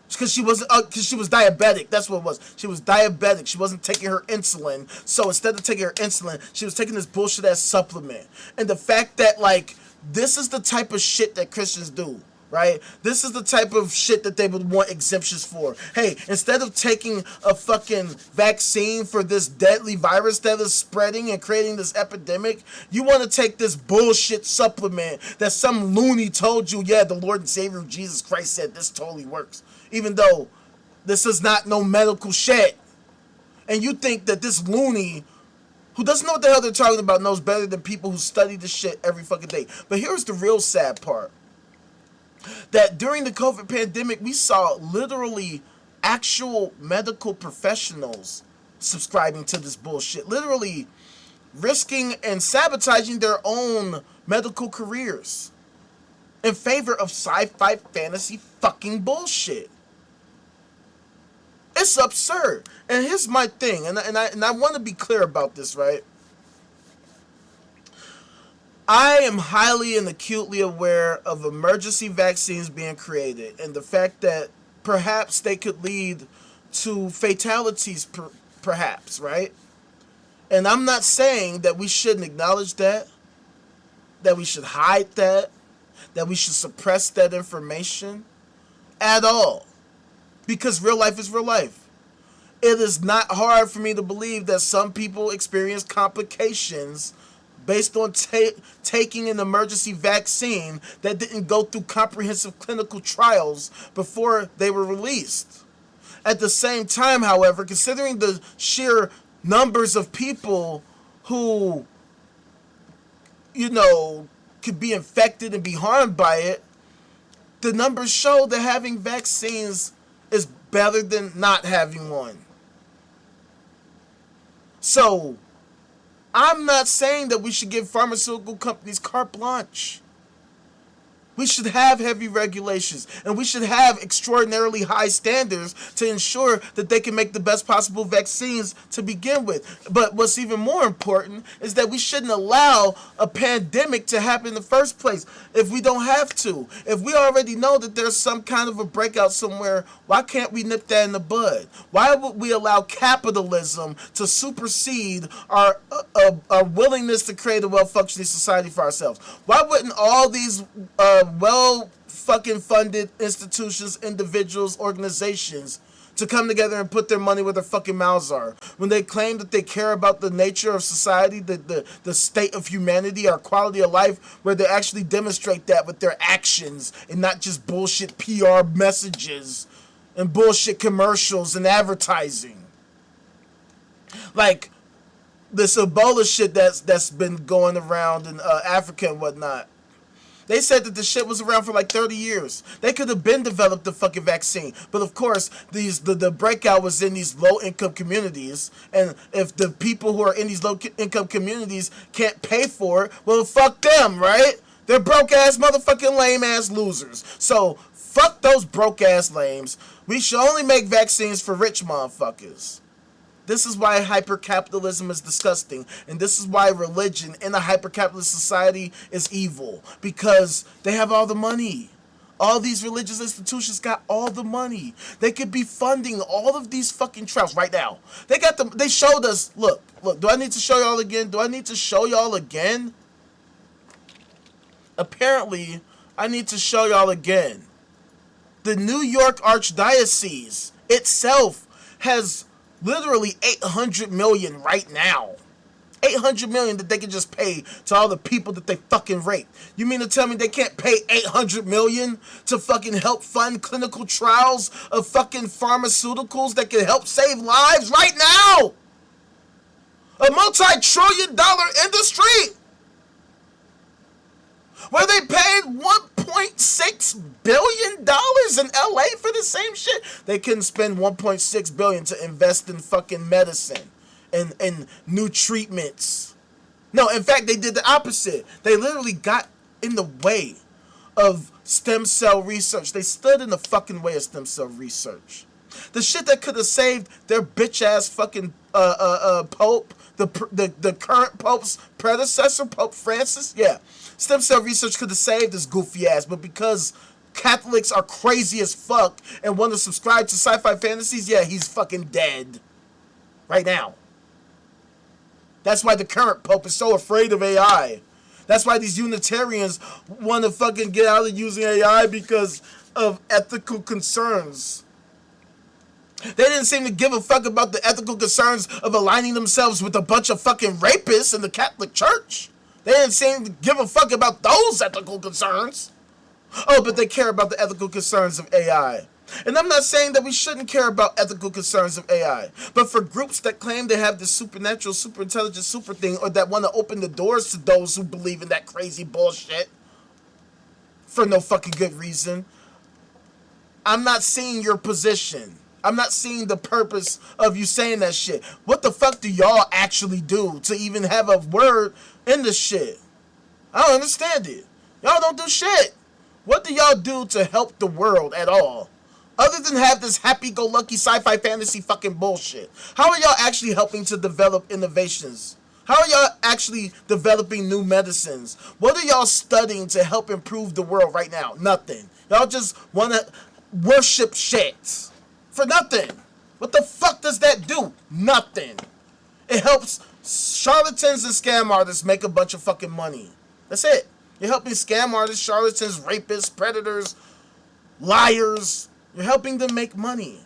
S1: Because she was diabetic. That's what it was. She was diabetic. She wasn't taking her insulin. So instead of taking her insulin, she was taking this bullshit ass supplement. And the fact that, like, this is the type of shit that Christians do, right? This is the type of shit that they would want exemptions for. Hey, instead of taking a fucking vaccine for this deadly virus that is spreading and creating this epidemic, you want to take this bullshit supplement that some loony told you, yeah, the Lord and Savior Jesus Christ said this totally works. Even though this is not no medical shit. And you think that this loony who doesn't know what the hell they're talking about knows better than people who study this shit every fucking day. But here's the real sad part. That during the COVID pandemic, we saw literally actual medical professionals subscribing to this bullshit. Literally risking and sabotaging their own medical careers in favor of sci-fi fantasy fucking bullshit. It's absurd. And here's my thing, and I want to be clear about this, right? I am highly and acutely aware of emergency vaccines being created and the fact that perhaps they could lead to fatalities, perhaps, right? And I'm not saying that we shouldn't acknowledge that we should hide that we should suppress that information at all. Because real life is real life. It is not hard for me to believe that some people experience complications based on taking an emergency vaccine that didn't go through comprehensive clinical trials before they were released. At the same time, however, considering the sheer numbers of people who, could be infected and be harmed by it, the numbers show that having vaccines is better than not having one. So, I'm not saying that we should give pharmaceutical companies carte blanche. We should have heavy regulations, and we should have extraordinarily high standards to ensure that they can make the best possible vaccines to begin with. But what's even more important is that we shouldn't allow a pandemic to happen in the first place if we don't have to. If we already know that there's some kind of a breakout somewhere, why can't we nip that in the bud? Why would we allow capitalism to supersede our willingness to create a well-functioning society for ourselves? Why wouldn't all these well fucking funded institutions, individuals, organizations to come together and put their money where their fucking mouths are? When they claim that they care about the nature of society, the state of humanity, our quality of life, where they actually demonstrate that with their actions and not just bullshit PR messages and bullshit commercials and advertising. Like this Ebola shit that's been going around in Africa and whatnot. They said that the shit was around for like 30 years. They could have been developed the fucking vaccine. But of course, the breakout was in these low-income communities. And if the people who are in these low-income communities can't pay for it, well, fuck them, right? They're broke-ass, motherfucking lame-ass losers. So, fuck those broke-ass lames. We should only make vaccines for rich motherfuckers. This is why hyper-capitalism is disgusting. And this is why religion in a hyper-capitalist society is evil. Because they have all the money. All these religious institutions got all the money. They could be funding all of these fucking trials right now. They showed us, look, do I need to show y'all again? Do I need to show y'all again? Apparently, I need to show y'all again. The New York Archdiocese itself has literally $800 million right now. $800 million that they can just pay to all the people that they fucking rape. You mean to tell me they can't pay $800 million to fucking help fund clinical trials of fucking pharmaceuticals that can help save lives right now? A multi-trillion-dollar industry where they paid $1.6 billion in LA for the same shit. They couldn't spend $1.6 billion to invest in fucking medicine and new treatments. No, in fact, they did the opposite. They literally got in the way of stem cell research. They stood in the fucking way of stem cell research. The shit that could have saved their bitch ass fucking Pope, the current Pope's predecessor, Pope Francis. Yeah, stem cell research could have saved this goofy ass, but because Catholics are crazy as fuck and want to subscribe to sci-fi fantasies, yeah, he's fucking dead right now. That's why the current Pope is so afraid of AI. That's why these Unitarians want to fucking get out of using AI because of ethical concerns. They didn't seem to give a fuck about the ethical concerns of aligning themselves with a bunch of fucking rapists in the Catholic Church. They didn't seem to give a fuck about those ethical concerns. Oh, but they care about the ethical concerns of AI. And I'm not saying that we shouldn't care about ethical concerns of AI. But for groups that claim they have this supernatural, super intelligent, super thing, or that want to open the doors to those who believe in that crazy bullshit for no fucking good reason, I'm not seeing your position. I'm not seeing the purpose of you saying that shit. What the fuck do y'all actually do to even have a word in this shit? I don't understand it. Y'all don't do shit. What do y'all do to help the world at all? Other than have this happy-go-lucky sci-fi fantasy fucking bullshit. How are y'all actually helping to develop innovations? How are y'all actually developing new medicines? What are y'all studying to help improve the world right now? Nothing. Y'all just want to worship shit. For nothing. What the fuck does that do? Nothing. It helps charlatans and scam artists make a bunch of fucking money. That's it. You're helping scam artists, charlatans, rapists, predators, liars. You're helping them make money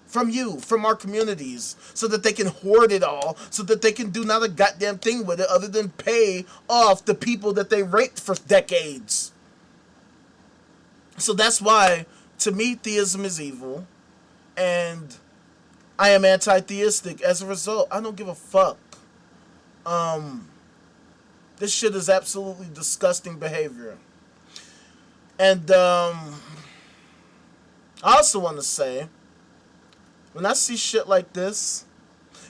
S1: from you, from our communities, so that they can hoard it all, so that they can do not a goddamn thing with it other than pay off the people that they raped for decades. So that's why, to me, theism is evil, and I am anti-theistic as a result. I don't give a fuck. This shit is absolutely disgusting behavior. And, I also want to say, when I see shit like this,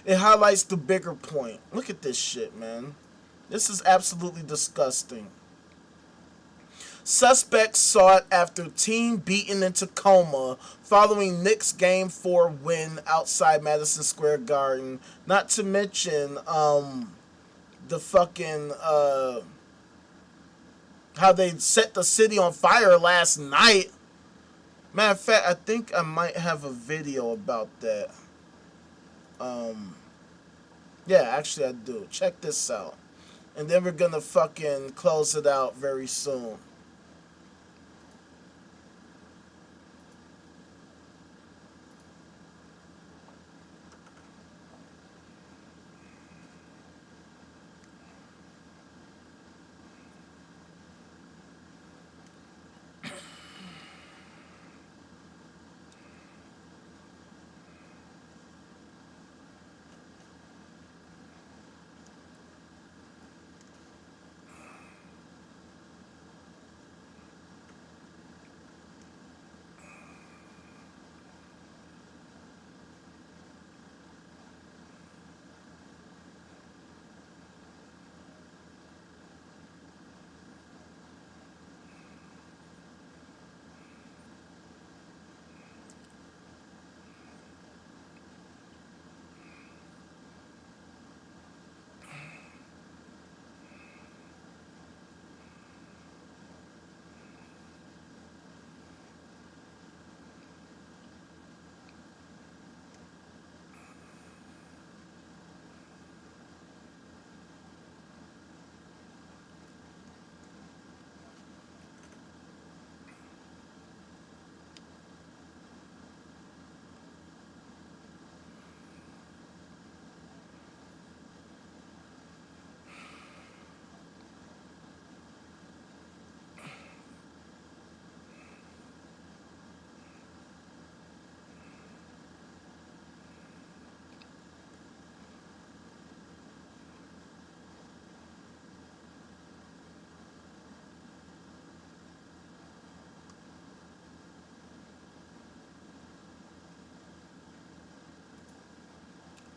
S1: It highlights the bigger point. Look at this shit, man. This is absolutely disgusting. Suspects sought after team beaten into coma following Knicks Game 4 win outside Madison Square Garden. Not to mention, the fucking, how they set the city on fire last night. Matter of fact, I think I might have a video about that. Yeah, actually I do. Check this out. And then we're gonna fucking close it out very soon.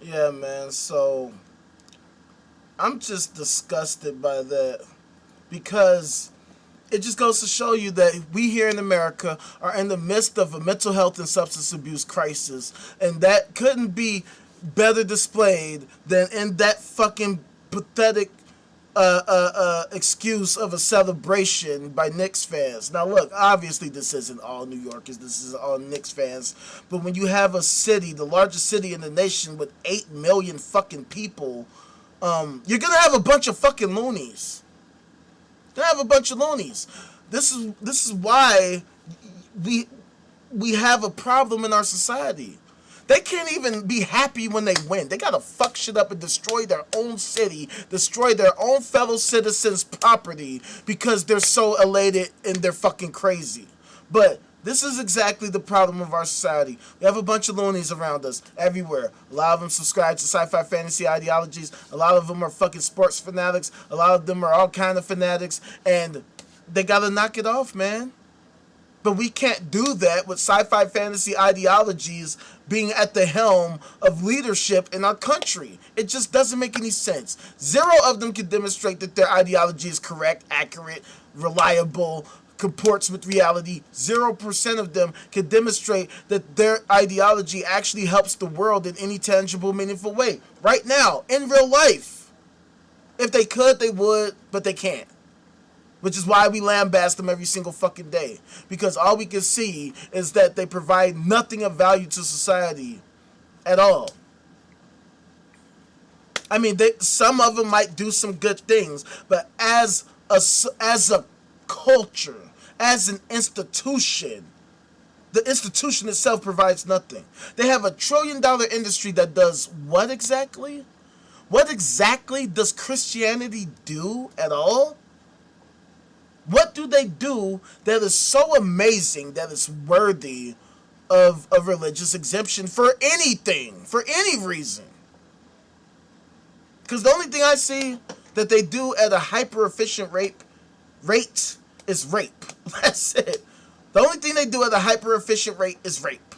S1: Yeah, man, so I'm just disgusted by that because it just goes to show you that we here in America are in the midst of a mental health and substance abuse crisis, and that couldn't be better displayed than in that fucking pathetic excuse of a celebration by Knicks fans. Now, look, obviously this isn't all New Yorkers, this is all Knicks fans, but when you have a city, the largest city in the nation with 8 million fucking people, you're gonna have a bunch of fucking loonies. You're gonna have a bunch of loonies. This is why we have a problem in our society. They can't even be happy when they win. They gotta fuck shit up and destroy their own city, destroy their own fellow citizens' property because they're so elated and they're fucking crazy. But this is exactly the problem of our society. We have a bunch of loonies around us everywhere. A lot of them subscribe to sci-fi fantasy ideologies. A lot of them are fucking sports fanatics. A lot of them are all kind of fanatics. And they gotta knock it off, man. But we can't do that with sci-fi fantasy ideologies being at the helm of leadership in our country. It just doesn't make any sense. Zero of them can demonstrate that their ideology is correct, accurate, reliable, comports with reality. 0% of them can demonstrate that their ideology actually helps the world in any tangible, meaningful way. Right now, in real life. If they could, they would, but they can't. Which is why we lambast them every single fucking day. Because all we can see is that they provide nothing of value to society at all. I mean, some of them might do some good things, but as a culture, as an institution, the institution itself provides nothing. They have a $1 trillion industry that does what exactly? What exactly does Christianity do at all? What do they do that is so amazing that is worthy of a religious exemption for anything, for any reason? Because the only thing I see that they do at a hyper-efficient rate is rape. That's it. The only thing they do at a hyper-efficient rate is rape.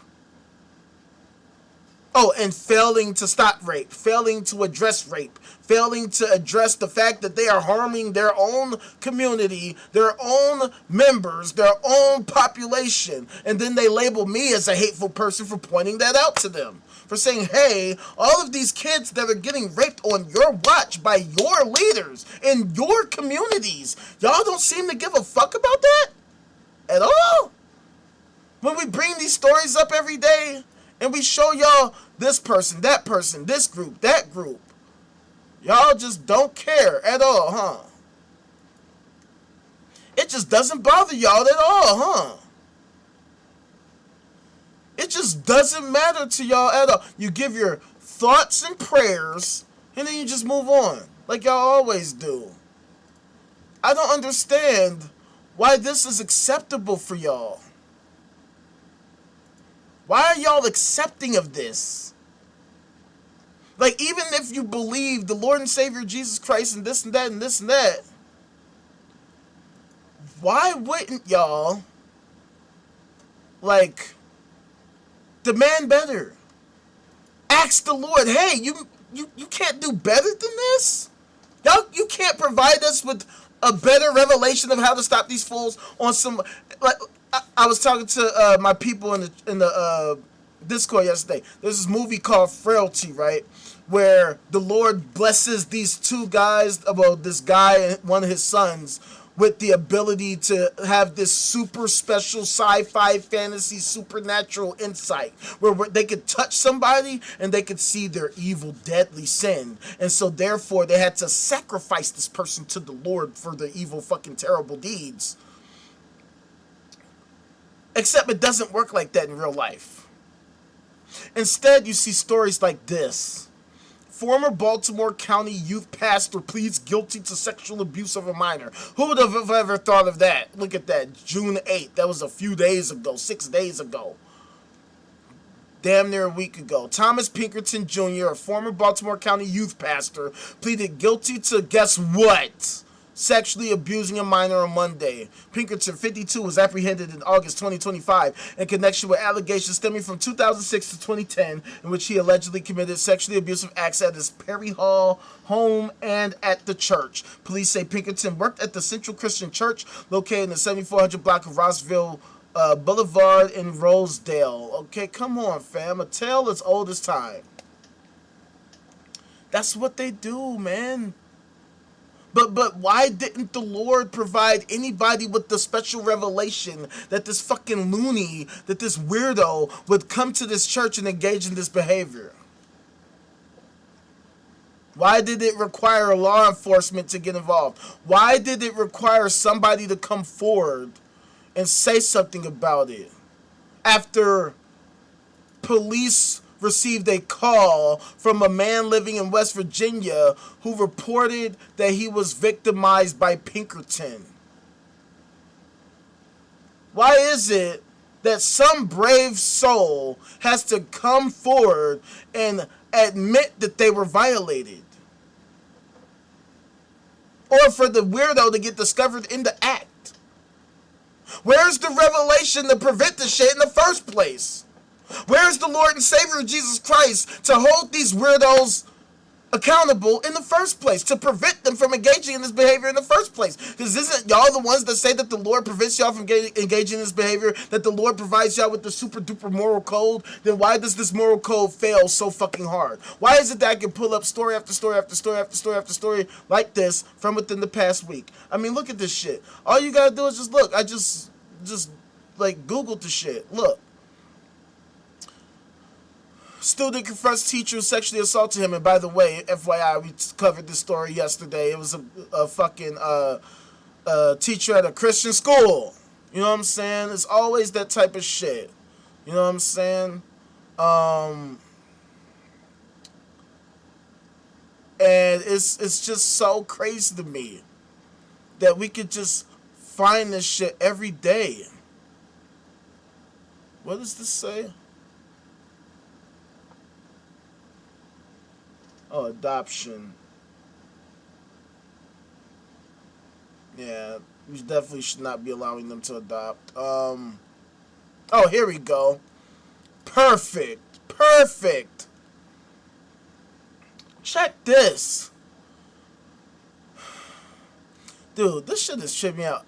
S1: Oh, and failing to stop rape, failing to address rape, failing to address the fact that they are harming their own community, their own members, their own population. And then they label me as a hateful person for pointing that out to them. For saying, hey, all of these kids that are getting raped on your watch by your leaders in your communities, y'all don't seem to give a fuck about that at all? When we bring these stories up every day, and we show y'all this person, this group, that group. Y'all just don't care at all, huh? It just doesn't bother y'all at all, huh? It just doesn't matter to y'all at all. You give your thoughts and prayers, and then you just move on, like y'all always do. I don't understand why this is acceptable for y'all. Why are y'all accepting of this? Like, even if you believe the Lord and Savior Jesus Christ and this and that and this and that, why wouldn't y'all, like, demand better? Ask the Lord, hey, you can't do better than this? Y'all, you can't provide us with a better revelation of how to stop these fools on some, like, I was talking to my people in the Discord yesterday. There's this movie called Frailty, right? Where the Lord blesses these two guys, well, this guy and one of his sons, with the ability to have this super special sci-fi fantasy supernatural insight where they could touch somebody and they could see their evil deadly sin, and so therefore they had to sacrifice this person to the Lord for their evil fucking terrible deeds. Except it doesn't work like that in real life. Instead, you see stories like this. Former Baltimore County youth pastor pleads guilty to sexual abuse of a minor. Who would have ever thought of that? Look at that. June 8th. That was a few days ago. 6 days ago. Damn near a week ago. Thomas Pinkerton Jr., a former Baltimore County youth pastor, pleaded guilty to, guess what? Sexually abusing a minor on Monday. Pinkerton, 52, was apprehended in August 2025 in connection with allegations stemming from 2006 to 2010 in which he allegedly committed sexually abusive acts at his Perry Hall home and at the church. Police say Pinkerton worked at the Central Christian Church located in the 7400 block of Rossville Boulevard in Rosedale. Okay, come on, fam. A tale as old as time. That's what they do, man. But why didn't the Lord provide anybody with the special revelation that this fucking loony, that this weirdo would come to this church and engage in this behavior? Why did it require law enforcement to get involved? Why did it require somebody to come forward and say something about it? After police received a call from a man living in West Virginia who reported that he was victimized by Pinkerton. Why is it that some brave soul has to come forward and admit that they were violated? Or for the weirdo to get discovered in the act? Where's the revelation to prevent the shit in the first place? Where's the Lord and Savior Jesus Christ to hold these weirdos accountable in the first place, to prevent them from engaging in this behavior in the first place? Because isn't y'all the ones that say that the Lord prevents y'all from engaging in this behavior, that the Lord provides y'all with the super duper moral code? Then why does this moral code fail so fucking hard? Why is it that I can pull up story after story after story after story after story like this from within the past week? I mean, look at this shit. All you gotta do is just look. I just like Googled the shit. Look. Student confronts teacher who sexually assaulted him. And by the way, FYI, we covered this story yesterday. It was a fucking teacher at a Christian school. You know what I'm saying? It's always that type of shit. You know what I'm saying? And it's just so crazy to me that we could just find this shit every day. What does this say? Oh, adoption. Yeah, we definitely should not be allowing them to adopt. Oh, here we go. Perfect. Check this. Dude, this shit is tripping me out.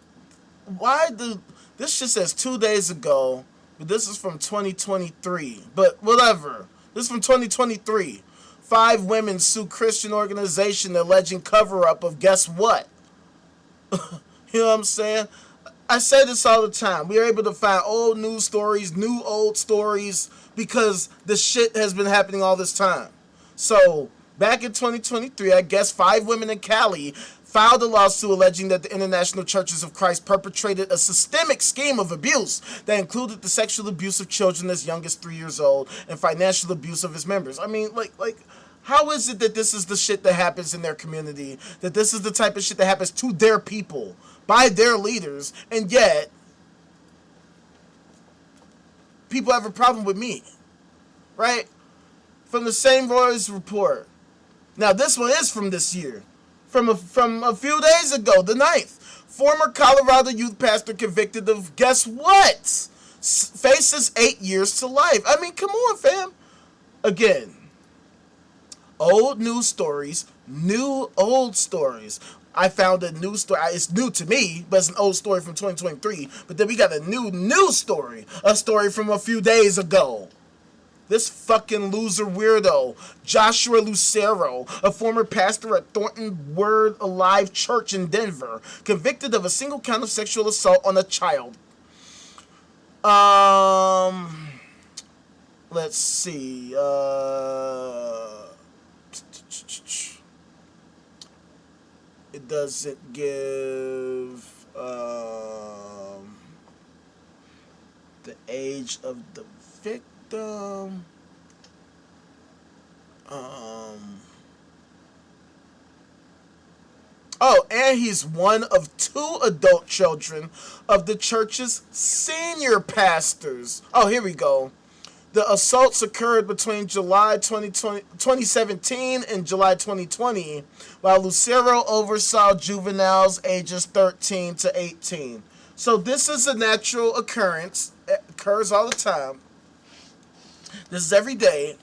S1: Why do this shit says 2 days ago, but this is from 2023. But whatever. This is from 2023. 5 women sue Christian organization alleging cover up of guess what? You know what I'm saying? I say this all the time. We are able to find old news stories, new old stories, because the shit has been happening all this time. So, back in 2023, I guess 5 women in Cali filed a lawsuit alleging that the International Churches of Christ perpetrated a systemic scheme of abuse that included the sexual abuse of children as young as 3 years old and financial abuse of its members. I mean, how is it that this is the shit that happens in their community, that this is the type of shit that happens to their people, by their leaders, and yet people have a problem with me, right? From the same Reuters report. Now, this one is from this year. From a few days ago, the 9th. Former Colorado youth pastor convicted of, guess what? Faces 8 years to life. I mean, come on, fam. Again, old news stories, new old stories. I found a new story. It's new to me, but it's an old story from 2023. But then we got a new story. A story from a few days ago. This fucking loser weirdo, Joshua Lucero, a former pastor at Thornton Word Alive Church in Denver, convicted of a single count of sexual assault on a child. Let's see. It doesn't give the age of the victim. Oh, and he's one of 2 adult children of the church's senior pastors. Oh, here we go. The assaults occurred between July 2017 and July 2020, while Lucero oversaw juveniles ages 13 to 18. So this is a natural occurrence. It occurs all the time. This is every day.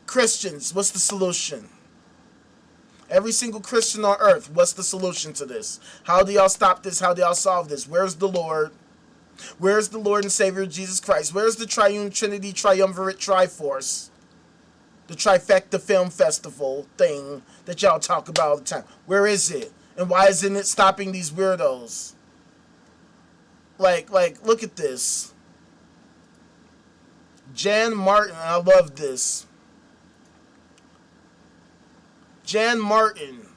S1: Christians, what's the solution? Every single Christian on earth, what's the solution to this? How do y'all stop this? How do y'all solve this? Where's the Lord? Where's the Lord and Savior Jesus Christ? Where's the Triune Trinity Triumvirate Triforce? The Trifecta Film Festival thing that y'all talk about all the time. Where is it? And why isn't it stopping these weirdos? Like, look at this. Jan Martin, I love this. Jan Martin,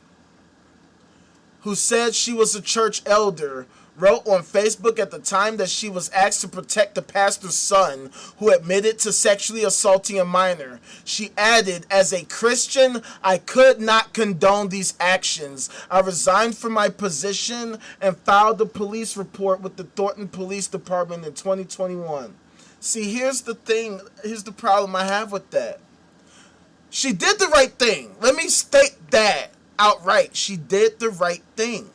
S1: who said she was a church elder, wrote on Facebook at the time that she was asked to protect the pastor's son who admitted to sexually assaulting a minor. She added, as a Christian, I could not condone these actions. I resigned from my position and filed a police report with the Thornton Police Department in 2021. See, here's the thing. Here's the problem I have with that. She did the right thing. Let me state that outright. She did the right thing.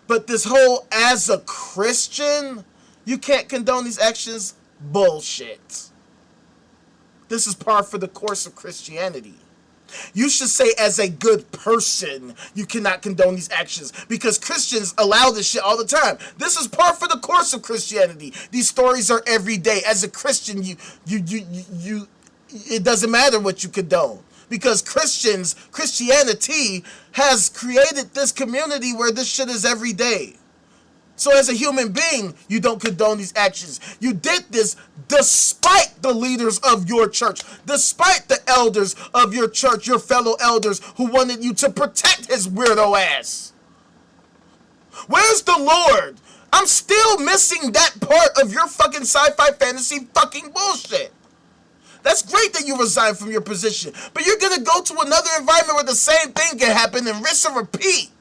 S1: But this whole, as a Christian, you can't condone these actions, bullshit. This is par for the course of Christianity. You should say, as a good person, you cannot condone these actions, because Christians allow this shit all the time. This is par for the course of Christianity. These stories are every day. As a Christian, you it doesn't matter what you condone, because Christianity has created this community where this shit is every day. So as a human being, you don't condone these actions. You did this despite the leaders of your church, despite the elders of your church, your fellow elders who wanted you to protect his weirdo ass. Where's the Lord? I'm still missing that part of your fucking sci-fi fantasy fucking bullshit. That's great that you resign from your position, but you're going to go to another environment where the same thing can happen and rinse and repeat.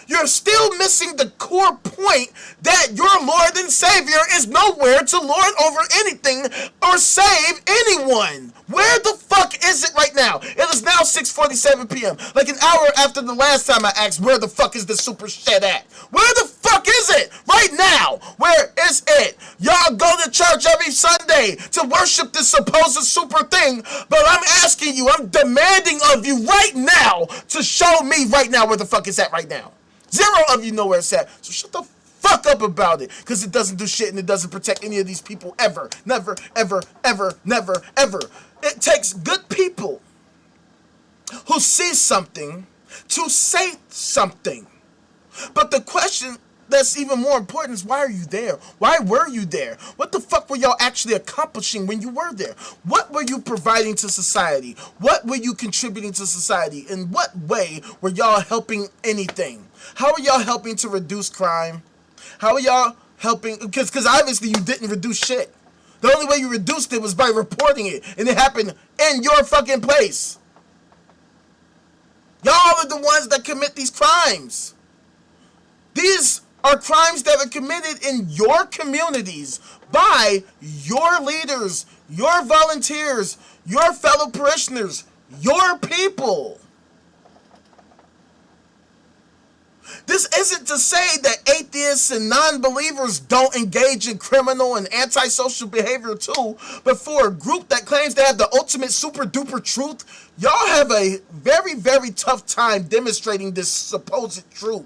S1: you're still missing the core point that your Lord and Savior is nowhere to lord over anything or save anyone. Where the fuck is it right now? It is now 6:47 p.m. Like an hour after the last time I asked, where the fuck is the super shit at? Where the fuck is it right now? Where is it? Y'all go to church every Sunday to worship this supposed super thing, but I'm asking you, I'm demanding of you right now to show me right now where the fuck it's at right now. Zero of you know where it's at. So shut the fuck up about it, because it doesn't do shit and it doesn't protect any of these people ever. Never, ever, ever, never, ever. It takes good people who see something to say something. But the question that's even more important is, why are you there? Why were you there? What the fuck were y'all actually accomplishing when you were there? What were you providing to society? What were you contributing to society? In what way were y'all helping anything? How are y'all helping to reduce crime? How are y'all helping? Because obviously you didn't reduce shit. The only way you reduced it was by reporting it, and it happened in your fucking place. Y'all are the ones that commit these crimes. These are crimes that are committed in your communities by your leaders, your volunteers, your fellow parishioners, your people. This isn't to say that atheists and non-believers don't engage in criminal and antisocial behavior too, but for a group that claims to have the ultimate super duper truth, y'all have a very, very tough time demonstrating this supposed truth.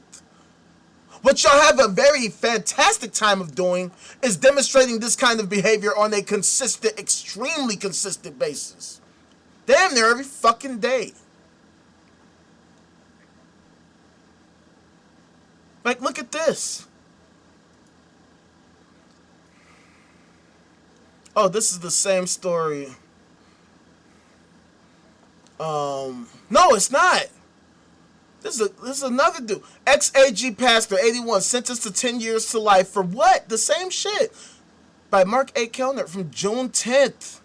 S1: What y'all have a very fantastic time of doing is demonstrating this kind of behavior on a consistent, extremely consistent basis. Damn near every fucking day. Like, look at this. Oh, this is the same story. No, it's not. This is another dude. Ex-AG pastor, 81, sentenced to 10 years to life for what? The same shit. By Mark A. Kellner from June 10th.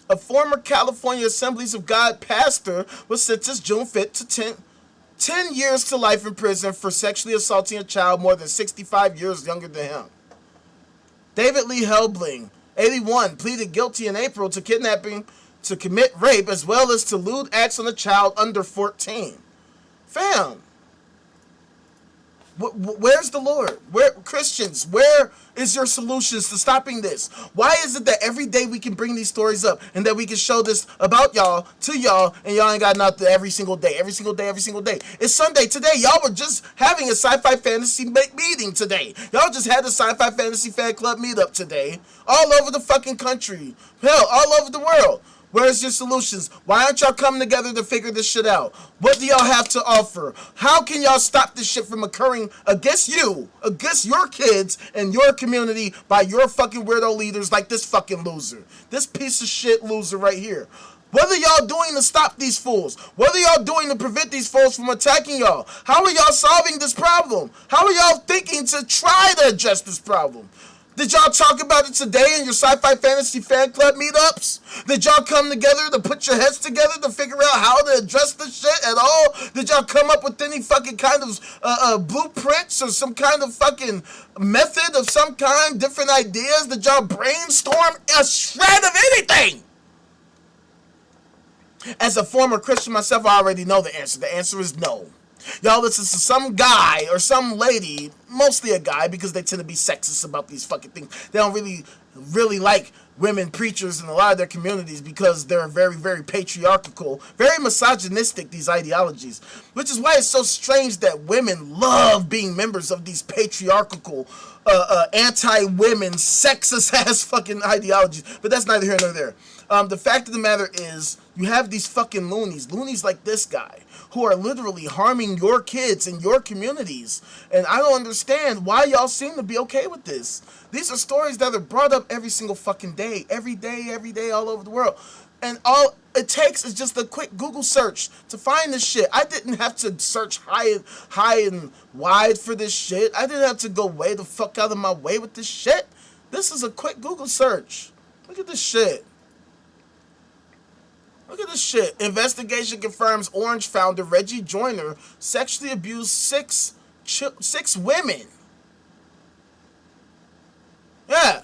S1: A former California Assemblies of God pastor was sentenced June 5th to 10 years to life in prison for sexually assaulting a child more than 65 years younger than him. David Lee Helbling, 81, pleaded guilty in April to kidnapping, to commit rape, as well as to lewd acts on a child under 14. Fam, where's the Lord? Where, Christians, where is your solutions to stopping this? Why is it that every day we can bring these stories up and that we can show this about y'all to y'all, and y'all ain't got nothing every single day? It's Sunday today. Y'all were just having a sci-fi fantasy meeting today. Y'all just had a sci-fi fantasy fan club meetup today, all over the fucking country. Hell, all over the world. Where's your solutions? Why aren't y'all coming together to figure this shit out? What do y'all have to offer? How can y'all stop this shit from occurring against you, against your kids and your community by your fucking weirdo leaders like this fucking loser? This piece of shit loser right here. What are y'all doing to stop these fools? What are y'all doing to prevent these fools from attacking y'all? How are y'all solving this problem? How are y'all thinking to try to address this problem? Did y'all talk about it today in your sci-fi fantasy fan club meetups? Did y'all come together to put your heads together to figure out how to address this shit at all? Did y'all come up with any fucking kind of blueprints or some kind of fucking method of some kind, different ideas? Did y'all brainstorm a shred of anything? As a former Christian myself, I already know the answer. The answer is no. Y'all listen to some guy or some lady, mostly a guy, because they tend to be sexist about these fucking things. They don't really like women preachers in a lot of their communities because they're very, very patriarchal, very misogynistic, these ideologies. Which is why it's so strange that women love being members of these patriarchal, anti-women, sexist-ass fucking ideologies. But that's neither here nor there. The fact of the matter is, you have these fucking loonies like this guy, who are literally harming your kids and your communities. And I don't understand why y'all seem to be okay with this. These are stories that are brought up every single fucking day. Every day, all over the world. And all it takes is just a quick Google search to find this shit. I didn't have to search high and wide for this shit. I didn't have to go way the fuck out of my way with this shit. This is a quick Google search. Look at this shit. Look at this shit. Investigation confirms Orange founder Reggie Joyner sexually abused six women. Yeah.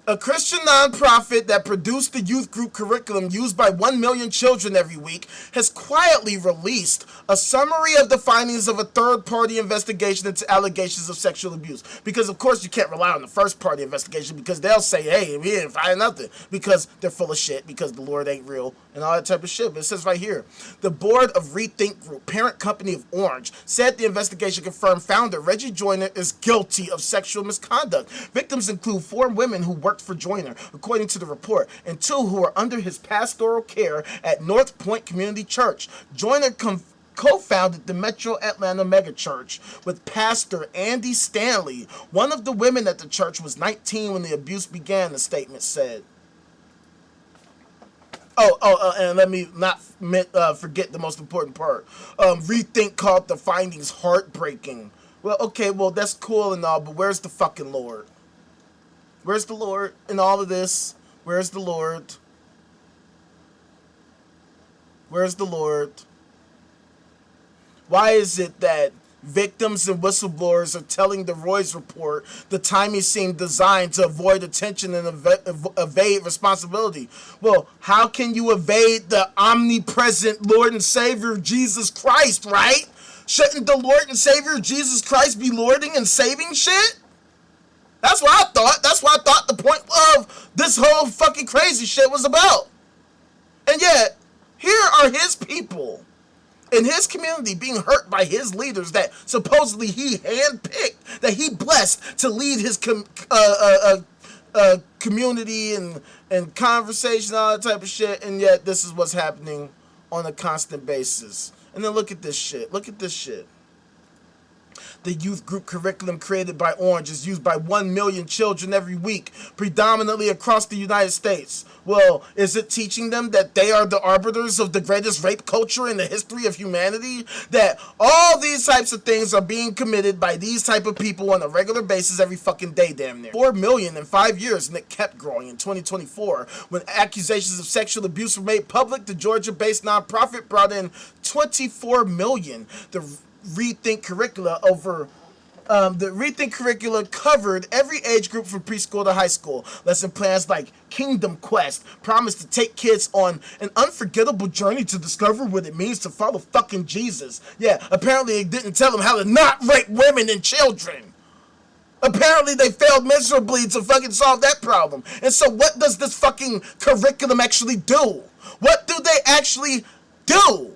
S1: A Christian nonprofit that produced the youth group curriculum used by 1 million children every week has quietly released a summary of the findings of a third-party investigation into allegations of sexual abuse. Because, of course, you can't rely on the first-party investigation because they'll say, hey, we didn't find nothing. Because they're full of shit, because the Lord ain't real, and all that type of shit. But it says right here, the board of Rethink Group, parent company of Orange, said the investigation confirmed founder Reggie Joyner is guilty of sexual misconduct. Victims include 4 women who worked for Joyner, according to the report, and 2 who were under his pastoral care at North Point Community Church. Joyner co-founded the Metro Atlanta megachurch with Pastor Andy Stanley. One of the women at the church was 19 when the abuse began, the statement said. And let me not forget the most important part. Rethink called the findings heartbreaking. Well, okay, well, that's cool and all, but where's the fucking Lord? Where's the Lord in all of this? Where's the Lord? Where's the Lord? Why is it that victims and whistleblowers are telling the Roy's report the timing seemed designed to avoid attention and evade responsibility? Well, how can you evade the omnipresent Lord and Savior Jesus Christ, right? Shouldn't the Lord and Savior Jesus Christ be lording and saving shit? That's what I thought. That's what I thought the point of this whole fucking crazy shit was about. And yet, here are his people in his community being hurt by his leaders that supposedly he handpicked, that he blessed to lead his community and conversation, all that type of shit. And yet, this is what's happening on a constant basis. And then look at this shit. Look at this shit. The youth group curriculum created by Orange is used by 1 million children every week, predominantly across the United States. Well, is it teaching them that they are the arbiters of the greatest rape culture in the history of humanity? That all these types of things are being committed by these type of people on a regular basis every fucking day, damn near. 4 million in 5 years, and it kept growing in 2024. When accusations of sexual abuse were made public, the Georgia-based nonprofit brought in 24 million. The Rethink curricula covered every age group from preschool to high school. Lesson plans like Kingdom Quest promised to take kids on an unforgettable journey to discover what it means to follow fucking Jesus. Yeah, apparently it didn't tell them how to not rape women and children. Apparently they failed miserably to fucking solve that problem. And so what does this fucking curriculum actually do? What do they actually do?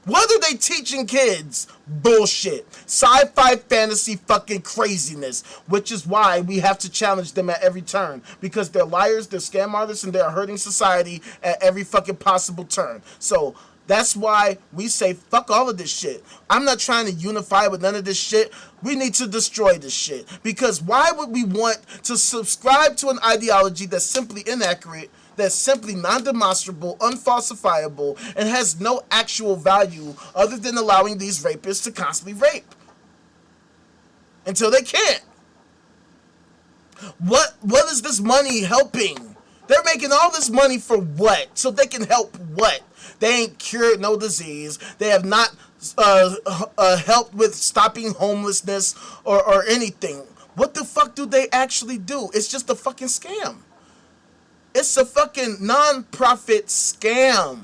S1: What are they teaching kids? Bullshit. Sci-fi fantasy fucking craziness. Which is why we have to challenge them at every turn. Because they're liars, they're scam artists, and they're hurting society at every fucking possible turn. So that's why we say fuck all of this shit. I'm not trying to unify with none of this shit. We need to destroy this shit. Because why would we want to subscribe to an ideology that's simply inaccurate, that's simply non-demonstrable, unfalsifiable, and has no actual value other than allowing these rapists to constantly rape until they can't? What is this money helping? They're making all this money for what? So they can help what? They ain't cured no disease. They have not helped with stopping homelessness or anything. What the fuck do they actually do? It's just a fucking scam. It's a fucking non-profit scam.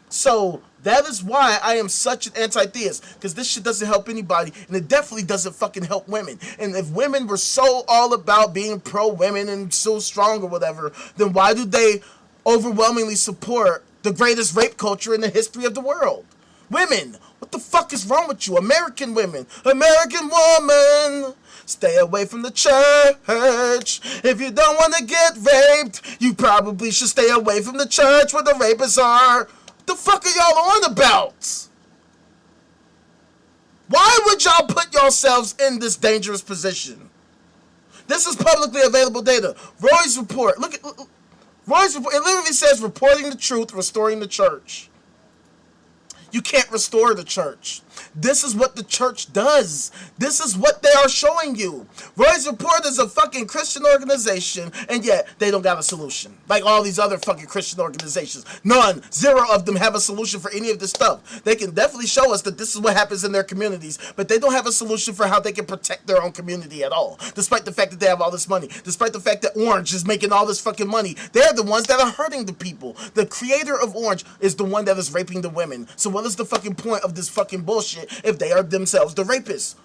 S1: So that is why I am such an anti-theist, because this shit doesn't help anybody, and it definitely doesn't fucking help women. And if women were so all about being pro-women and so strong or whatever, then why do they overwhelmingly support the greatest rape culture in the history of the world? Women, what the fuck is wrong with you? American women, American woman, stay away from the church. If you don't want to get raped, you probably should stay away from the church where the rapists are. What the fuck are y'all on about? Why would y'all put yourselves in this dangerous position? This is publicly available data. Roy's report. Look at Roy's report. It literally says reporting the truth, restoring the church. You can't restore the church. This is what the church does. This is what they are showing you. Roy's Report is a fucking Christian organization, and yet they don't got a solution. Like all these other fucking Christian organizations. None. Zero of them have a solution for any of this stuff. They can definitely show us that this is what happens in their communities, but they don't have a solution for how they can protect their own community at all. Despite the fact that they have all this money. Despite the fact that Orange is making all this fucking money. They're the ones that are hurting the people. The creator of Orange is the one that is raping the women. So what is the fucking point of this fucking bullshit if they are themselves the rapists?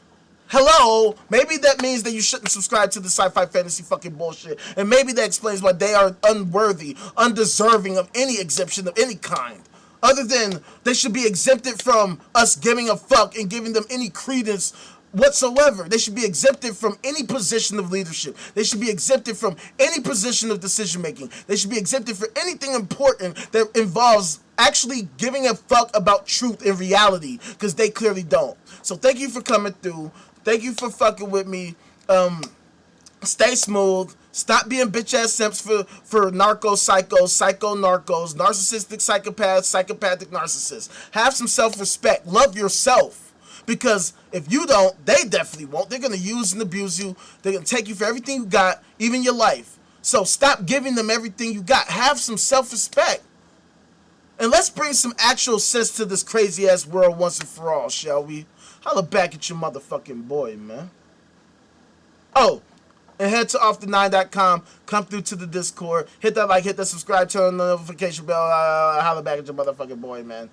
S1: Hello? Maybe that means that you shouldn't subscribe to the sci-fi fantasy fucking bullshit. And maybe that explains why they are unworthy, undeserving of any exemption of any kind. Other than they should be exempted from us giving a fuck and giving them any credence whatsoever. They should be exempted from any position of leadership. They should be exempted from any position of decision making. They should be exempted for anything important that involves actually giving a fuck about truth and reality, because they clearly don't. So thank you for coming through. Thank you for fucking with me. Stay smooth. Stop being bitch ass simps for narco psychos, psycho narcos, narcissistic psychopaths, psychopathic narcissists. Have some self-respect. Love yourself. Because if you don't, they definitely won't. They're going to use and abuse you. They're going to take you for everything you got, even your life. So stop giving them everything you got. Have some self-respect. And let's bring some actual sense to this crazy-ass world once and for all, shall we? Holla back at your motherfucking boy, man. Oh, and head to off9.com. Come through to the Discord. Hit that like, hit that subscribe, turn on the notification bell. Holla back at your motherfucking boy, man.